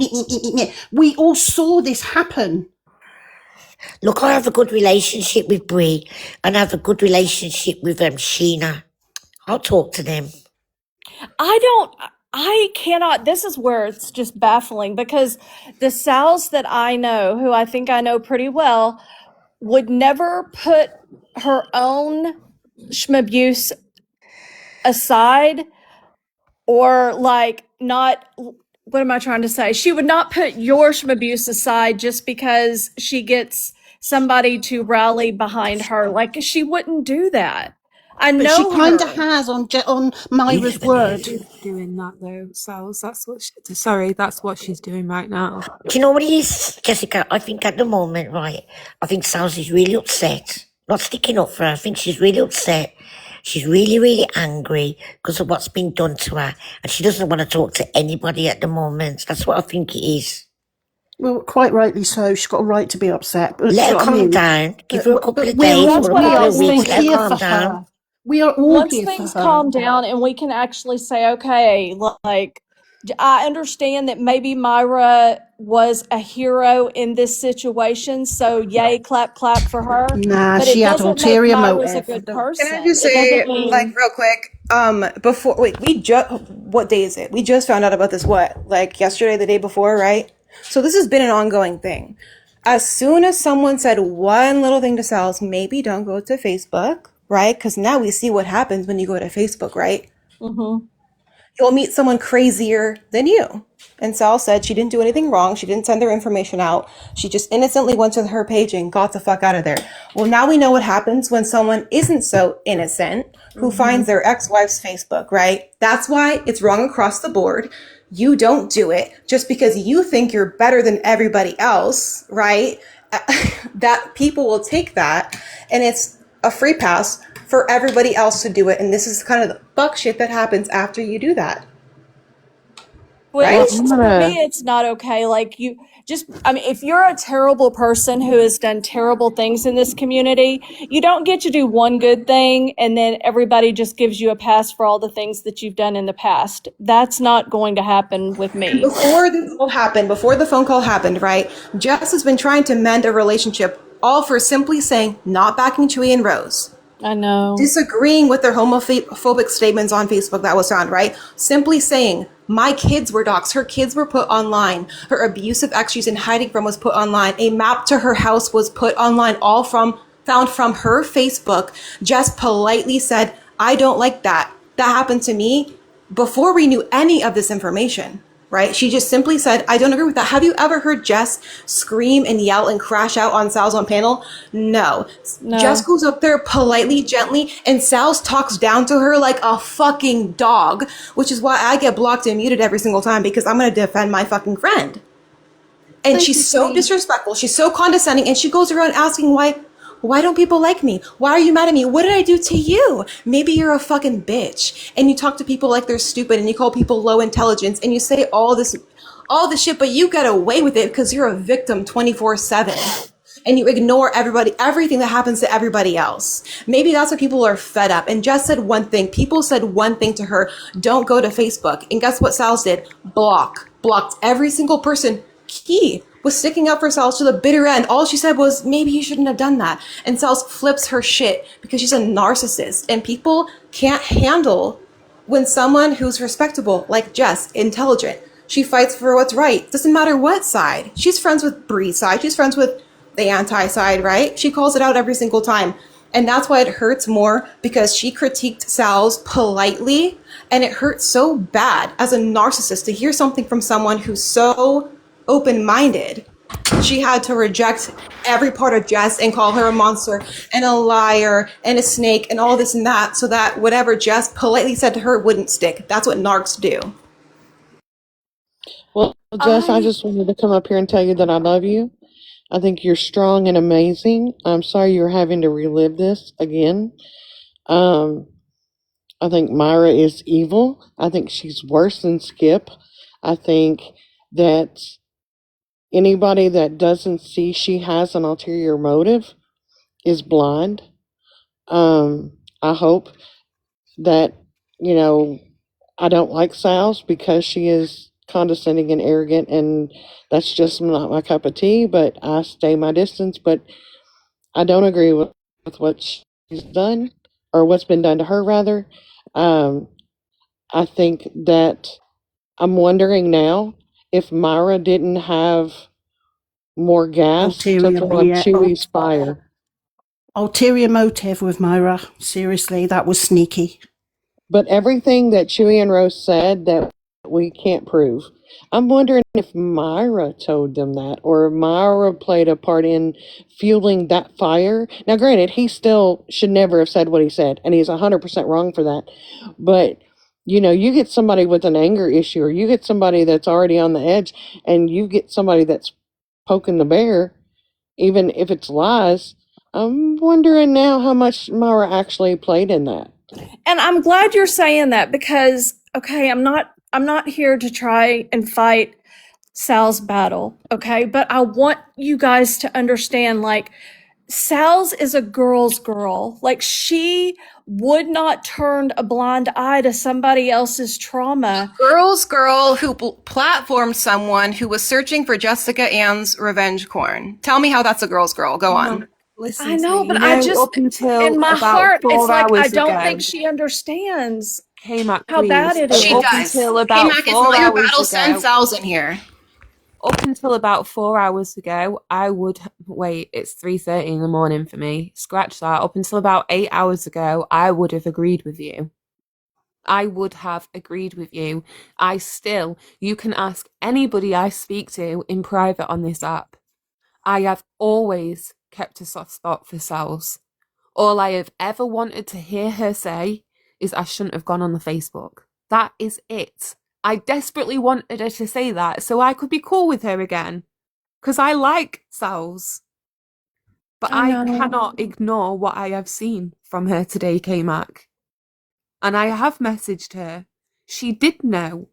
We all saw this happen. Look, I have a good relationship with Brie, and I have a good relationship with Sheena. I'll talk to them. I cannot, this is where it's just baffling because the Sal's that I know, who I think I know pretty well, would never put her own schmabuse aside or like not, what am I trying to say? She would not put your schmabuse aside just because she gets somebody to rally behind her. Like she wouldn't do that. I But she know kind of her. has on Myra's word. She's doing that though, Sal's. That's what. Sorry, that's what she's doing right now. Do you know what it is, Jessica? I think at the moment, right, I think Sal's is really upset. Not sticking up for her. I think she's really upset. She's really, really angry because of what's been done to her. And she doesn't want to talk to anybody at the moment. That's what I think it is. Well, quite rightly so. She's got a right to be upset. But Let her I calm mean, down. Give her a couple of we're days all That's or a what I couple was of weeks. Let her here calm for down. her. We are all Once here for things her. calm down and we can actually say, okay, like, I understand that maybe Myra was a hero in this situation, so yay, clap, clap for her. Nah, But she it had doesn't make ulterior Myra's a motive. good Can person. I just It say, doesn't like, mean real quick? Before, wait, what day is it? We just found out about this, what, like yesterday, the day before, right? So this has been an ongoing thing. As soon as someone said one little thing to Sal's, maybe don't go to Facebook, right? Because now we see what happens when you go to Facebook, right? Mhm. You'll meet someone crazier than you. And Sal said she didn't do anything wrong. She didn't send their information out. She just innocently went to her page and got the fuck out of there. Well, now we know what happens when someone isn't so innocent who finds their ex-wife's Facebook, right? That's why it's wrong across the board. You don't do it just because you think you're better than everybody else, right? That people will take that and it's a free pass for everybody else to do it. And this is kind of the fuck shit that happens after you do that, Well, right? it's for me, it's not okay. Like you just, I mean, if you're a terrible person who has done terrible things in this community, you don't get to do one good thing and then everybody just gives you a pass for all the things that you've done in the past. That's not going to happen with me. Before the phone call happened, right? Jess has been trying to mend a relationship, all for simply saying, not backing Chewy and Rose. I know. Disagreeing with their homophobic statements on Facebook that was found, right? Simply saying, my kids were doxxed. Her kids were put online. Her abusive ex she's in hiding from was put online. A map to her house was put online, all found from her Facebook. Jess politely said, I don't like that. That happened to me before we knew any of this information. Right? She just simply said, I don't agree with that. Have you ever heard Jess scream and yell and crash out on Sal's on panel? No. Jess goes up there politely, gently, and Sal's talks down to her like a fucking dog, which is why I get blocked and muted every single time because I'm going to defend my fucking friend. And she's so disrespectful. She's so condescending. And she goes around asking why don't people like me? Why are you mad at me? What did I do to you? Maybe you're a fucking bitch. And you talk to people like they're stupid and you call people low intelligence and you say all this shit, but you get away with it because you're a victim 24/7. And you ignore everything that happens to everybody else. Maybe that's why people are fed up. And Jess said one thing. People said one thing to her, don't go to Facebook. And guess what Sal's did? Blocked every single person. Key was sticking up for Sal's to the bitter end. All she said was, maybe you shouldn't have done that. And Sal's flips her shit because she's a narcissist. And people can't handle when someone who's respectable, like Jess, intelligent, she fights for what's right. Doesn't matter what side. She's friends with Bree's side. She's friends with the anti side, right? She calls it out every single time. And that's why it hurts more because she critiqued Sal's politely. And it hurts so bad as a narcissist to hear something from someone who's so open-minded. She had to reject every part of Jess and call her a monster and a liar and a snake and all this and that so that whatever Jess politely said to her wouldn't stick. That's what narcs do. Well, Jess, I just wanted to come up here and tell you that I love you. I think you're strong and amazing. I'm sorry you're having to relive this again. I think Myra is evil. I think she's worse than Skip. I think that anybody that doesn't see she has an ulterior motive is blind. I hope that, you know, I don't like Sal's because she is condescending and arrogant, and that's just not my cup of tea, but I stay my distance. But I don't agree with what she's done, or what's been done to her, rather. I think that I'm wondering now if Myra didn't have more gas to Ulterior, throw on yeah, Chewy's fire. ulterior motive with Myra. Seriously, that was sneaky. But everything that Chewy and Rose said that we can't prove. I'm wondering if Myra told them that, or Myra played a part in fueling that fire. Now, granted, he still should never have said what he said, and he's 100% wrong for that. But, you know, you get somebody with an anger issue, or you get somebody that's already on the edge, and you get somebody that's poking the bear, even if it's lies. I'm wondering now how much Myra actually played in that. And I'm glad you're saying that because, okay, I'm not here to try and fight Sal's battle, okay? But I want you guys to understand, like, Sal's is a girl's girl. Like, she would not turn a blind eye to somebody else's trauma. Girl's girl who platformed someone who was searching for Jessica Ann's revenge porn. Tell me how that's a girl's girl. Go on. Listen I to know, me. but You I know, just, up until in my about heart, it's 4 like, I hours don't ago, think she understands K-Mac, how bad please. it is. She Up does. until about K-Mac, it's 4 not your hours battle. Send ago. Sal's in here. Up until about 4 hours ago, I would wait. It's 3:30 in the morning for me. Scratch that. Up until about 8 hours ago, I would have agreed with you. I would have agreed with you. You can ask anybody I speak to in private on this app. I have always kept a soft spot for Sal's. All I have ever wanted to hear her say is I shouldn't have gone on the Facebook. That is it. I desperately wanted her to say that so I could be cool with her again. Because I like Sal's. But I cannot ignore what I have seen from her today, K-Mac. And I have messaged her. She did know.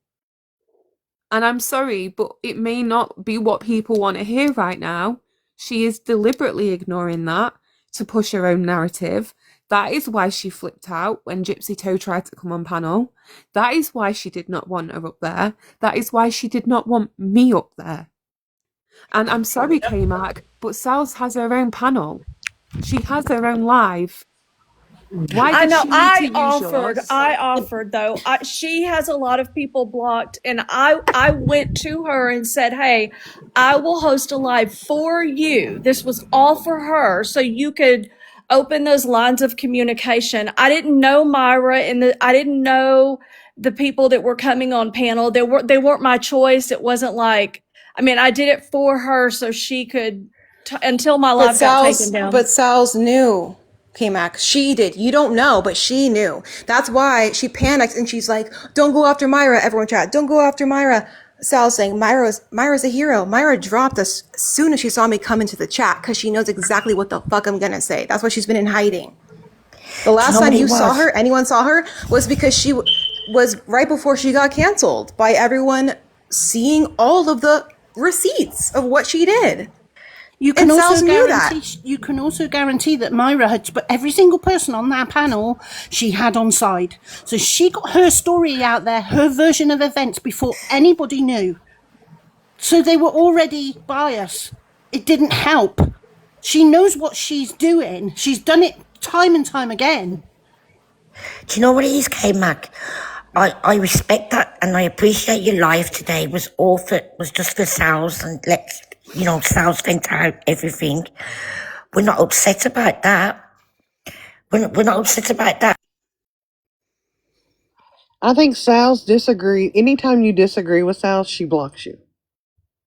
And I'm sorry, but it may not be what people want to hear right now. She is deliberately ignoring that to push her own narrative. That is why she flipped out when Gypsy Toe tried to come on panel. That is why she did not want her up there. That is why she did not want me up there. And I'm sorry, K-Mac, but Sal's has her own panel. She has her own live. Why I did know. she need to use yours? I offered though. She has a lot of people blocked, and I went to her and said, "Hey, I will host a live for you." This was all for her, so you could open those lines of communication. I didn't know Myra, and I didn't know the people that were coming on panel. They weren't my choice. It wasn't like, I mean, I did it for her so she could until my But live got taken down. Sal's knew. K-Mac, she did. You don't know, but she knew. That's why she panicked and she's like, "Don't go after Myra." Everyone chat, "Don't go after Myra." Sal's saying, Myra's a hero. Myra dropped us as soon as she saw me come into the chat because she knows exactly what the fuck I'm gonna say. That's why she's been in hiding. The last time you saw her, anyone saw her, was because she was right before she got canceled by everyone seeing all of the receipts of what she did. You can And also Sal's knew that. guarantee. You can also guarantee that Myra had, but every single person on that panel she had on side. So she got her story out there, her version of events before anybody knew. So they were already biased. It didn't help. She knows what she's doing. She's done it time and time again. Do you know what it is, K-Mac? I respect that and I appreciate your live today was just for Sal's and Sal's vent out everything. We're not upset about that. We're not upset about that. I think Sal's disagree. Anytime you disagree with Sal, she blocks you.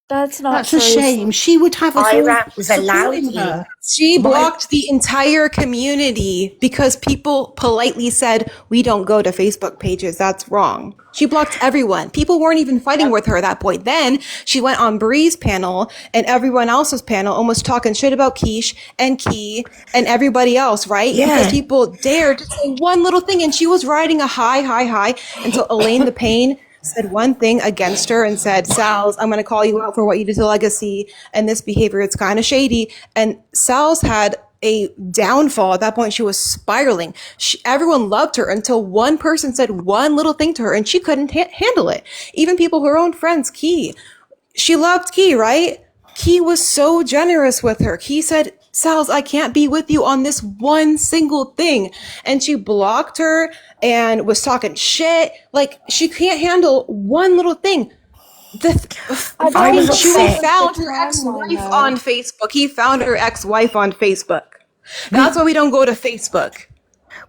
That's not That's true. a shame. She would have us all Myra was allowed supporting you. her. She blocked the entire community because people politely said, "We don't go to Facebook pages. That's wrong." She blocked everyone. People weren't even fighting with her at that point. Then she went on Bree's panel and everyone else's panel, almost talking shit about Keish and Key and everybody else, right? Yeah. Because people dared to say one little thing, and she was riding a high until Elaine the Pain said one thing against her and said, Sal's, I'm going to call you out for what you did to Legacy and this behavior. It's kind of shady. And Sal's had a downfall. At that point, she was spiraling. Everyone loved her until one person said one little thing to her and she couldn't handle it. Even people, her own friends, Key. She loved Key, right? Key was so generous with her. Key said, Sal's, I can't be with you on this one single thing. And she blocked her and was talking shit. Like, she can't handle one little thing. I was Chewy upset. found her ex-wife on Facebook. He found her ex-wife on Facebook. That's why we don't go to Facebook.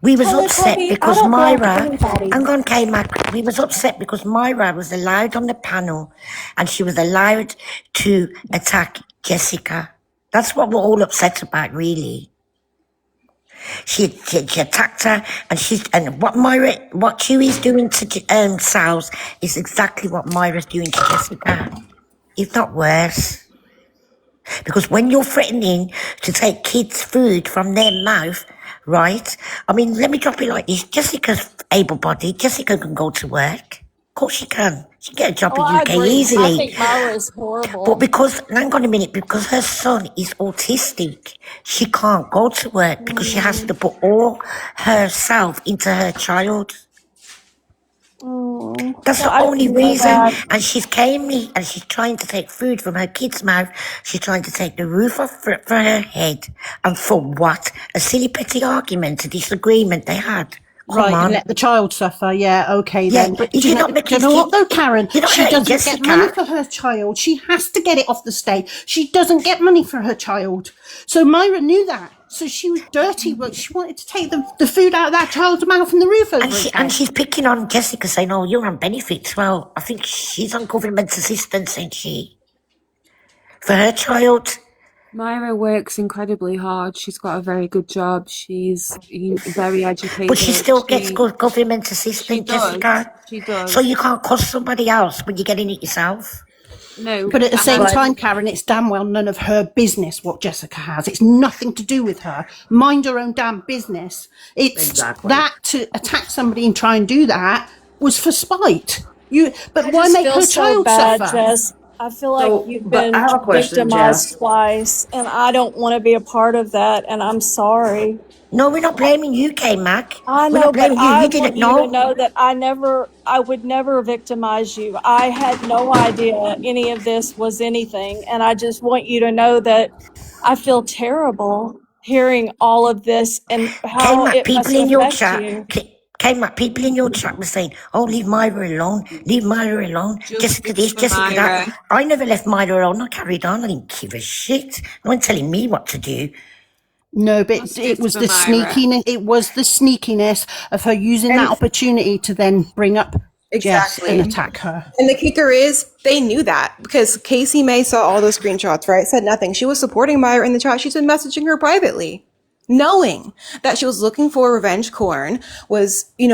We was Hello, upset Toby. I because don't know Myra, anybody. hang on, K-Mac, we was upset because Myra was allowed on the panel and she was allowed to attack Jessica. That's what we're all upset about, really. She attacked her, and what Chewy's doing to Sal's is exactly what Myra's doing to Jessica, if not worse. Because when you're threatening to take kids' food from their mouth, right? I mean, let me drop it like this. Jessica's able-bodied. Jessica can go to work. Of course she can. She can get a job Oh, in I UK agree. I easily. think Myra is horrible. But because, hang on a minute, because her son is autistic, she can't go to work because she has to put all herself into her child. That's the only reason. And she's came me and she's trying to take food from her kid's mouth. She's trying to take the roof off for her head. And for what? A silly petty argument, a disagreement they had. Come Right, on. and let the child suffer. Yeah, okay Yeah, then. But you do you not know, make do you it know what keep- though, Karen? you're not She hurting doesn't get Jessica. money for her child. She has to get it off the stage. She doesn't get money for her child. So Myra knew that. So she was dirty, but she wanted to take the food out of that child's mouth and the roof over his And head. she's picking on Jessica, saying, "Oh, you're on benefits." Well, I think she's on government assistance, ain't she? For her child. Myra works incredibly hard. She's got a very good job. She's very educated. But she still gets good government assistance, She does. Jessica. She does. So you can't cost somebody else when you're getting it yourself. No. But at the same and- time, Karen, it's damn well none of her business what Jessica has. It's nothing to do with her. Mind her own damn business. It's Exactly. that to attack somebody and try and do that was for spite. But I why just make feel her so child bad, suffer? Jess. I feel like So, you've but been I have a question, victimized Jess. twice, and I don't want to be a part of that, and I'm sorry. No, we're not blaming you, K-Mac. I We're know, not but blaming you. I You didn't want you know. to know that I would never victimize you. I had no idea any of this was anything, and I just want you to know that I feel terrible hearing all of this and how K-Mac, it must people in your affect chat. you. K-Mac, people in your chat were saying, "Oh, leave Myra alone. Leave Myra alone. Jessica this, for Jessica that." Myra. I never left Myra alone. I carried on. I didn't give a shit. No one telling me what to do. No, but That's it just was for the Myra. sneakiness. It was the sneakiness of her using that opportunity to then bring up Jess Exactly. and attack her. And the kicker is, they knew that because Casey May saw all those screenshots, right? Said nothing. She was supporting Myra in the chat. She's been messaging her privately, knowing that she was looking for revenge corn.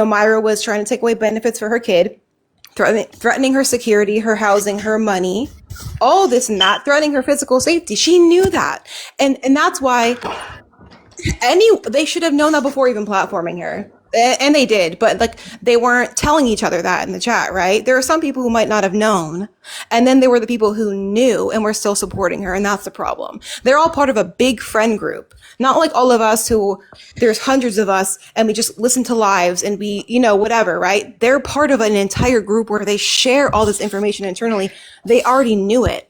Myra was trying to take away benefits for her kid, threatening her security, her housing, her money, all this and that, threatening her physical safety. She knew that. And that's why they should have known that before even platforming her. And they did, but they weren't telling each other that in the chat, right? There are some people who might not have known. And then there were the people who knew and were still supporting her. And that's the problem. They're all part of a big friend group. Not like all of us there's hundreds of us and we just listen to lives and we, whatever, right? They're part of an entire group where they share all this information internally. They already knew it.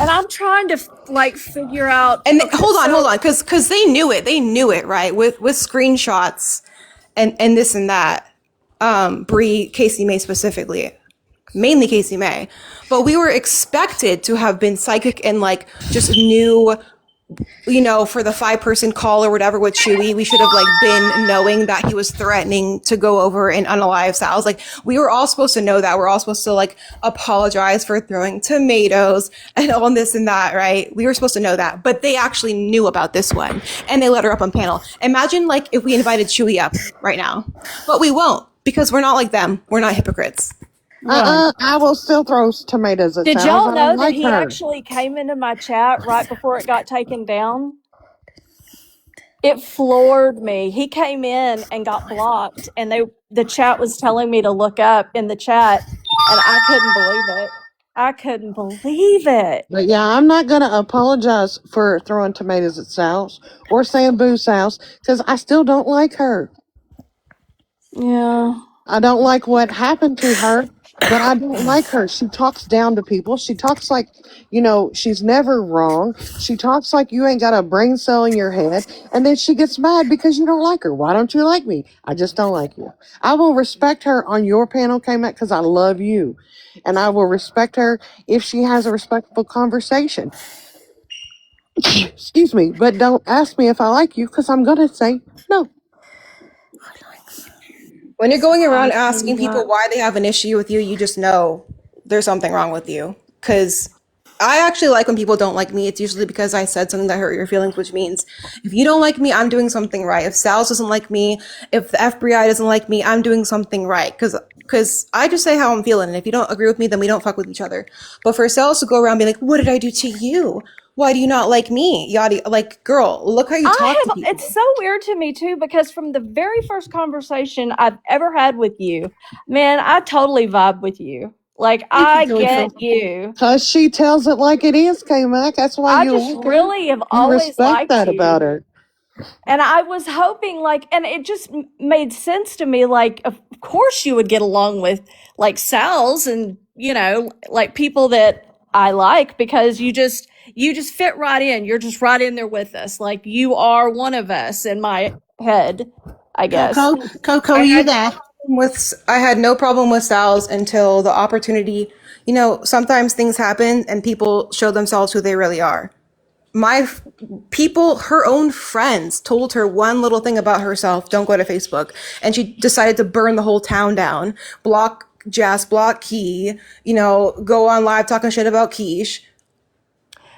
And I'm trying to figure out. And okay, hold on, so- because they knew it. They knew it, right? With screenshots and this and that. Bree, Casey May specifically, mainly Casey May, but we were expected to have been psychic and just knew. For the 5-person call or whatever with Chewy, we should have been knowing that he was threatening to go over and unalive Sal's. We were all supposed to know that. We're all supposed to apologize for throwing tomatoes and all this and that, right? We were supposed to know that, but they actually knew about this one and they let her up on panel. Imagine if we invited Chewy up right now, but we won't because we're not like them. We're not hypocrites. I will still throw tomatoes at Did Sal's. y'all I know don't that like he her. actually came into my chat right before it got taken down? It floored me. He came in and got blocked, and the chat was telling me to look up in the chat, and I couldn't believe it. I couldn't believe it. But yeah, I'm not gonna apologize for throwing tomatoes at Sal's or saying boo Sal's because I still don't like her. Yeah. I don't like what happened to her, but I don't like her. She talks down to people. She talks like, she's never wrong. She talks like you ain't got a brain cell in your head. And then she gets mad because you don't like her. Why don't you like me? I just don't like you. I will respect her on your panel, K-Mac, because I love you. And I will respect her if she has a respectful conversation. Excuse me, but don't ask me if I like you because I'm going to say no. When you're going around I asking cannot. people why they have an issue with you, you just know there's something wrong with you. Because I actually like when people don't like me. It's usually because I said something that hurt your feelings, which means if you don't like me, I'm doing something right. If Sal's doesn't like me, if the FBI doesn't like me, I'm doing something right. Because I just say how I'm feeling. And if you don't agree with me, then we don't fuck with each other. But for Sal's to go around being like, what did I do to you? Why do you not like me? Yada, like, girl, look how you talk to people. It's so weird to me too, because from the very first conversation I've ever had with you, man, I totally vibe with you. Like, I get you. Because she tells it like it is, K-Mac. That's why I you just like her. really have You always respect liked that you. about her. And I was hoping, like, and it just made sense to me, like, of course you would get along with, like, Sal's and, like, people that I like, because you just fit right in. You're just right in there with us. Like, you are one of us in my head, I guess. Coco, are you there? I had no problem with Sal's until the opportunity. Sometimes things happen and people show themselves who they really are. Her own friends told her one little thing about herself, don't go to Facebook. And she decided to burn the whole town down, block Jess, block Key, go on live talking shit about Keish.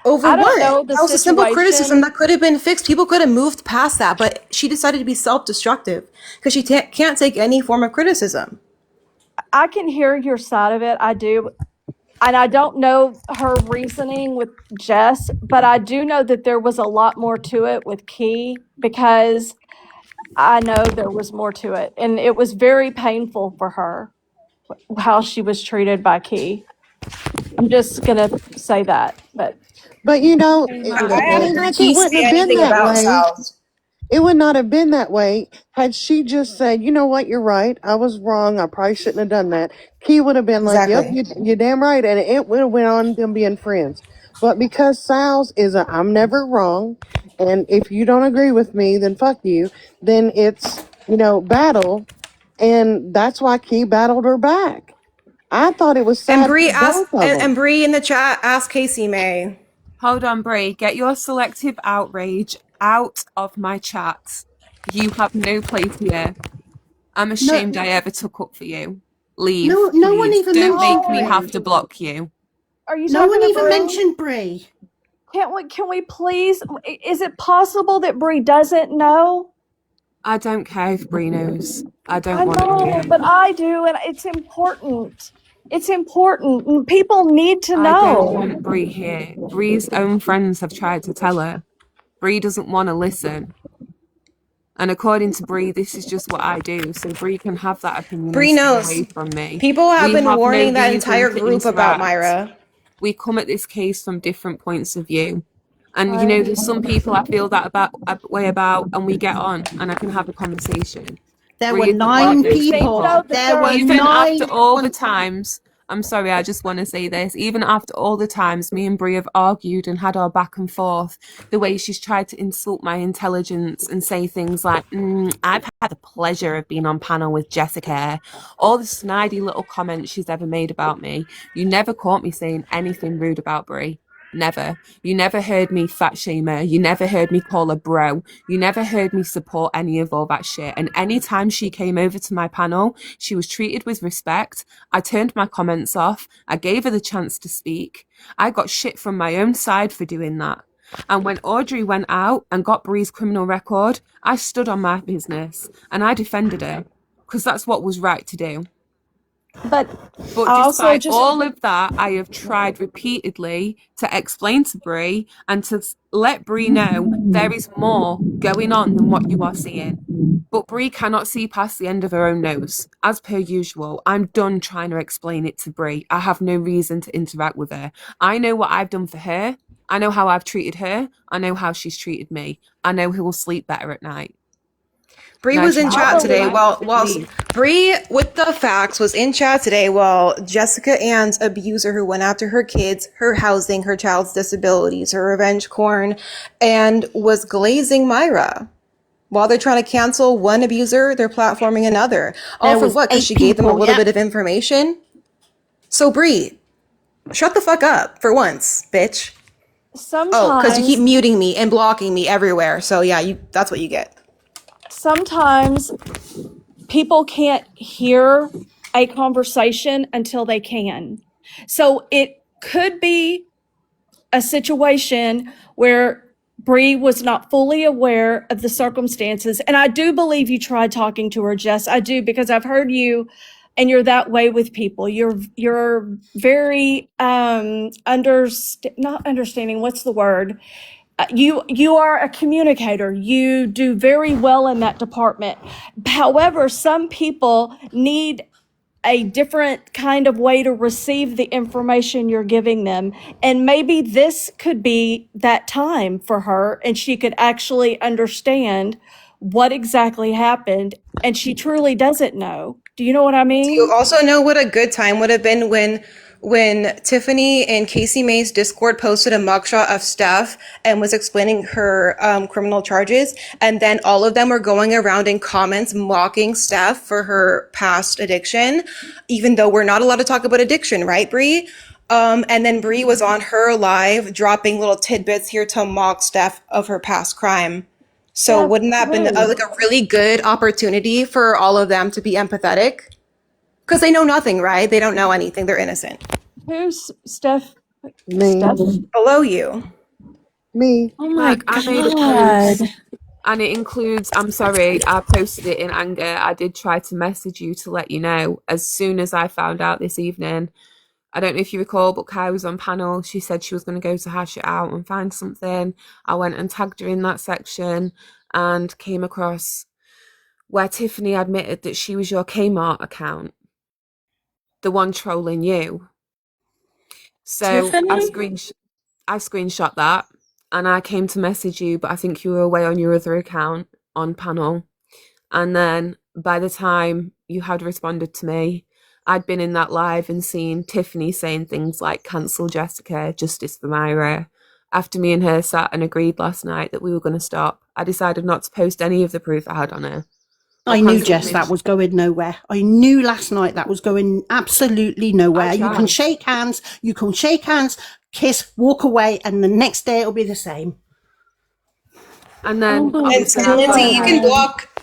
Over I don't what? know the That was a simple criticism situation. that could have been fixed. People could have moved past that, but she decided to be self-destructive because she can't take any form of criticism. I can hear your side of it. I do. And I don't know her reasoning with Jess, but I do know that there was a lot more to it with Key, because I know there was more to it. And it was very painful for her how she was treated by Key. I'm just going to say that. But But K-Mac, I haven't heard K-Mac, it Key wouldn't say have been anything that about way. Sal's. It would not have been that way had she just said, you know what, you're right. I was wrong. I probably shouldn't have done that. Key would have been like, yep, Exactly. you're damn right. And it would have went on them being friends. But because Sal's is I'm never wrong. And if you don't agree with me, then fuck you. Then it's, battle. And that's why Key battled her back. I thought it was And sad Bree for asked, both of them. and Bree in the chat asked Casey May. Hold on, Brie. Get your selective outrage out of my chat. You have no place here. I'm ashamed I ever took up for you. Leave. No one please. even Don't mentioned make me Brie. have to block you. are you No talking one to even Bree? mentioned Brie. Can we please? Is it possible that Bree doesn't know? I don't care if Brie knows. I I don't want to know, hear. but I do, and it's important. It's important. People need to I don't know. want Brie here. Brie's own friends have tried to tell her. Brie doesn't want to listen. And according to Brie, this is just what I do. So Brie can have that opinion Bree and stay knows. away from me. People have We been have warning no that reason entire to group about interact. Myra. We come at this case from different points of view. And there's some people I feel that way about, and we get on, and I can have a conversation. There Brie were isn't one of 9 those people. know that There were Even 9. after all the times, I'm sorry, I just want to say this. Even after all the times me and Brie have argued and had our back and forth, the way she's tried to insult my intelligence and say things like, I've had the pleasure of being on panel with Jessica, all the snidey little comments she's ever made about me. You never caught me saying anything rude about Brie. Never. You never heard me fat shame her. You never heard me call her bro. You never heard me support any of all that shit. And anytime she came over to my panel, she was treated with respect. I turned my comments off. I gave her the chance to speak. I got shit from my own side for doing that. And when Audrey went out and got Brie's criminal record, I stood on my business and I defended her because that's what was right to do. But But I also despite just all of that, I have tried repeatedly to explain to Bree and to let Bree know there is more going on than what you are seeing. But Bree cannot see past the end of her own nose. As per usual, I'm done trying to explain it to Bree. I have no reason to interact with her. I know what I've done for her. I know how I've treated her. I know how she's treated me. I know who will sleep better at night. Bree And I was in tried chat to today. let While her leave. Bree with the facts was in chat today while Jessica Ann's abuser who went after her kids, her housing, her child's disabilities, her revenge corn, and was glazing Myra. While they're trying to cancel one abuser, they're platforming another. All There for was what? Because 8 she gave them a people. little Yep. bit of information. So Bree, shut the fuck up for once, bitch. Oh, because you keep sometimes muting me and blocking me everywhere. So yeah, that's what you get. sometimes people can't hear a conversation until they can. So it could be a situation where Bree was not fully aware of the circumstances. And I do believe you tried talking to her, Jess. I do, because I've heard you and you're that way with people. You're very not understanding, what's the word? You are a communicator. You do very well in that department. However, some people need a different kind of way to receive the information you're giving them. And maybe this could be that time for her and she could actually understand what exactly happened. And she truly doesn't know. Do you know what I You mean? also know what a good time would have been when Tiffany in Casey May's Discord posted a mugshot of Steph and was explaining her criminal charges, and then all of them were going around in comments mocking Steph for her past addiction, even though we're not allowed to talk about addiction, right, Bree? And then Bree was on her live dropping little tidbits here to mock Steph of her past crime. So Steph, wouldn't that have been who? like a really good opportunity for all of them to be empathetic? Because they know nothing, right? They don't know anything. They're innocent. Who's Steph? Me. Steph? Below you. Me. Oh my Like, I made a God. post and it includes, I'm sorry, I posted it in anger. I did try to message you to let you know as soon as I found out this evening. I don't know if you recall, but Kai was on panel. She said she was going to go to hash it out and find something. I went and tagged her in that section and came across where Tiffany admitted that she was your Kmart account, the one trolling you. So Tiffany? I screenshot that and I came to message you, but I think you were away on your other account on panel. And then by the time you had responded to me, I'd been in that live and seen Tiffany saying things like cancel Jessica, justice for Myra. After me and her sat and agreed last night that we were going to stop, I decided not to post any of the proof I had on her. I knew, Jess, that was going nowhere. I knew last night that was going absolutely nowhere. You can shake hands, kiss, walk away, and the next day it'll be the same. And then And obviously Lindsay,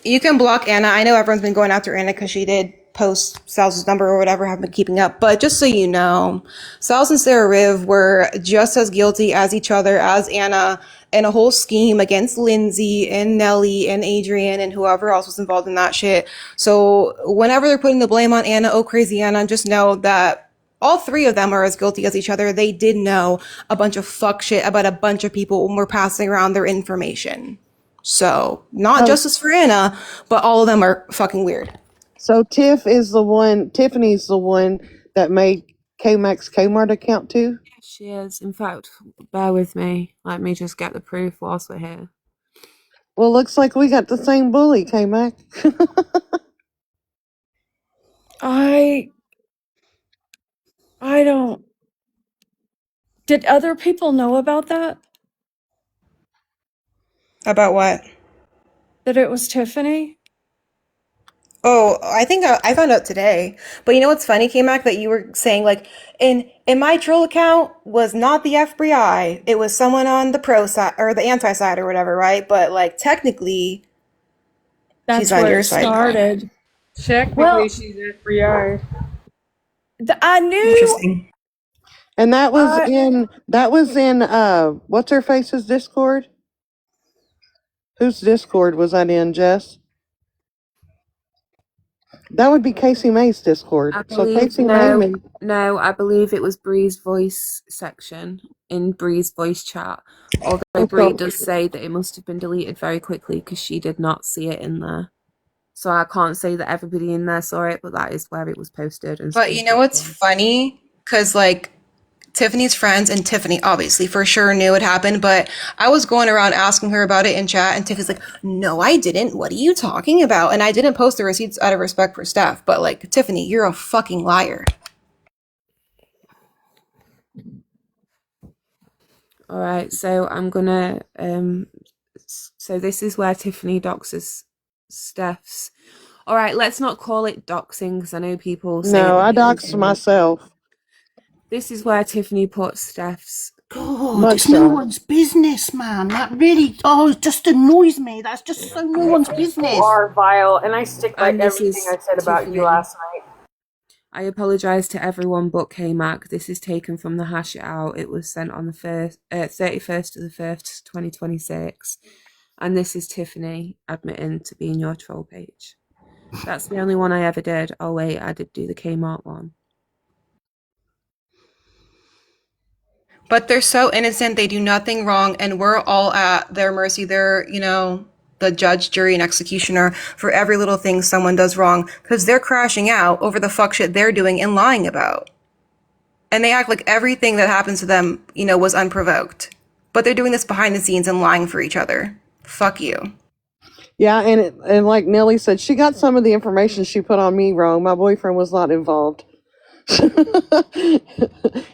you can block Anna. I know everyone's been going after Anna because she did post Sal's number or whatever, have been keeping up. But just so you know, Sal and Sarah Riv were just as guilty as each other, as Anna, in a whole scheme against Lindsay and Nellie and Adrian and whoever else was involved in that shit. So whenever they're putting the blame on Anna, oh crazy Anna, just know that all three of them are as guilty as each other. They did know a bunch of fuck shit about a bunch of people when we're passing around their information. So not justice for Anna, but all of them are fucking weird. So Tiffany's the one that made K-Max Kmart account too? she is. In fact, bear with me. Let me just get the proof whilst we're here. Well, looks like we got the same bully, K-Max. I don't. Did other people know about that? About what? That it was Tiffany? Oh, I think I found out today. But you know what's funny, K-Mac, that you were saying like in my troll account was not the FBI. It was someone on the pro side or the anti side or whatever, right? But like technically, That's she's on where your it side now. started. Technically, Well, she's FBI. I knew. Interesting. And that was in what's her face's Discord? Whose Discord was that in, Jess? That would be Casey May's Discord. I So believe Casey May. no, I believe it was Bree's voice section in Bree's voice chat. Although Bree does say that it must have been deleted very quickly because she did not see it in there. So I can't say that everybody in there saw it, but that is where it was posted. And But you know what's funny? Because, like, Tiffany's friends and Tiffany obviously for sure knew it happened, but I was going around asking her about it in chat, and Tiffany's like, no, I didn't. What are you talking about? And I didn't post the receipts out of respect for Steph, but, like, Tiffany, you're a fucking liar. All right, so I'm gonna so this is where Tiffany doxes Steph's. All right, let's not call it doxing because I know people say No, I it. doxed myself. This is where Tiffany puts Steph's. God, it's no one's business, man. That really, it just annoys me. That's just so no one's business. You are vile, and I stick by And this everything is I said about Tiffany. you last night. I apologise to everyone but K-Mac. This is taken from the Hash It Out. It was sent on the 31st of the 1st, 2026. And this is Tiffany admitting to being your troll page. That's the only one I ever did. Oh wait, I did do the Kmart one. But they're so innocent, they do nothing wrong, and we're all at their mercy. They're, the judge, jury, and executioner for every little thing someone does wrong, because they're crashing out over the fuck shit they're doing and lying about. And they act like everything that happens to them, was unprovoked. But they're doing this behind the scenes and lying for each other. Fuck you. Yeah, and like Nelly said, she got some of the information she put on me wrong. My boyfriend was not involved.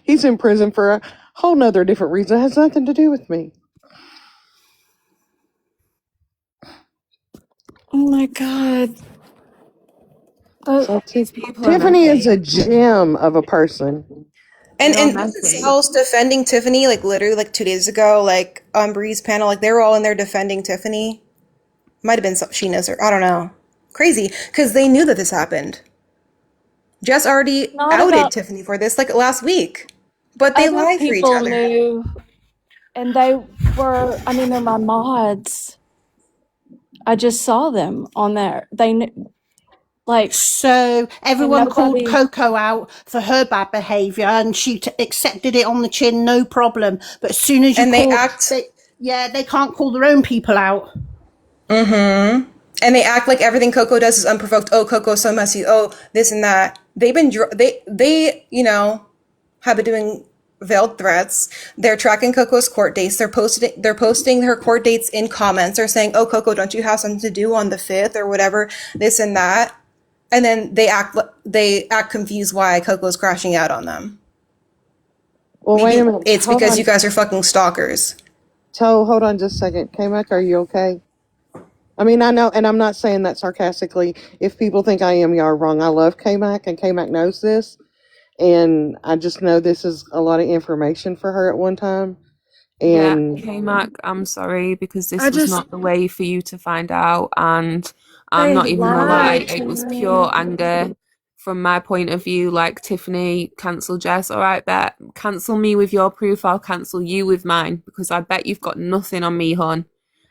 He's in prison for a whole nother different reason. It has nothing to do with me. Oh my God. So Tiffany is a gem of a person. And Sal's defending Tiffany, like literally like 2 days ago, like on Bree's panel, like they were all in there defending Tiffany. Might have been Sheena's or I don't know. Crazy, because they knew that this happened. Jess already outed Tiffany for this like last week. But they lied for each other. Knew, and they were, they're my mods. I just saw them on there. They knew, like. So everyone called Coco out for her bad behaviour, and she accepted it on the chin, no problem. But as soon as you and they can't call their own people out. Mm-hmm. And they act like everything Coco does is unprovoked. Oh, Coco's so messy. Oh, this and that. They've been they have been doing veiled threats. They're tracking Coco's court dates. They're posting her court dates in comments. They're saying, "Oh, Coco, don't you have something to do on the 5th or whatever?" This and that. And then they act confused why Coco's crashing out on them. Well, wait a minute. It's because you guys are fucking stalkers. So hold on just a second. K-Mac, are you okay? I mean, I know, and I'm not saying that sarcastically. If people think I am, y'all are wrong. I love K-Mac, and K-Mac knows this. And I just know this is a lot of information for her at one time. And yeah, K-Mac, I'm sorry, because this was not the way for you to find out. And I'm not even gonna lie, it was pure anger from my point of view. Like, Tiffany, cancel Jess. All right, bet. Cancel me with your proof. I'll cancel you with mine, because I bet you've got nothing on me, hon.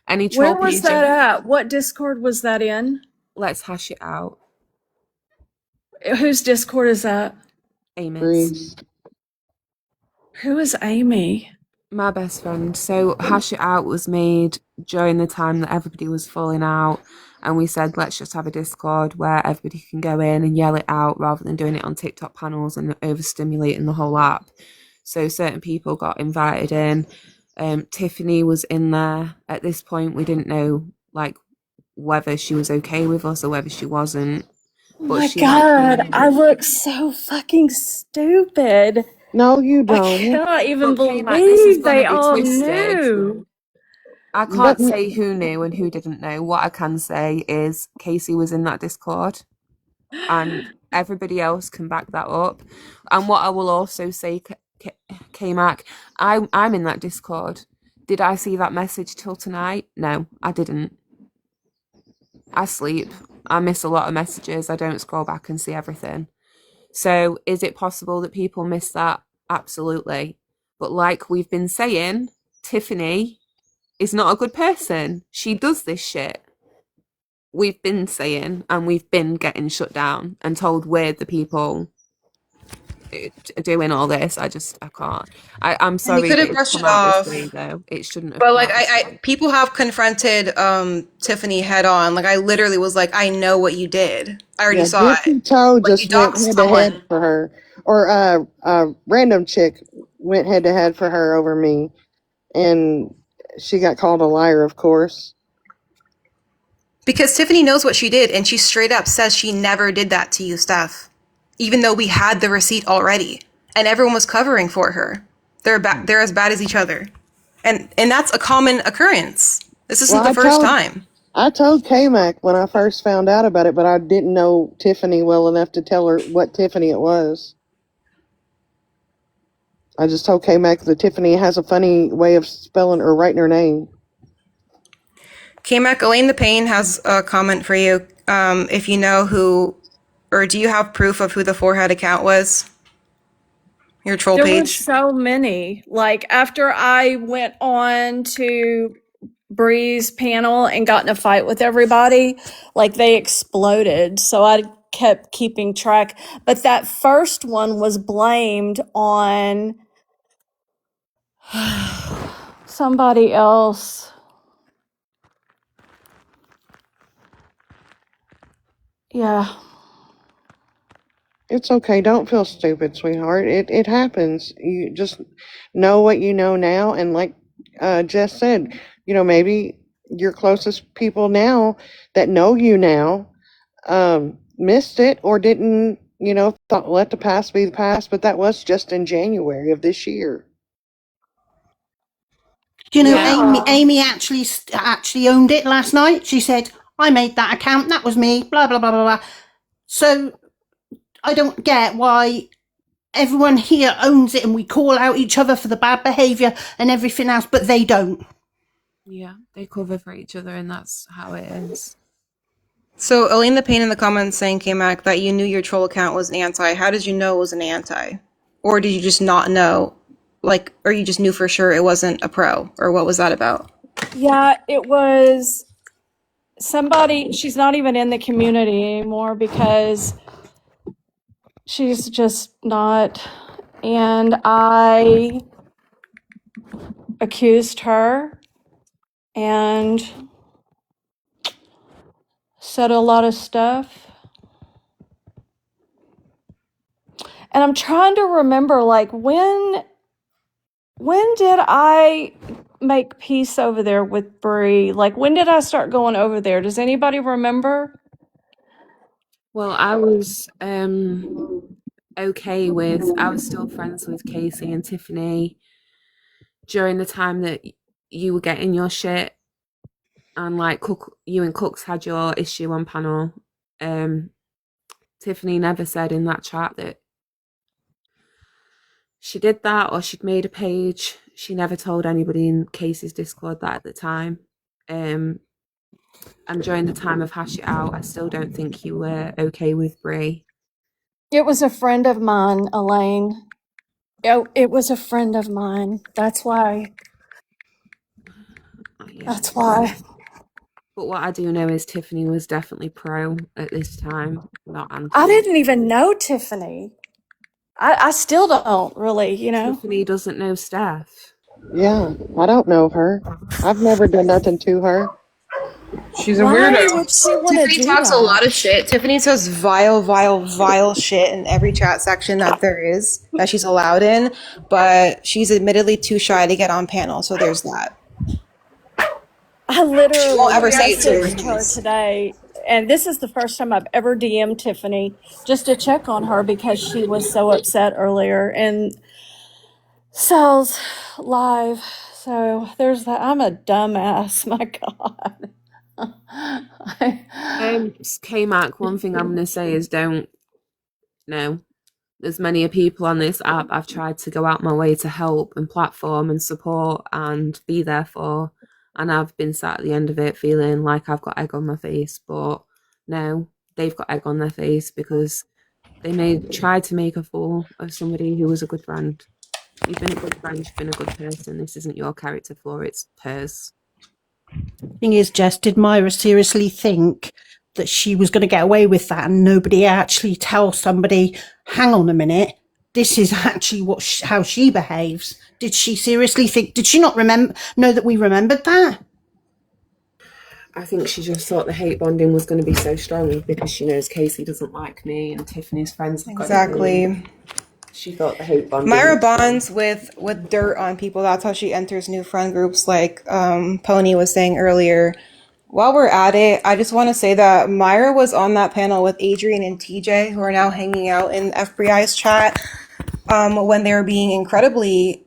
Any troll Where was that at? What Discord was that in? Let's hash it out. Whose Discord is that? Amy's. Who is Amy? My best friend. So Hash It Out was made during the time that everybody was falling out, and we said let's just have a Discord where everybody can go in and yell it out rather than doing it on TikTok panels and overstimulating the whole app. So certain people got invited in. Tiffany was in there. At this point, we didn't know like whether she was okay with us or whether she wasn't. Oh my God, I look so fucking stupid. No, you don't. I cannot even believe they all knew. I can't say who knew and who didn't know. What I can say is Casey was in that Discord, and everybody else can back that up. And what I will also say, K-Mac, I'm in that Discord. Did I see that message till tonight? No, I didn't. I sleep. I miss a lot of messages. I don't scroll back and see everything. So is it possible that people miss that? Absolutely. But like we've been saying, Tiffany is not a good person. She does this shit. we've been saying, and we've been getting shut down and told we're the people doing all this. I can't. I'm And you sorry could that have it's brushed come it out this off. way, though. It shouldn't have But come like out this way. people have confronted Tiffany head on. Like I literally was like, I know what you did. I already Yeah, saw it. Jesse Toe Like you just went doxed head to head someone. for her, or a random chick went head to head for her over me, and she got called a liar, of course. Because Tiffany knows what she did, and she straight up says she never did that to you, Steph. Even though we had the receipt already, and everyone was covering for her. They're as bad as each other, and that's a common occurrence. This isn't Well, the first time. I told K-Mac when I first found out about it, but I didn't know Tiffany well enough to tell her what Tiffany it was. I just told K-Mac that Tiffany has a funny way of spelling or writing her name. K-Mac, Elaine the Pain has a comment for you. If you know who, or do you have proof of who the forehead account was? Your troll There were page? so many. Like after I went on to Bree's panel and got in a fight with everybody, like they exploded. So I kept keeping track. But that first one was blamed on somebody else. Yeah. It's okay. Don't feel stupid, sweetheart. It happens. You just know what you know now, and like Jess said, maybe your closest people now that know you now missed it or didn't, thought let the past be the past. But that was just in January of this year. You know, Yeah. Amy actually owned it last night. She said, "I made that account. That was me." Blah blah blah blah blah. So I don't get why everyone here owns it and we call out each other for the bad behavior and everything else, but they don't. Yeah, they cover for each other, and that's how it is. So Elaine the Pain in the comments saying, K-Mac, that you knew your troll account was an anti. How did you know it was an anti? Or did you just not know? Like, or you just knew for sure it wasn't a pro? Or what was that about? Yeah, it was somebody, she's not even in the community anymore because she's just not. And I accused her and said a lot of stuff. And I'm trying to remember, like, when did I make peace over there with Bree? Like, when did I start going over there? Does anybody remember? Well, I was okay with. I was still friends with Casey and Tiffany during the time that you were getting your shit, and like you and Cooks had your issue on panel. Tiffany never said in that chat that she did that or she'd made a page. She never told anybody in Casey's Discord that at the time. And during the time of Hash It Out, I still don't think you were okay with Bree. It was a friend of mine, Elaine. Oh, it was a friend of mine. That's why. Yeah. That's why. But what I do know is Tiffany was definitely pro at this time, not anti. I didn't even know Tiffany. I still don't really, Tiffany doesn't know Steph. Yeah, I don't know her. I've never done nothing to her. She's a Why weirdo. would she want to Tiffany do talks that? a lot of shit. Tiffany says vile shit in every chat section that there is, that she's allowed in, but she's admittedly too shy to get on panel, so there's that. I literally won't ever say it to her messaged her face. today, and this is the first time I've ever DM'd Tiffany just to check on her because she was so upset earlier in Sal's live. So there's that. I'm a dumbass. My God. K-Mac, one thing I'm going to say is don't. No. There's many people on this app I've tried to go out my way to help and platform and support and be there for. And I've been sat at the end of it feeling like I've got egg on my face. But no, they've got egg on their face because they tried to make a fool of somebody who was a good friend. You've been a good friend, you've been a good person. This isn't your character flaw, it's hers. Thing is, Jess, did Myra seriously think that she was going to get away with that and nobody actually tell somebody, hang on a minute, this is actually how she behaves? Did she seriously think, did she not know that we remembered that? I think she just thought the hate bonding was going to be so strong because she knows Casey doesn't like me and Tiffany's friends have got Exactly. She thought the hate bonding. Myra bonds with dirt on people. That's how she enters new friend groups, like Pony was saying earlier. While we're at it, I just want to say that Myra was on that panel with Adrian and TJ, who are now hanging out in FBI's chat, when they were being incredibly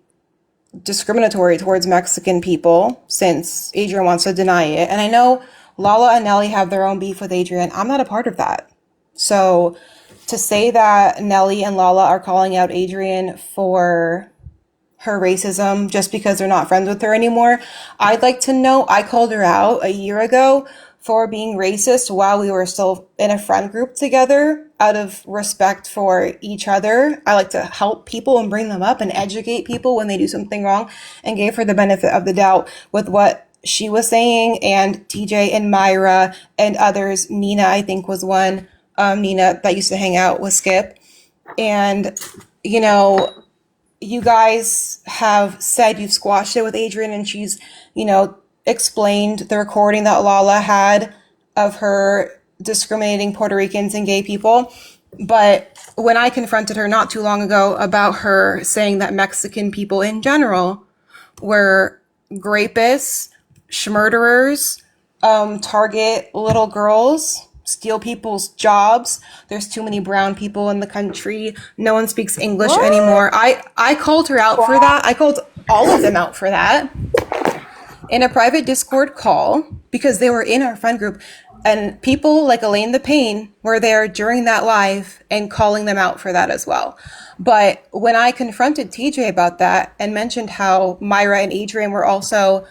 discriminatory towards Mexican people, since Adrian wants to deny it. And I know Lala and Nelly have their own beef with Adrian. I'm not a part of that. So to say that Nelly and Lala are calling out Adrian for her racism just because they're not friends with her anymore, I'd like to know, I called her out a year ago for being racist while we were still in a friend group together out of respect for each other. I like to help people and bring them up and educate people when they do something wrong, and gave her the benefit of the doubt with what she was saying. And TJ and Myra and others, Nina, I think was one, Nina that used to hang out with Skip. And, you know, you guys have said you've squashed it with Adrian, and she's, you know, explained the recording that Lala had of her discriminating Puerto Ricans and gay people. But when I confronted her not too long ago about her saying that Mexican people in general were rapists, murderers, target little girls, steal people's jobs, there's too many brown people in the country, no one speaks English anymore. I called her out for that. I called all of them out for that in a private Discord call because they were in our friend group, and people like Elaine the Pain were there during that live and calling them out for that as well. But when I confronted TJ about that and mentioned how Myra and Adrian were also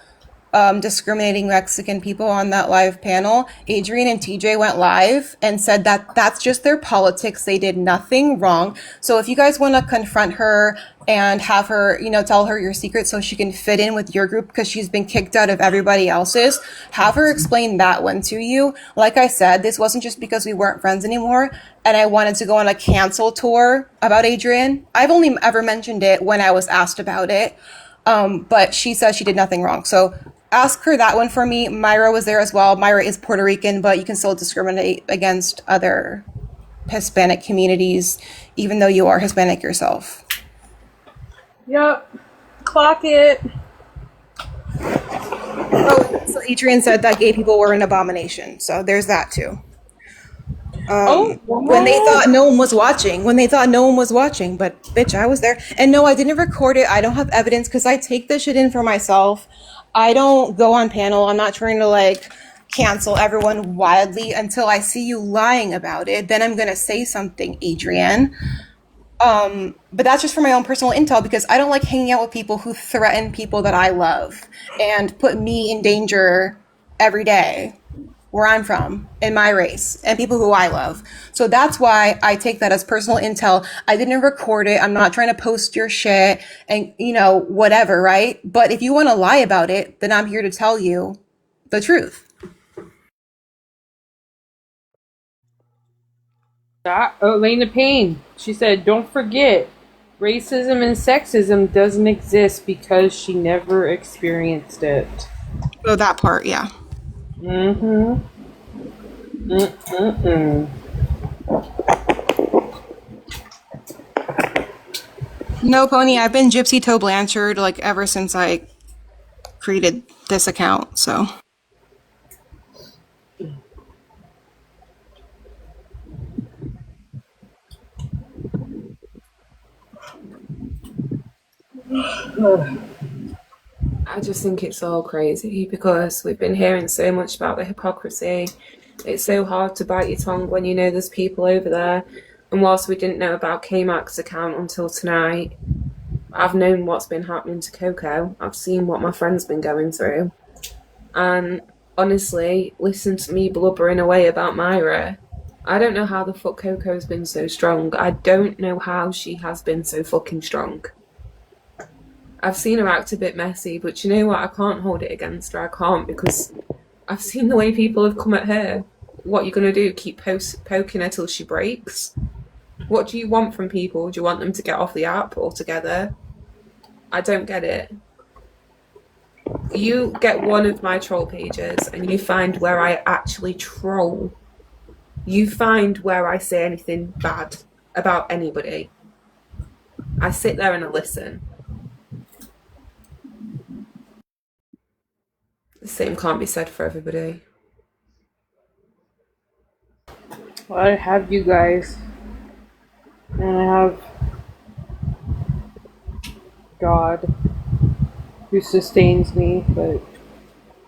discriminating Mexican people on that live panel, Adrian and TJ went live and said that that's just their politics. They did nothing wrong. So if you guys want to confront her and have her, you know, tell her your secret so she can fit in with your group because she's been kicked out of everybody else's, have her explain that one to you. Like I said, this wasn't just because we weren't friends anymore and I wanted to go on a cancel tour about Adrian. I've only ever mentioned it when I was asked about it. But she says she did nothing wrong. So ask her that one for me. Myra was there as well. Myra is Puerto Rican, but you can still discriminate against other Hispanic communities, even though you are Hispanic yourself. Yep. Clock it. Oh, so Adrian said that gay people were an abomination. So there's that too. When they thought no one was watching, but bitch, I was there. And no, I didn't record it. I don't have evidence because I take this shit in for myself. I don't go on panel. I'm not trying to like cancel everyone wildly until I see you lying about it. Then I'm going to say something, Adrian. But that's just for my own personal intel because I don't like hanging out with people who threaten people that I love and put me in danger every day where I'm from, in my race, and people who I love. So that's why I take that as personal intel. I didn't record it. I'm not trying to post your shit and, you know, whatever, right? But if you want to lie about it, then I'm here to tell you the truth. Elena Payne, she said, don't forget, racism and sexism doesn't exist because she never experienced it. So that part, yeah. Mm-hmm. No, Pony, I've been Gypsy Toe Blanchard like ever since I created this account, so. I just think it's all crazy because we've been hearing so much about the hypocrisy. It's so hard to bite your tongue when you know there's people over there. And whilst we didn't know about K-Mac's account until tonight, I've known what's been happening to Coco. I've seen what my friend's been going through. And honestly, listen to me blubbering away about Myra. I don't know how the fuck Coco's been so strong. I don't know how she has been so fucking strong. I've seen her act a bit messy, but you know what? I can't hold it against her. I can't, because I've seen the way people have come at her. What are you going to do? Keep poking her till she breaks? What do you want from people? Do you want them to get off the app altogether? I don't get it. You get one of my troll pages and you find where I actually troll. You find where I say anything bad about anybody. I sit there and I listen. The same can't be said for everybody. Well, I have you guys. And I have God, who sustains me, but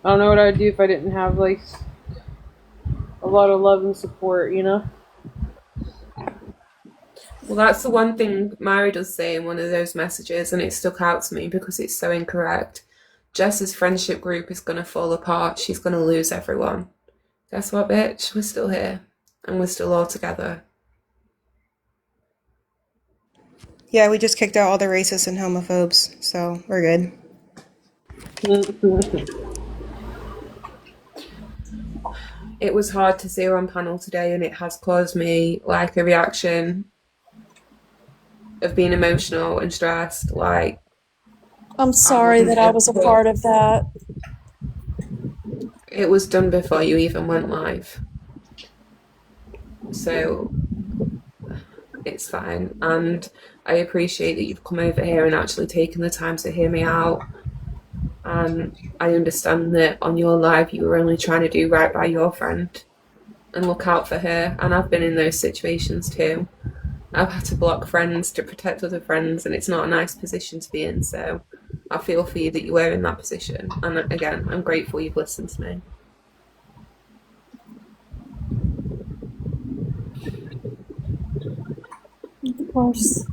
I don't know what I'd do if I didn't have, like, a lot of love and support, you know? Well, that's the one thing Mary does say in one of those messages, and it stuck out to me because it's so incorrect. Jess's friendship group is going to fall apart. She's going to lose everyone. Guess what, bitch? We're still here. And we're still all together. Yeah, we just kicked out all the racists and homophobes, so we're good. It was hard to see her on panel today, and it has caused me, like, a reaction of being emotional and stressed. Like, I'm sorry that I was a part of that. it was done before you even went live. So it's fine. And I appreciate that you've come over here and actually taken the time to hear me out. And I understand that on your live you were only trying to do right by your friend and look out for her. And I've been in those situations too. I've had to block friends to protect other friends, and it's not a nice position to be in. So I feel for you that you were in that position. And again, I'm grateful you've listened to me. Of course.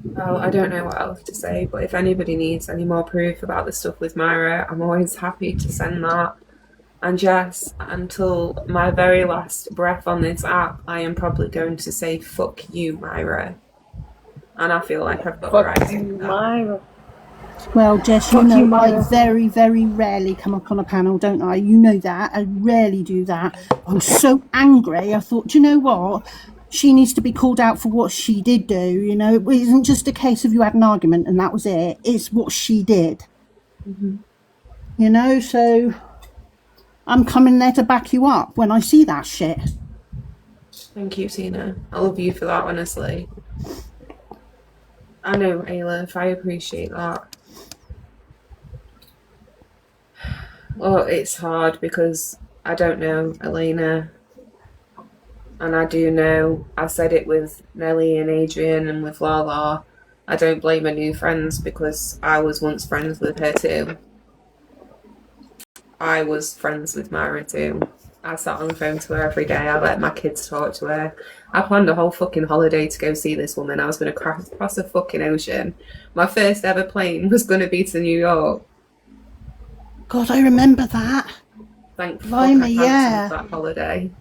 Well, I don't know what else to say, but if anybody needs any more proof about the stuff with Myra, I'm always happy to send that. And yes, until my very last breath on this app, I am probably going to say, fuck you, Myra. And I feel like I've got the right to do that. Myra. Well, Jess, you know I very, very rarely come up on a panel, don't I? You know that. I rarely do that. I'm so angry. I thought, do you know what? She needs to be called out for what she did do. You know, it isn't just a case of you had an argument and that was it. It's what she did. Mm-hmm. You know, so I'm coming there to back you up when I see that shit. Thank you, Tina. I love you for that, honestly. I know, Ayla, I appreciate that. Well, it's hard because I don't know Elena. And I do know, I said it with Nelly and Adrian and with Lala. I don't blame her new friends because I was once friends with her too. I was friends with Myra too. I sat on the phone to her every day. I let my kids talk to her. I planned a whole fucking holiday to go see this woman. I was going to cross the fucking ocean. My first ever plane was going to be to New York. God, I remember that. Thank fuck Blimey, I yeah. cancelled that holiday.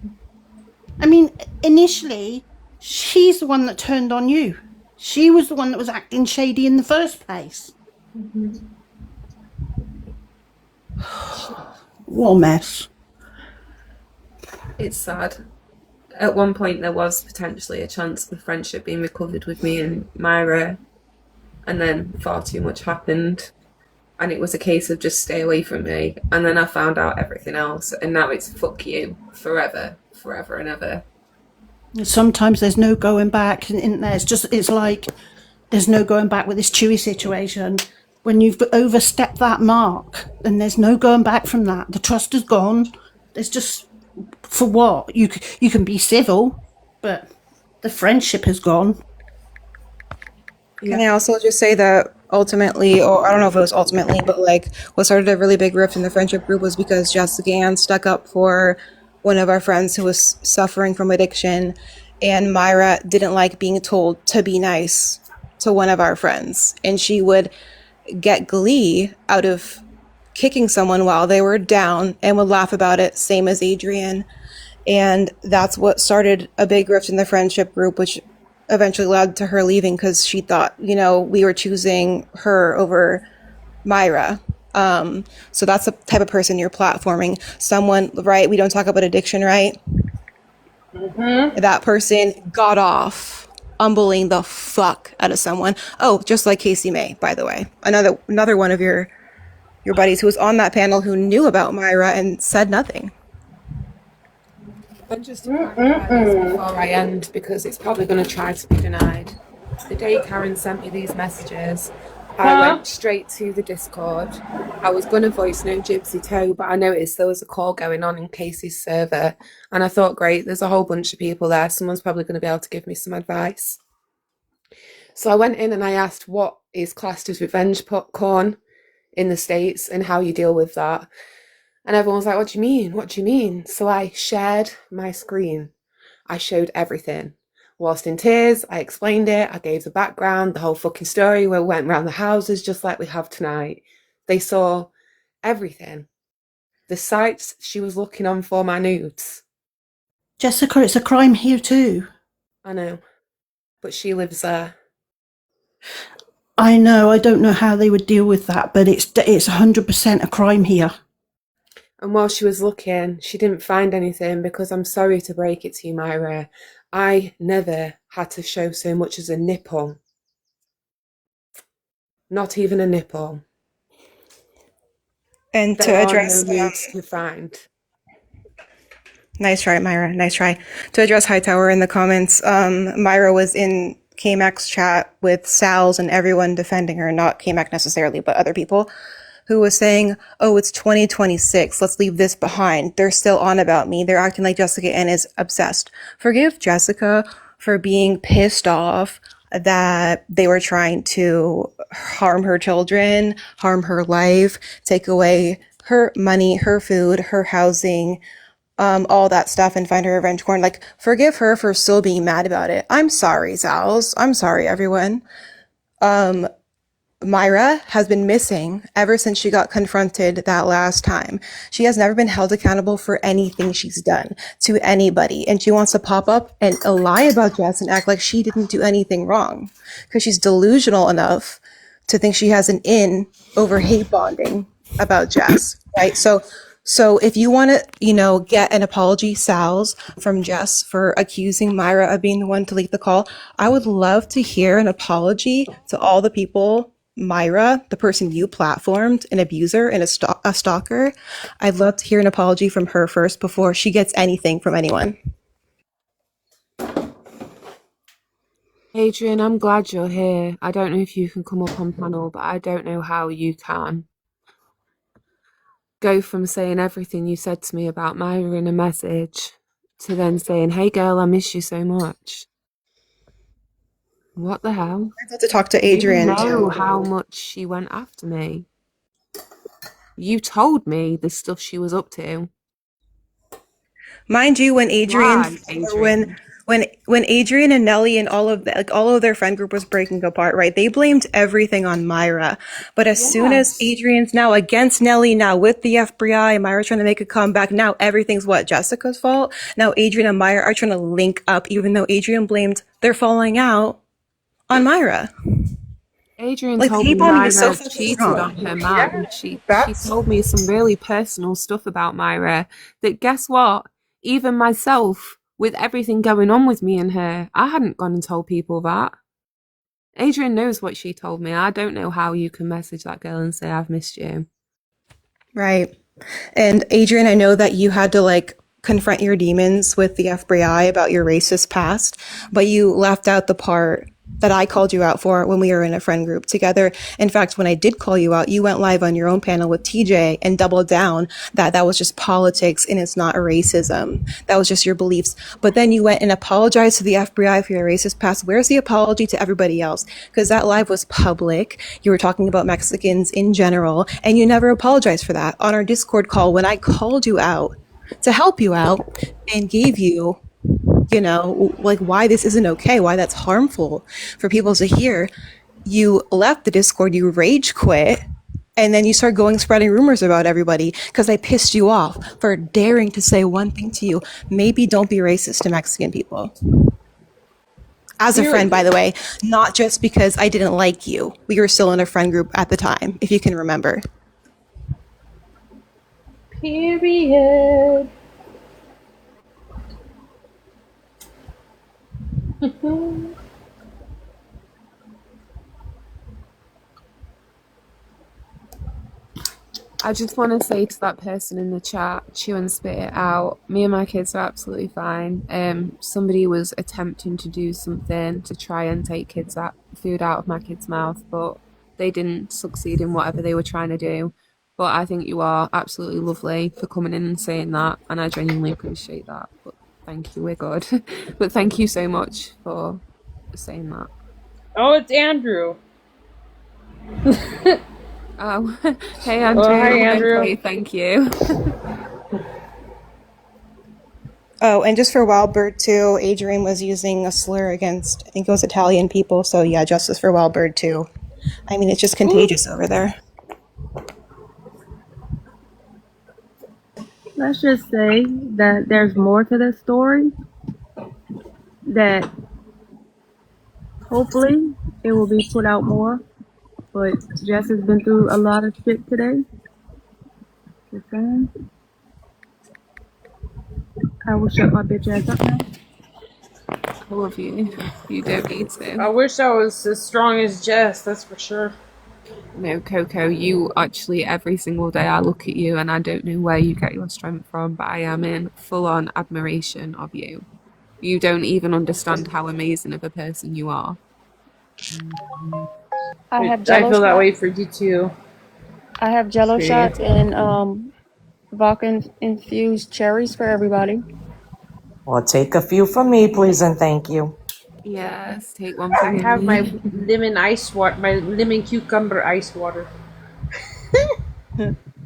I mean, initially, she's the one that turned on you. She was the one that was acting shady in the first place. Mm-hmm. What a mess. It's sad. At one point there was potentially a chance of the friendship being recovered with me and Myra, and then far too much happened, and it was a case of just stay away from me. And then I found out everything else, and now it's fuck you forever and ever. Sometimes there's no going back in there. It's like there's no going back with this Chewy situation. When you've overstepped that mark, then there's no going back from that. The trust is gone. There's just, for what? You can be civil, but the friendship is gone. Can I also just say that ultimately, or I don't know if it was ultimately, but like what started a really big rift in the friendship group was because Jessica Ann stuck up for one of our friends who was suffering from addiction, and Myra didn't like being told to be nice to one of our friends, and she would get glee out of kicking someone while they were down and would laugh about it, same as Adrian. And that's what started a big rift in the friendship group, which eventually led to her leaving because she thought, you know, we were choosing her over Myra. So that's the type of person you're platforming. Someone, right? We don't talk about addiction, right? That person got off on bullying the fuck out of someone. Oh, just like Casey May, by the way. Another one of your buddies who was on that panel who knew about Myra and said nothing. And just to clarify this before I end, because it's probably going to try to be denied. The day Karen sent me these messages, I went straight to the Discord. I was going to voice note Gypsy too, but I noticed there was a call going on in Casey's server. And I thought, great, there's a whole bunch of people there. Someone's probably going to be able to give me some advice. So I went in and I asked what is classed as revenge porn in the States and how you deal with that. And everyone was like, what do you mean? What do you mean? So I shared my screen. I showed everything. Whilst in tears, I explained it. I gave the background, the whole fucking story where we went around the houses just like we have tonight. They saw everything. The sites she was looking on for my nudes. Jessica, it's a crime here too. I know. But she lives there. I know, I don't know how they would deal with that, but it's 100% a crime here. And while she was looking, she didn't find anything because I'm sorry to break it to you, Myra. I never had to show so much as a nipple. Not even a nipple. And to There are address, no nudes to find. nice try, Myra. Nice try. To address Hightower in the comments, Myra was in KMAC's chat with Sal's and everyone defending her, not KMAC necessarily, but other people, who was saying, oh, it's 2026. Let's leave this behind. They're still on about me. They're acting like Jessica Ann is obsessed. Forgive Jessica for being pissed off that they were trying to harm her children, harm her life, take away her money, her food, her housing, all that stuff, and find her revenge porn. Like, forgive her for still being mad about it. I'm sorry, Zals. I'm sorry, everyone. Myra has been missing ever since she got confronted that last time. She has never been held accountable for anything she's done to anybody. And she wants to pop up and lie about Jess and act like she didn't do anything wrong because she's delusional enough to think she has an in over hate bonding about Jess, right? So if you want to, get an apology, Sal's, from Jess for accusing Myra of being the one to leak the call, I would love to hear an apology to all the people, Myra, the person you platformed, an abuser and a stalker. I'd love to hear an apology from her first before she gets anything from anyone. Adrian, I'm glad you're here. I don't know if you can come up on panel, but I don't know how you can go from saying everything you said to me about Myra in a message to then saying, hey girl, I miss you so much. What the hell? I'd love to talk to Adrian. You know how much she went after me. You told me the stuff she was up to. Mind you, when Adrian, Why, Adrian? when Adrian and Nelly and all of their friend group was breaking apart, right? They blamed everything on Myra. But as soon as Adrian's now against Nelly, now with the FBI, Myra's trying to make a comeback. Now everything's Jessica's fault. Now Adrian and Myra are trying to link up, even though Adrian blamed their falling out on Myra. Adrian Like, told me hate bonding is so Myra fucking cheated wrong. on her man. She told me some really personal stuff about Myra that, guess what? Even myself, with everything going on with me and her, I hadn't gone and told people that. Adrian knows what she told me. I don't know how you can message that girl and say I've missed you. Right. And Adrian, I know that you had to confront your demons with the FBI about your racist past, but you left out the part that I called you out for when we were in a friend group together. In fact, when I did call you out, you went live on your own panel with TJ and doubled down that was just politics and it's not a racism. That was just your beliefs. But then you went and apologized to the FBI for your racist past. Where's the apology to everybody else? Because that live was public. You were talking about Mexicans in general, and you never apologized for that. On our Discord call, when I called you out to help you out and gave you why this isn't okay, why that's harmful for people to hear, you left the Discord, you rage quit, and then you start spreading rumors about everybody because I pissed you off for daring to say one thing to you. Maybe don't be racist to Mexican people. As a friend, by the way, not just because I didn't like you. We were still in a friend group at the time, if you can remember. Period. I just want to say to that person in the chat, chew and spit it out. Me and my kids are absolutely fine. Somebody was attempting to do something to try and take food out of my kid's mouth, but they didn't succeed in whatever they were trying to do. But I think you are absolutely lovely for coming in and saying that, and I genuinely appreciate that. But thank you, we're good. But thank you so much for saying that. Oh, it's Andrew. Oh, hey Andrew. Oh, hi, Andrew. Okay, thank you. Oh, and just for Wild Bird too, Adrian was using a slur against, I think it was Italian people, so yeah, justice for Wild Bird too. I mean, it's just contagious over there. Let's just say that there's more to this story, that hopefully it will be put out more, but Jess has been through a lot of shit today. Just saying. I will shut my bitch ass up now. I love you. You don't need to. I wish I was as strong as Jess, that's for sure. No, Coco, you actually, every single day I look at you and I don't know where you get your strength from, but I am in full-on admiration of you. You don't even understand how amazing of a person you are. I have I Jello feel that shots. way for you too. I have Jello See. shots and vodka infused cherries for everybody. Well, take a few from me, please, and thank you. Yes, take one for I have my me. my lemon cucumber ice water.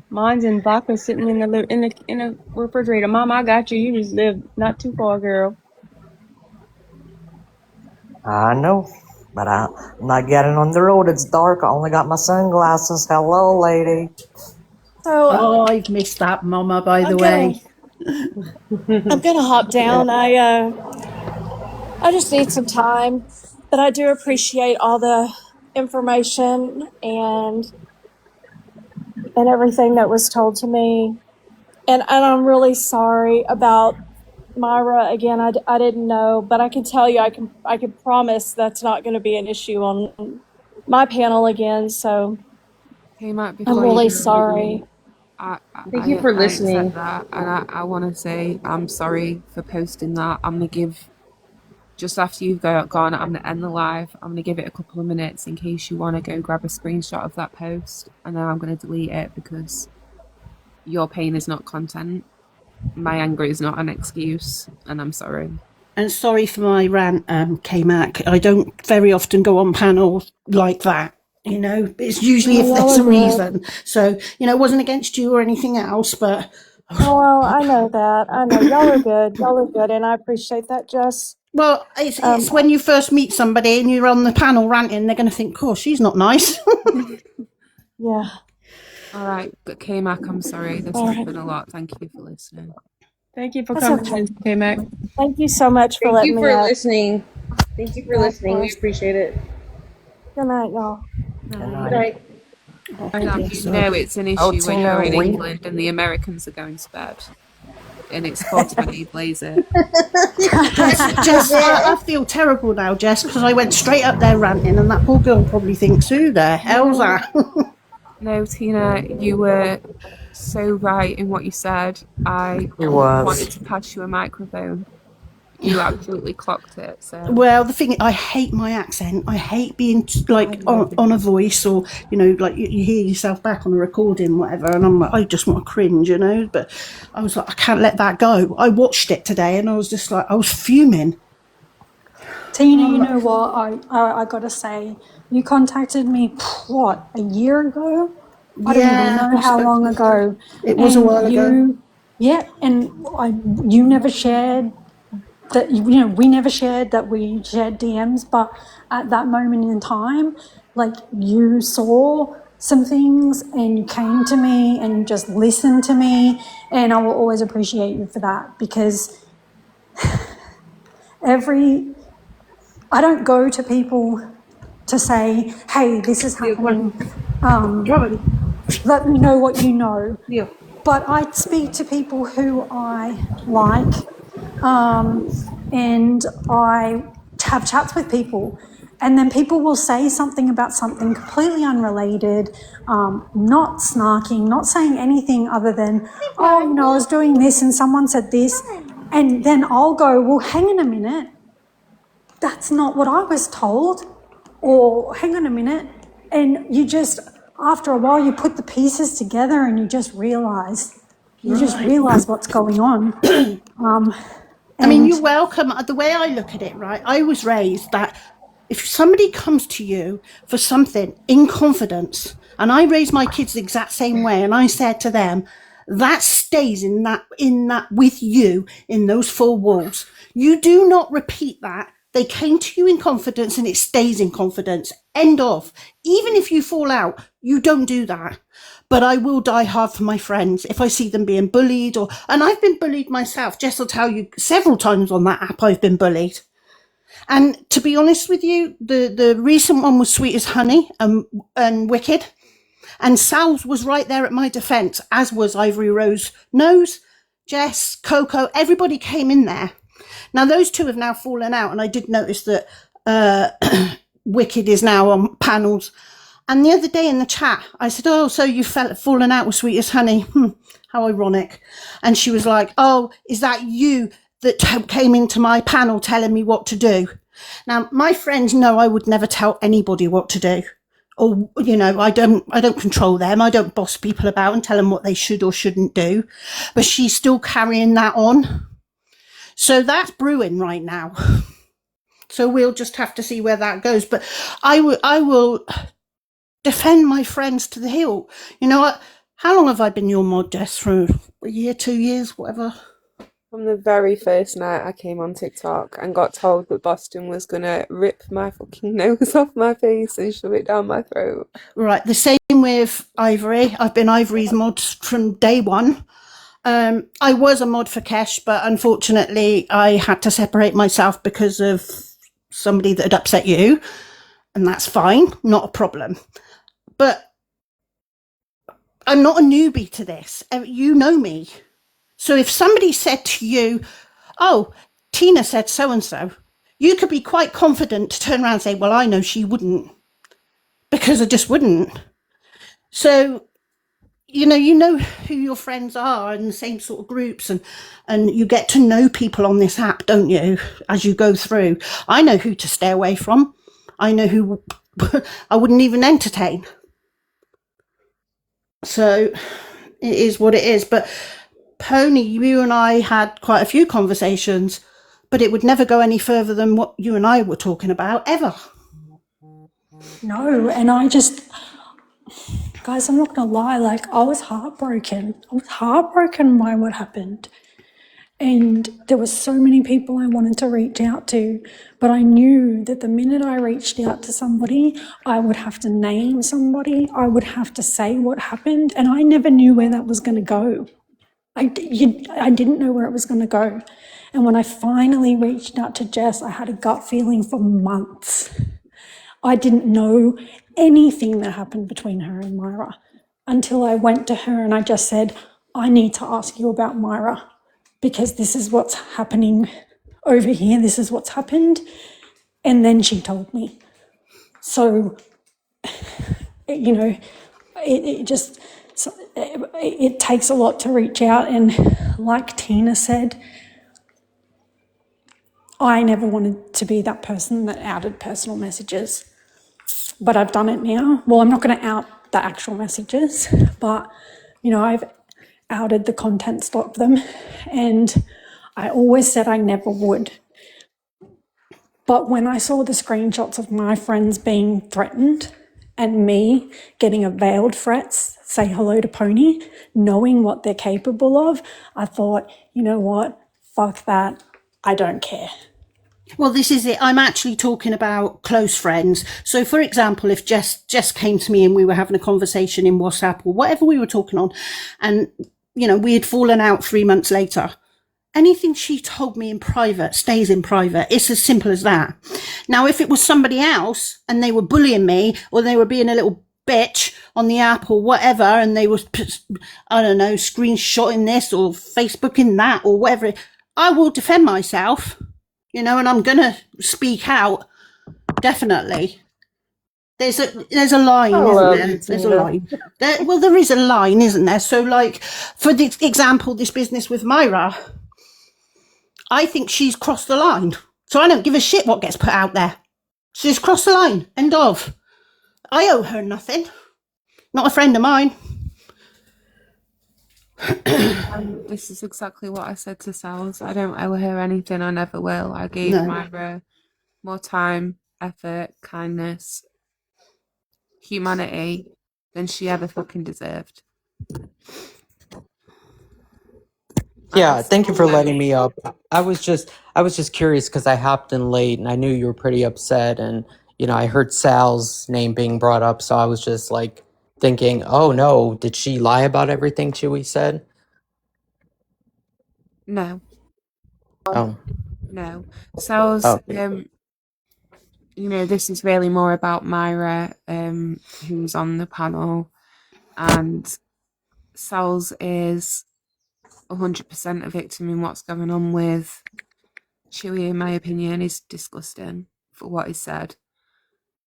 Mine's in vodka sitting in the refrigerator. Mom, I got you. You just live not too far, girl. I know, but I'm not getting on the road. It's dark. I only got my sunglasses. Hello, lady. So Oh, I've missed that, Mama, by the way. I'm gonna hop down. I just need some time, but I do appreciate all the information and everything that was told to me. And I'm really sorry about Myra. Again, I didn't know, but I can tell you, I can promise that's not going to be an issue on my panel again. So Hey, Matt, I'm before you really go, sorry. Thank you for I listening. accept that, and I want to say I'm sorry for posting that. I'm going to give, just after you've gone, I'm going to end the live. I'm going to give it a couple of minutes in case you want to go grab a screenshot of that post, and then I'm going to delete it because your pain is not content. My anger is not an excuse, and I'm sorry. And sorry for my rant, K-Mac. I don't very often go on panels like that. You know, it's usually if there's a reason. So, you know, it wasn't against you or anything else, but... Oh, well, I know that. I know. Y'all are good. Y'all are good, and I appreciate that, Jess. Well, it's when you first meet somebody and you're on the panel ranting, they're going to think, "Course, she's not nice." Yeah. All right, but K-Mac, I'm sorry. This has been a lot. Thank you for listening. Thank you for That's coming okay. in, K-Mac. Thank you so much for Thank letting you me for up. listening. Thank you for Yeah, of listening. We course. appreciate it. Good night, y'all. Good night. Now, you know it's an issue when you're in England and the Americans are going to bed. And it's 4:20, blaze it. Jess, I feel terrible now, Jess, because I went straight up there ranting, and that poor girl probably thinks, "Who the hell's that?" No, Tina, you were so right in what you said. I He was. wanted to pass you a microphone. You absolutely clocked it. So Well, the thing is, I hate my accent. I hate being like on a voice, or you know, like you hear yourself back on a recording, whatever. And I'm like, I just want to cringe, you know. But I was like, I can't let that go. I watched it today, and I was just like, I was fuming. Tina, you know what? I gotta say, you contacted me, what, a year ago? I don't even know how long ago. It was a while ago. Yeah, and you never shared that, you know, we never shared that we shared DMs, but at that moment in time, like, you saw some things and you came to me and you just listened to me, and I will always appreciate you for that, because every I don't go to people to say, hey, this is happening. Let me know what you know. Yeah. But I speak to people who I like, and I have chats with people. And then people will say something about something completely unrelated, not snarking, not saying anything other than, oh, you know, I was doing this and someone said this. And then I'll go, well, hang on a minute. That's not what I was told. Or hang on a minute. And you just, after a while, you put the pieces together and you just realise what's going on. I mean, you're welcome. The way I look at it, right, I was raised that if somebody comes to you for something in confidence, and I raised my kids the exact same way, and I said to them, that stays in that with you in those four walls. You do not repeat that. They came to you in confidence and it stays in confidence. End of. Even if you fall out, you don't do that. But I will die hard for my friends if I see them being bullied and I've been bullied myself. Jess will tell you several times on that app I've been bullied. And to be honest with you, the recent one was Sweet as Honey and Wicked. And Sal's was right there at my defence, as was Ivory Rose Nose, Jess, Coco, everybody came in there. Now, those two have now fallen out, and I did notice that Wicked is now on panels. And the other day in the chat, I said, oh, so you fallen out with Sweet as Honey. How ironic. And she was like, oh, is that you that came into my panel telling me what to do? Now, my friends know I would never tell anybody what to do. Or, you know, I don't control them. I don't boss people about and tell them what they should or shouldn't do. But she's still carrying that on. So that's brewing right now. So we'll just have to see where that goes. But I will defend my friends to the hilt. You know what? How long have I been your mod, Jess? For a year, 2 years, whatever? From the very first night I came on TikTok and got told that Boston was going to rip my fucking nose off my face and shove it down my throat. Right, the same with Ivory. I've been Ivory's mod from day one. I was a mod for Kesh, but unfortunately I had to separate myself because of somebody that had upset you. And that's fine, not a problem. But I'm not a newbie to this. You know me. So if somebody said to you, oh, Tina said so-and-so, you could be quite confident to turn around and say, well, I know she wouldn't, because I just wouldn't. So, you know who your friends are in the same sort of groups, and you get to know people on this app, don't you, as you go through. I know who to stay away from. I know who I wouldn't even entertain. So it is what it is. But Pony, you and I had quite a few conversations, but it would never go any further than what you and I were talking about, ever. No, and guys, I'm not going to lie, like, I was heartbroken. I was heartbroken by what happened. And there were so many people I wanted to reach out to, but I knew that the minute I reached out to somebody, I would have to name somebody, I would have to say what happened, and I never knew where that was going to go. I didn't know where it was going to go. And when I finally reached out to Jess, I had a gut feeling for months. I didn't know anything that happened between her and Myra until I went to her and I just said, I need to ask you about Myra because this is what's happening over here. This is what's happened. And then she told me. So, you know, it takes a lot to reach out. And like Tina said, I never wanted to be that person that outed personal messages, but I've done it now. Well, I'm not going to out the actual messages, but, you know, I've outed the contents of them, and I always said I never would. But when I saw the screenshots of my friends being threatened and me getting a veiled threats, say hello to Pony, knowing what they're capable of, I thought, you know what, fuck that, I don't care. Well, this is it. I'm actually talking about close friends. So, for example, if Jess came to me and we were having a conversation in WhatsApp or whatever we were talking on, and, you know, we had fallen out 3 months later, Anything she told me in private stays in private. It's as simple as that. Now, if it was somebody else and they were bullying me or they were being a little bitch on the app or whatever, and they was, I don't know, screenshotting this or Facebooking that or whatever, I will defend myself, and I'm going to speak out. Definitely. There's a line, isn't there? There's a line. There is a line, isn't there? So, like, for the example, this business with Myra, I think she's crossed the line. So I don't give a shit what gets put out there. She's crossed the line. End of. I owe her nothing. Not a friend of mine. This is exactly what I said to Sal's. I don't owe her anything. I never will. I gave No. Myra more time, effort, kindness, humanity than she ever fucking deserved. Yeah, thank you for letting me up. I was just curious because I hopped in late and I knew you were pretty upset, and I heard Sal's name being brought up, so I was just like thinking, oh no, did she lie about everything Chewy said? No, Oh, no. Sal's, okay. this is really more about Myra, who's on the panel, and Sal's is 100% a victim in what's going on with Chewy. In my opinion, is disgusting for what he said.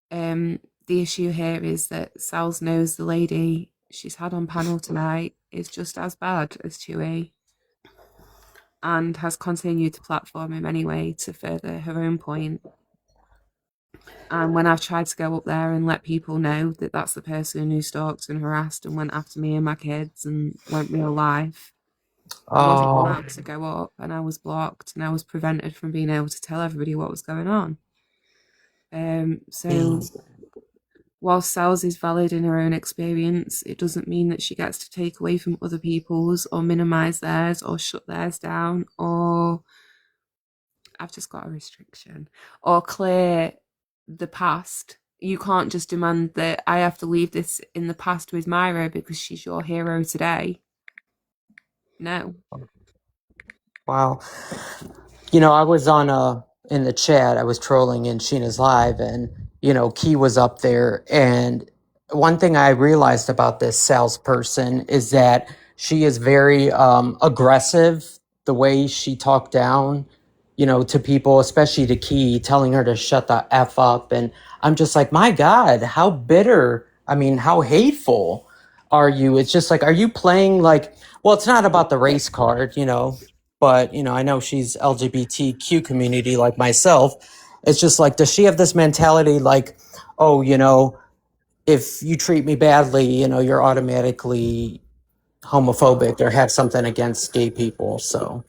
The issue here is that Sal's knows the lady she's had on panel tonight is just as bad as Chewy, and has continued to platform him anyway to further her own point. And when I've tried to go up there and let people know that that's the person who stalked and harassed and went after me and my kids and went real life, I wasn't allowed to go up, and I was blocked, and I was prevented from being able to tell everybody what was going on. So whilst Sal's is valid in her own experience, it doesn't mean that she gets to take away from other people's or minimise theirs or shut theirs down, or I've just got a restriction, or clear the past. You can't just demand that I have to leave this in the past with Myra because she's your hero today. No. Wow. I was in the chat, I was trolling in Sheena's live, and, Key was up there. And one thing I realized about this salesperson is that she is very aggressive, the way she talked down, to people, especially to Key, telling her to shut the F up. And I'm just like, my God, how bitter, how hateful are you? It's just like, are you playing like, well, it's not about the race card, but I know she's LGBTQ community like myself. It's just like, does she have this mentality like, oh, if you treat me badly, you're automatically homophobic or have something against gay people? So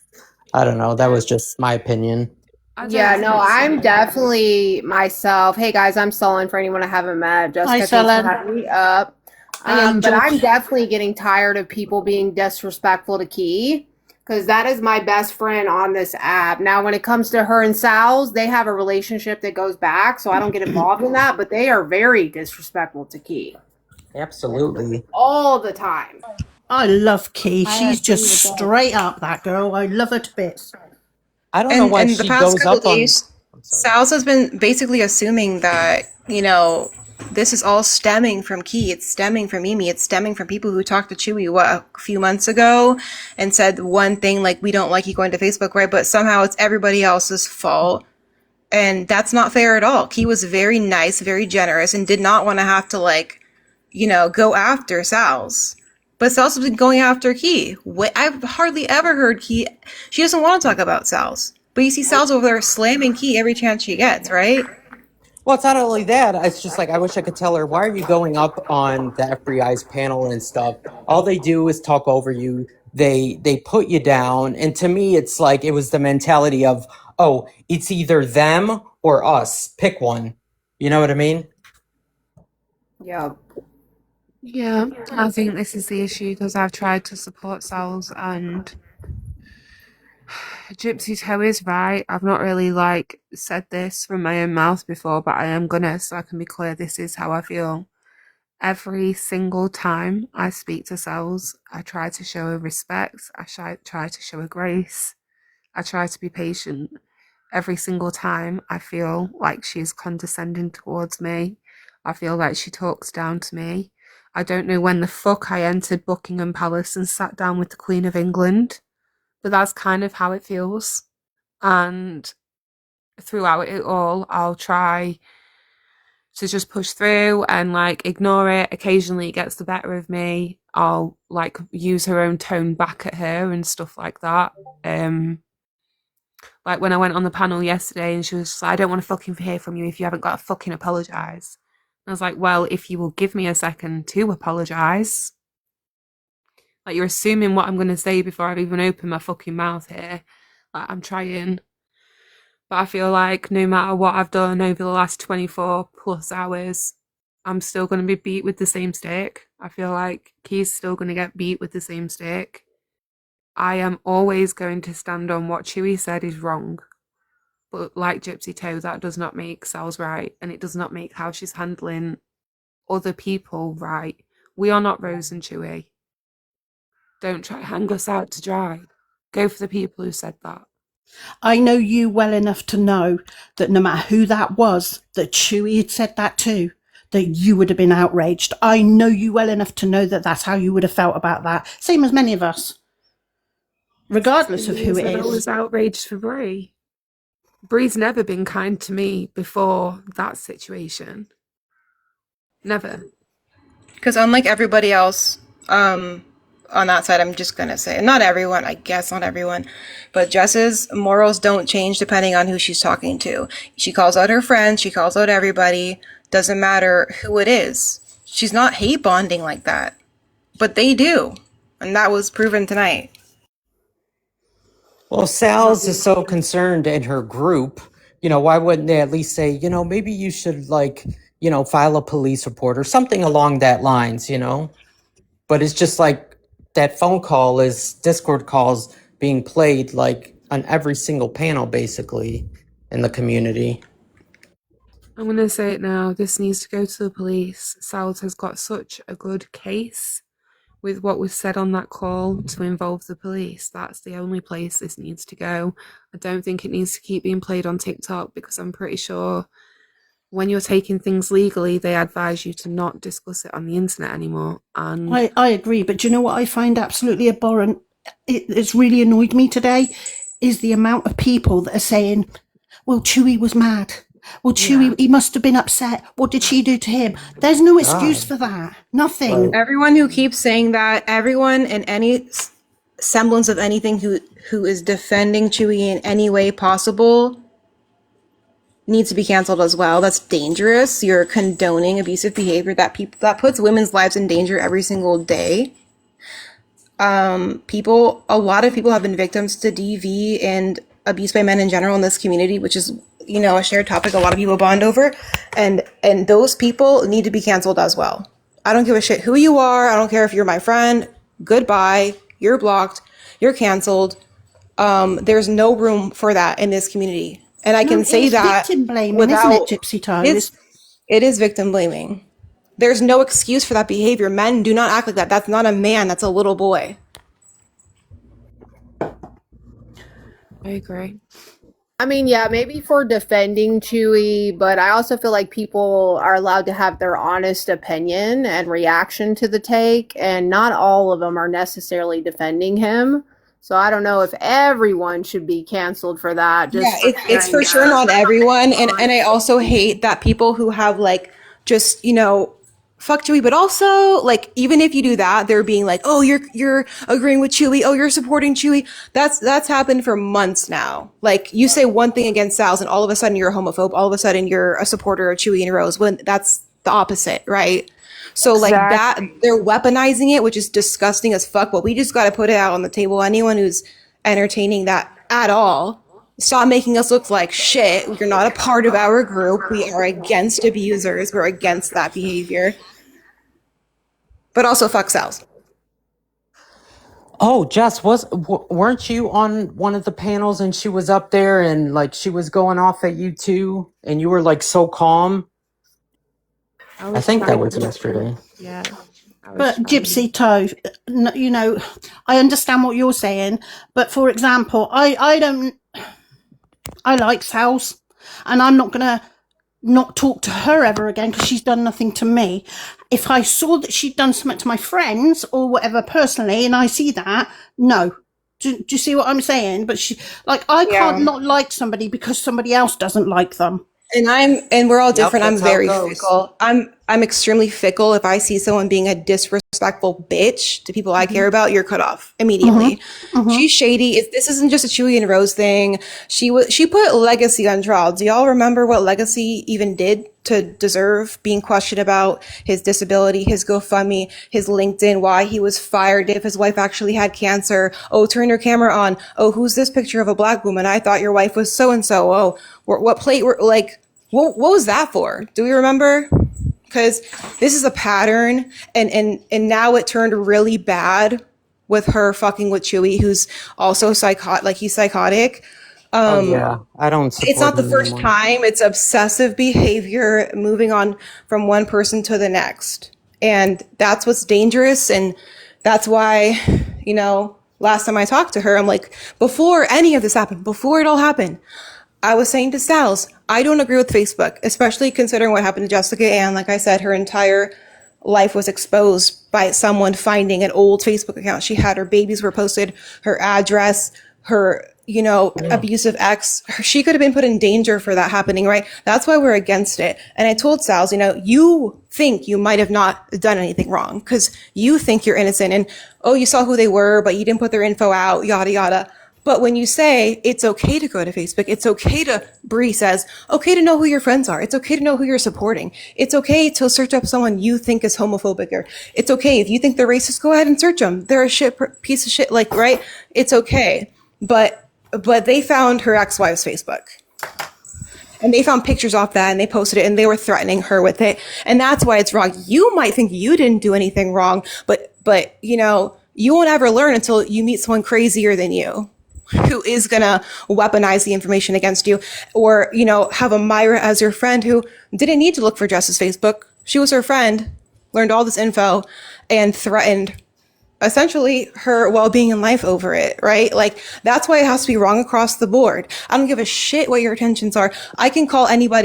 I don't know. That was just my opinion. Yeah, no, I'm definitely myself. Hey guys, I'm Sullen for anyone I haven't met. Jessica, Hi, thanks for Sullen. having me up. But I'm definitely getting tired of people being disrespectful to Key, because that is my best friend on this app. Now, when it comes to her and Sal's, they have a relationship that goes back, so I don't get involved in that, but they are very disrespectful to Key. Absolutely. All the time. I love Key. I She's agree just with that. straight up, that girl. I love her to bits. I don't know why And she the past goes couple up on. days, Sal's has been basically assuming that, this is all stemming from Key. It's stemming from Mimi. It's stemming from people who talked to Chewy, a few months ago and said one thing like, we don't like you going to Facebook, right? But somehow it's everybody else's fault. And that's not fair at all. Key was very nice, very generous, and did not want to have to go after Sal's. But Sal's has been going after Key. I've hardly ever heard Key. She doesn't want to talk about Sal's. But you see Sal's over there slamming Key every chance she gets, right? Well, it's not only that. It's just like, I wish I could tell her, why are you going up on the FBI panel and stuff? All they do is talk over you. They put you down. And to me, it's like, it was the mentality of, oh, it's either them or us. Pick one. You know what I mean? Yeah. Yeah, I think this is the issue because I've tried to support Sal's, and Gypsy Toe is right. I've not really said this from my own mouth before, but I am gonna, so I can be clear, this is how I feel. Every single time I speak to Sal's, I try to show her respect. I try to show her grace. I try to be patient. Every single time I feel like she's condescending towards me. I feel like she talks down to me. I don't know when the fuck I entered Buckingham Palace and sat down with the Queen of England, but that's kind of how it feels. And throughout it all, I'll try to just push through and like ignore it. Occasionally it gets the better of me. I'll like use her own tone back at her and stuff like that. Like when I went on the panel yesterday and she was just like, I don't want to fucking hear from you if you haven't got to fucking apologise. I was like, well, if you will give me a second to apologise. Like, you're assuming what I'm going to say before I've even opened my fucking mouth here. Like, I'm trying. But I feel like no matter what I've done over the last 24 plus hours, I'm still going to be beat with the same stick. I feel like Key's still going to get beat with the same stick. I am always going to stand on what Chewie said is wrong. But like Gypsy Toe, that does not make Sal's right. And it does not make how she's handling other people right. We are not Rose and Chewie. Don't try to hang us out to dry. Go for the people who said that. I know you well enough to know that no matter who that was, that Chewie had said that too, that you would have been outraged. I know you well enough to know that that's how you would have felt about that. Same as many of us. Regardless of who it I is. was outraged for Brie. Brie's never been kind to me before that situation. Never. Because unlike everybody else, on that side, I'm just gonna say, not everyone, I guess not everyone, but Jess's morals don't change depending on who she's talking to. She calls out her friends, she calls out everybody, doesn't matter who it is. She's not hate bonding like that, but they do, and that was proven tonight. Well, Sal's is so concerned in her group, why wouldn't they at least say, maybe you should file a police report or something along that lines, But it's just like that phone call is Discord calls being played like on every single panel basically in the community. I'm going to say it now. This needs to go to the police. Sal's has got such a good case with what was said on that call to involve the police. That's the only place this needs to go. I don't think it needs to keep being played on TikTok because I'm pretty sure when you're taking things legally, they advise you to not discuss it on the internet anymore. And I agree, but do you know what I find absolutely abhorrent? It's really annoyed me today, is the amount of people that are saying, well, Chewie was mad. Well, Chewie, he must have been upset. What did she do to him? There's no excuse for that. Nothing. Everyone who keeps saying that, everyone in any semblance of anything who is defending Chewie in any way possible needs to be canceled as well. That's dangerous. You're condoning abusive behavior that puts women's lives in danger every single day. A lot of people have been victims to DV and abuse by men in general in this community, which is, a shared topic a lot of people bond over. And those people need to be canceled as well. I don't give a shit who you are. I don't care if you're my friend. Goodbye. You're blocked. You're canceled. There's no room for that in this community. And I can say that victim blaming, without, isn't it, Gypsy Toe? It is victim blaming. There's no excuse for that behavior. Men do not act like that. That's not a man. That's a little boy. I agree. I mean, yeah, maybe for defending Chewie, but I also feel like people are allowed to have their honest opinion and reaction to the take, and not all of them are necessarily defending him. So I don't know if everyone should be canceled for that. It's for sure not everyone. And I also hate that people who have just, fuck Chewie, but also even if you do that, they're being like, oh, you're agreeing with Chewie. Oh, you're supporting Chewie. That's happened for months now. You say one thing against Sal's and all of a sudden you're a homophobe. All of a sudden you're a supporter of Chewie and Rose, when that's the opposite, right? So that, they're weaponizing it, which is disgusting as fuck, but we just got to put it out on the table. Anyone who's entertaining that at all, stop making us look like shit. You're not a part of our group. We are against abusers. We're against that behavior. But also fuck Sal's. Oh, Jess, weren't you on one of the panels and she was up there and she was going off at you too, and you were so calm? I think that was yesterday. Yeah. But Gypsy Toe, you know, I understand what you're saying, but for example, I don't, I like Sal's, and I'm not gonna not talk to her ever again because she's done nothing to me. If I saw that she'd done something to my friends or whatever personally, and I see that, no. Do you see what I'm saying? But I can't not like somebody because somebody else doesn't like them. And we're all Yep, different. I'm that's how it very goes. fickle. I'm extremely fickle. If I see someone being a disrespectful bitch to people I care about, you're cut off immediately. She's shady. This isn't just a Chewy and Rose thing. She put Legacy on trial. Do y'all remember what Legacy even did to deserve being questioned about his disability, his GoFundMe, his LinkedIn, why he was fired if his wife actually had cancer? Oh, turn your camera on. Oh, who's this picture of a black woman? I thought your wife was so and so. Oh, what plate were like? What was that for? Do we remember? Because this is a pattern, and now it turned really bad with her fucking with Chewy, who's also he's psychotic. Yeah, I don't support It's not the him first anymore. time. It's obsessive behavior, moving on from one person to the next, and that's what's dangerous. And that's why, last time I talked to her, I'm like, before any of this happened, before it all happened, I was saying to Sal's, I don't agree with Facebook, especially considering what happened to Jessica Ann. Like I said, her entire life was exposed by someone finding an old Facebook account. She had her babies were posted, her address, her, abusive ex. She could have been put in danger for that happening, right? That's why we're against it. And I told Sal's, you think you might have not done anything wrong because you think you're innocent and, you saw who they were, but you didn't put their info out, yada, yada. But when you say it's okay to go to Facebook, it's okay to, Bree says, okay to know who your friends are. It's okay to know who you're supporting. It's okay to search up someone you think is homophobic, or it's okay if you think they're racist, go ahead and search them. They're a piece of shit, right? It's okay. But they found her ex-wife's Facebook. And they found pictures off that and they posted it and they were threatening her with it. And that's why it's wrong. You might think you didn't do anything wrong, but you won't ever learn until you meet someone crazier than you, who is going to weaponize the information against you, or, have a Myra as your friend who didn't need to look for Jess's Facebook. She was her friend, learned all this info, and threatened essentially her well-being in life over it, right? Like, that's why it has to be wrong across the board. I don't give a shit what your intentions are. I can call any one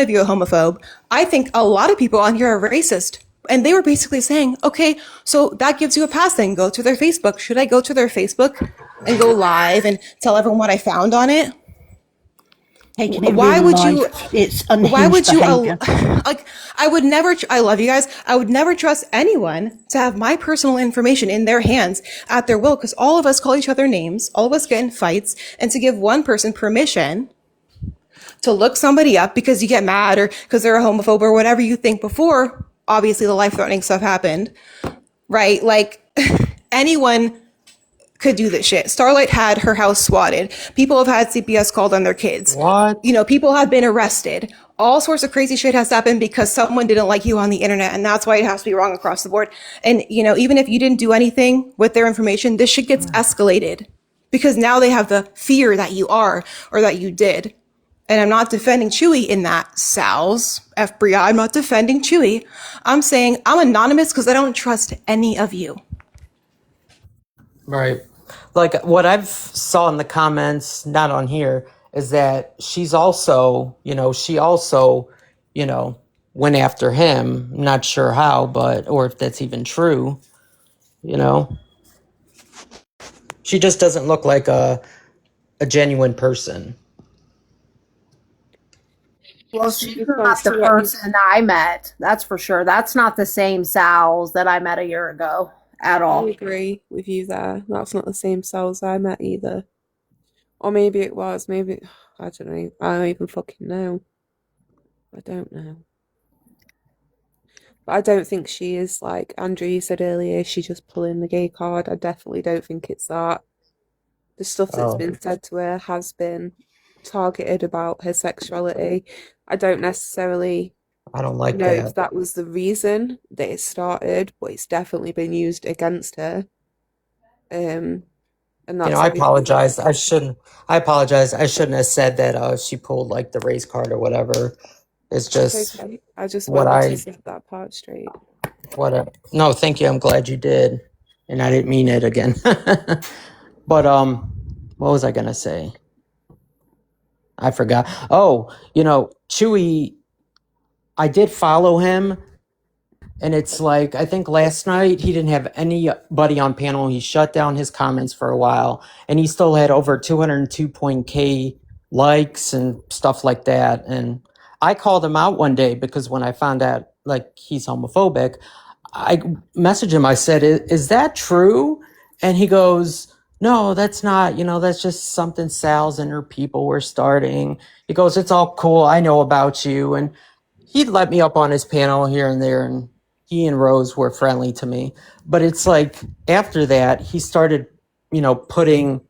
of you a homophobe. I think a lot of people on here are racist. And they were basically saying, okay, so that gives you a pass then. Go to their Facebook. Should I go to their Facebook and go live and tell everyone what I found on it? Taking it real life. It's unhinged behavior. I would never, I love you guys. I would never trust anyone to have my personal information in their hands at their will, because all of us call each other names. All of us get in fights, and to give one person permission to look somebody up because you get mad or because they're a homophobe or whatever you think before, obviously the life-threatening stuff happened, right? Like, anyone could do this shit. Starlight had her house swatted. People have had CPS called on their kids. What? People have been arrested. All sorts of crazy shit has happened because someone didn't like you on the internet, and that's why it has to be wrong across the board. And, even if you didn't do anything with their information, this shit gets escalated because now they have the fear that you are or that you did. And I'm not defending Chewy in that, Sal's, Bria. I'm not defending Chewy. I'm saying I'm anonymous because I don't trust any of you. Right. Like what I've saw in the comments, not on here, is that she's also, she also, went after him. Not sure how, or if that's even true, She just doesn't look like a genuine person. Well, she's not the person I met. That's for sure. That's not the same Sal's that I met a year ago at all. I agree with you there. That's not the same Sal's I met either. Or maybe it was. Maybe, I don't know. I don't even fucking know. I don't know. But I don't think she is, like Andrew, you said earlier, she just pulling the gay card. I definitely don't think it's that. The stuff that's been said to her has been targeted about her sexuality. I don't necessarily I don't like know that. if that was the reason that it started, but it's definitely been used against her. And that's I apologize. I shouldn't have said that she pulled like the race card or whatever. It's just okay. I just what wanted I to set that part straight. Whatever. No, thank you. I'm glad you did. And I didn't mean it again. But what was I gonna say? I forgot. Oh, Chewy, I did follow him, and it's like I think last night he didn't have anybody on panel. He shut down his comments for a while, and he still had over 202.k likes and stuff like that. And I called him out one day because when I found out like he's homophobic, I messaged him. I said, "Is that true?" And he goes, "No, that's not. That's just something Sal's and her people were starting." He goes, "It's all cool. I know about you." And he'd let me up on his panel here and there, and he and Rose were friendly to me. But it's like after that, he started, putting.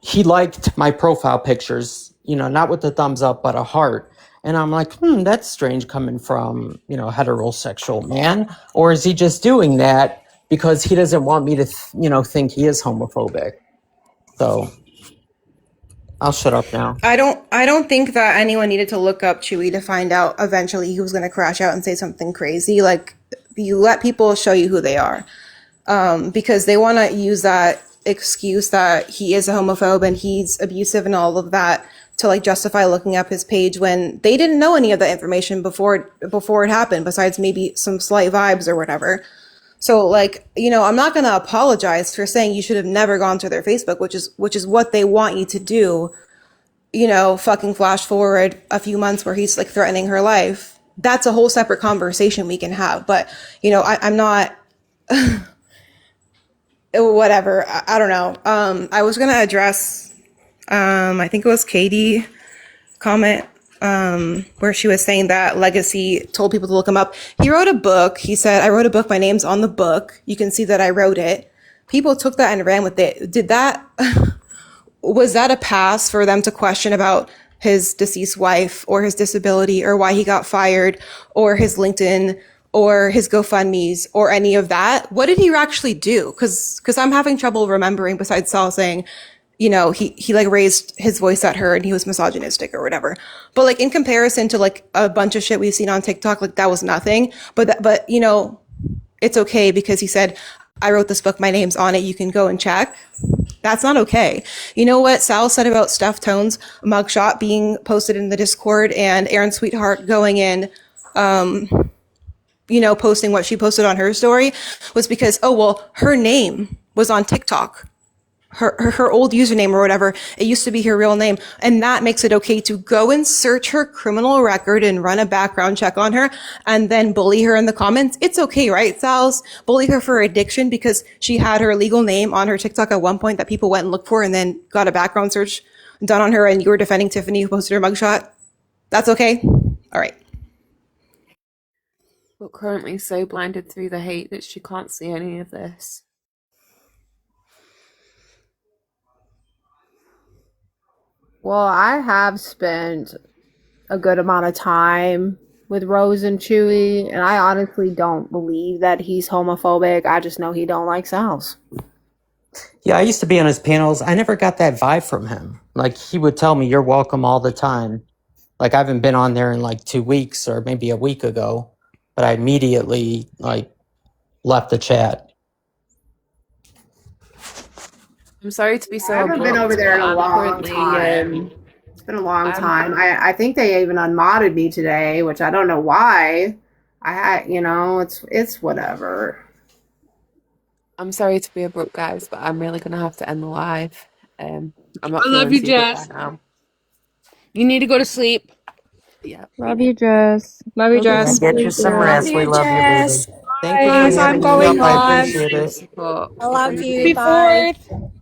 He liked my profile pictures, not with the thumbs up, but a heart. And I'm like, that's strange coming from, a heterosexual man. Or is he just doing that because he doesn't want me to, think he is homophobic? So I'll shut up now. I don't think that anyone needed to look up Chewy to find out eventually he was going to crash out and say something crazy. Like, you let people show you who they are, because they want to use that excuse that he is a homophobe and he's abusive and all of that to like justify looking up his page when they didn't know any of the information before it happened, besides maybe some slight vibes or whatever. So like, I'm not going to apologize for saying you should have never gone to their Facebook, which is what they want you to do. Fucking flash forward a few months where he's like threatening her life. That's a whole separate conversation we can have. But, I'm not, whatever. I don't know. I was going to address, I think it was Katie comment, where she was saying that Legacy told people to look him up. He wrote a book. He said, "I wrote a book. My name's on the book. You can see that I wrote it." People took that and ran with it. Was that a pass for them to question about his deceased wife or his disability or why he got fired or his LinkedIn or his GoFundMe's or any of that? What did he actually do? Cause I'm having trouble remembering, besides Sal saying, he like raised his voice at her and he was misogynistic or whatever. But like in comparison to like a bunch of shit we've seen on TikTok, like that was nothing. But it's okay because he said, "I wrote this book. My name's on it. You can go and check." That's not okay. You know what Sal said about Steph Tone's mugshot being posted in the Discord and Aaron Sweetheart going in, posting what she posted on her story was because, her name was on TikTok. Her old username or whatever, it used to be her real name. And that makes it okay to go and search her criminal record and run a background check on her and then bully her in the comments. It's okay, right, Sals? Bully her for addiction because she had her legal name on her TikTok at one point that people went and looked for and then got a background search done on her and you were defending Tiffany who posted her mugshot. That's okay? All right. But currently so blinded through the hate that she can't see any of this. Well, I have spent a good amount of time with Rose and Chewy, and I honestly don't believe that he's homophobic. I just know he don't like Sal's. Yeah, I used to be on his panels. I never got that vibe from him. Like, he would tell me, "You're welcome" all the time. Like, I haven't been on there in like 2 weeks or maybe a week ago, but I immediately like left the chat. I'm sorry to be so I haven't been over there in a long time. It's been a long time. I think they even unmodded me today, which I don't know why. I had, it's whatever. I'm sorry to be abrupt, guys, but I'm really gonna have to end the live. I'm not I love feeling you, too good right Jess. now. You need to go to sleep. Yeah. Love you, Jess. Love you, Jess. Get you some rest. We love you, baby. Thank you Guys, for I'm having me going up. I on. appreciate it. I love you. Happy Bye. 4th.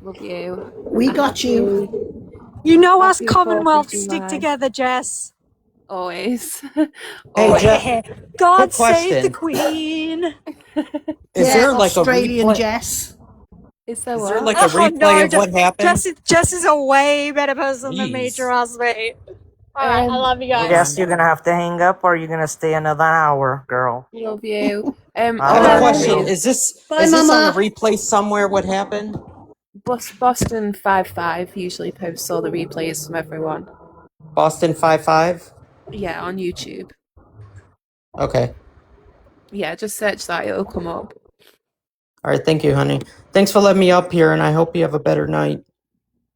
Love you. We got you. You know us Happy Commonwealth 4th of stick July. together, Jess. Always. Hey, Always. Jeff, God quick save the question. Queen. Is there like Australian a replay? Jess. Is there Is there what? like a replay of what happened? Jess is a way better person than me, Jeez. trust me. All right, I love you guys. Jess, you're gonna have to hang up, or you're gonna stay another hour, girl. Love you. I have a Bye. question. Is this Bye, on Mama. a replay somewhere? What happened? Boston 55 usually posts all the replays from everyone. Boston 55? Yeah, on YouTube. Okay. Yeah, just search that, it'll come up. All right, thank you, honey. Thanks for letting me up here, and I hope you have a better night.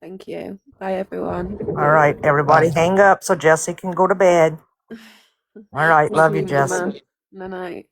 Thank you. Bye, everyone. All right, everybody Bye. hang up so Jesse can go to bed. All right, love you, Jess. Night night.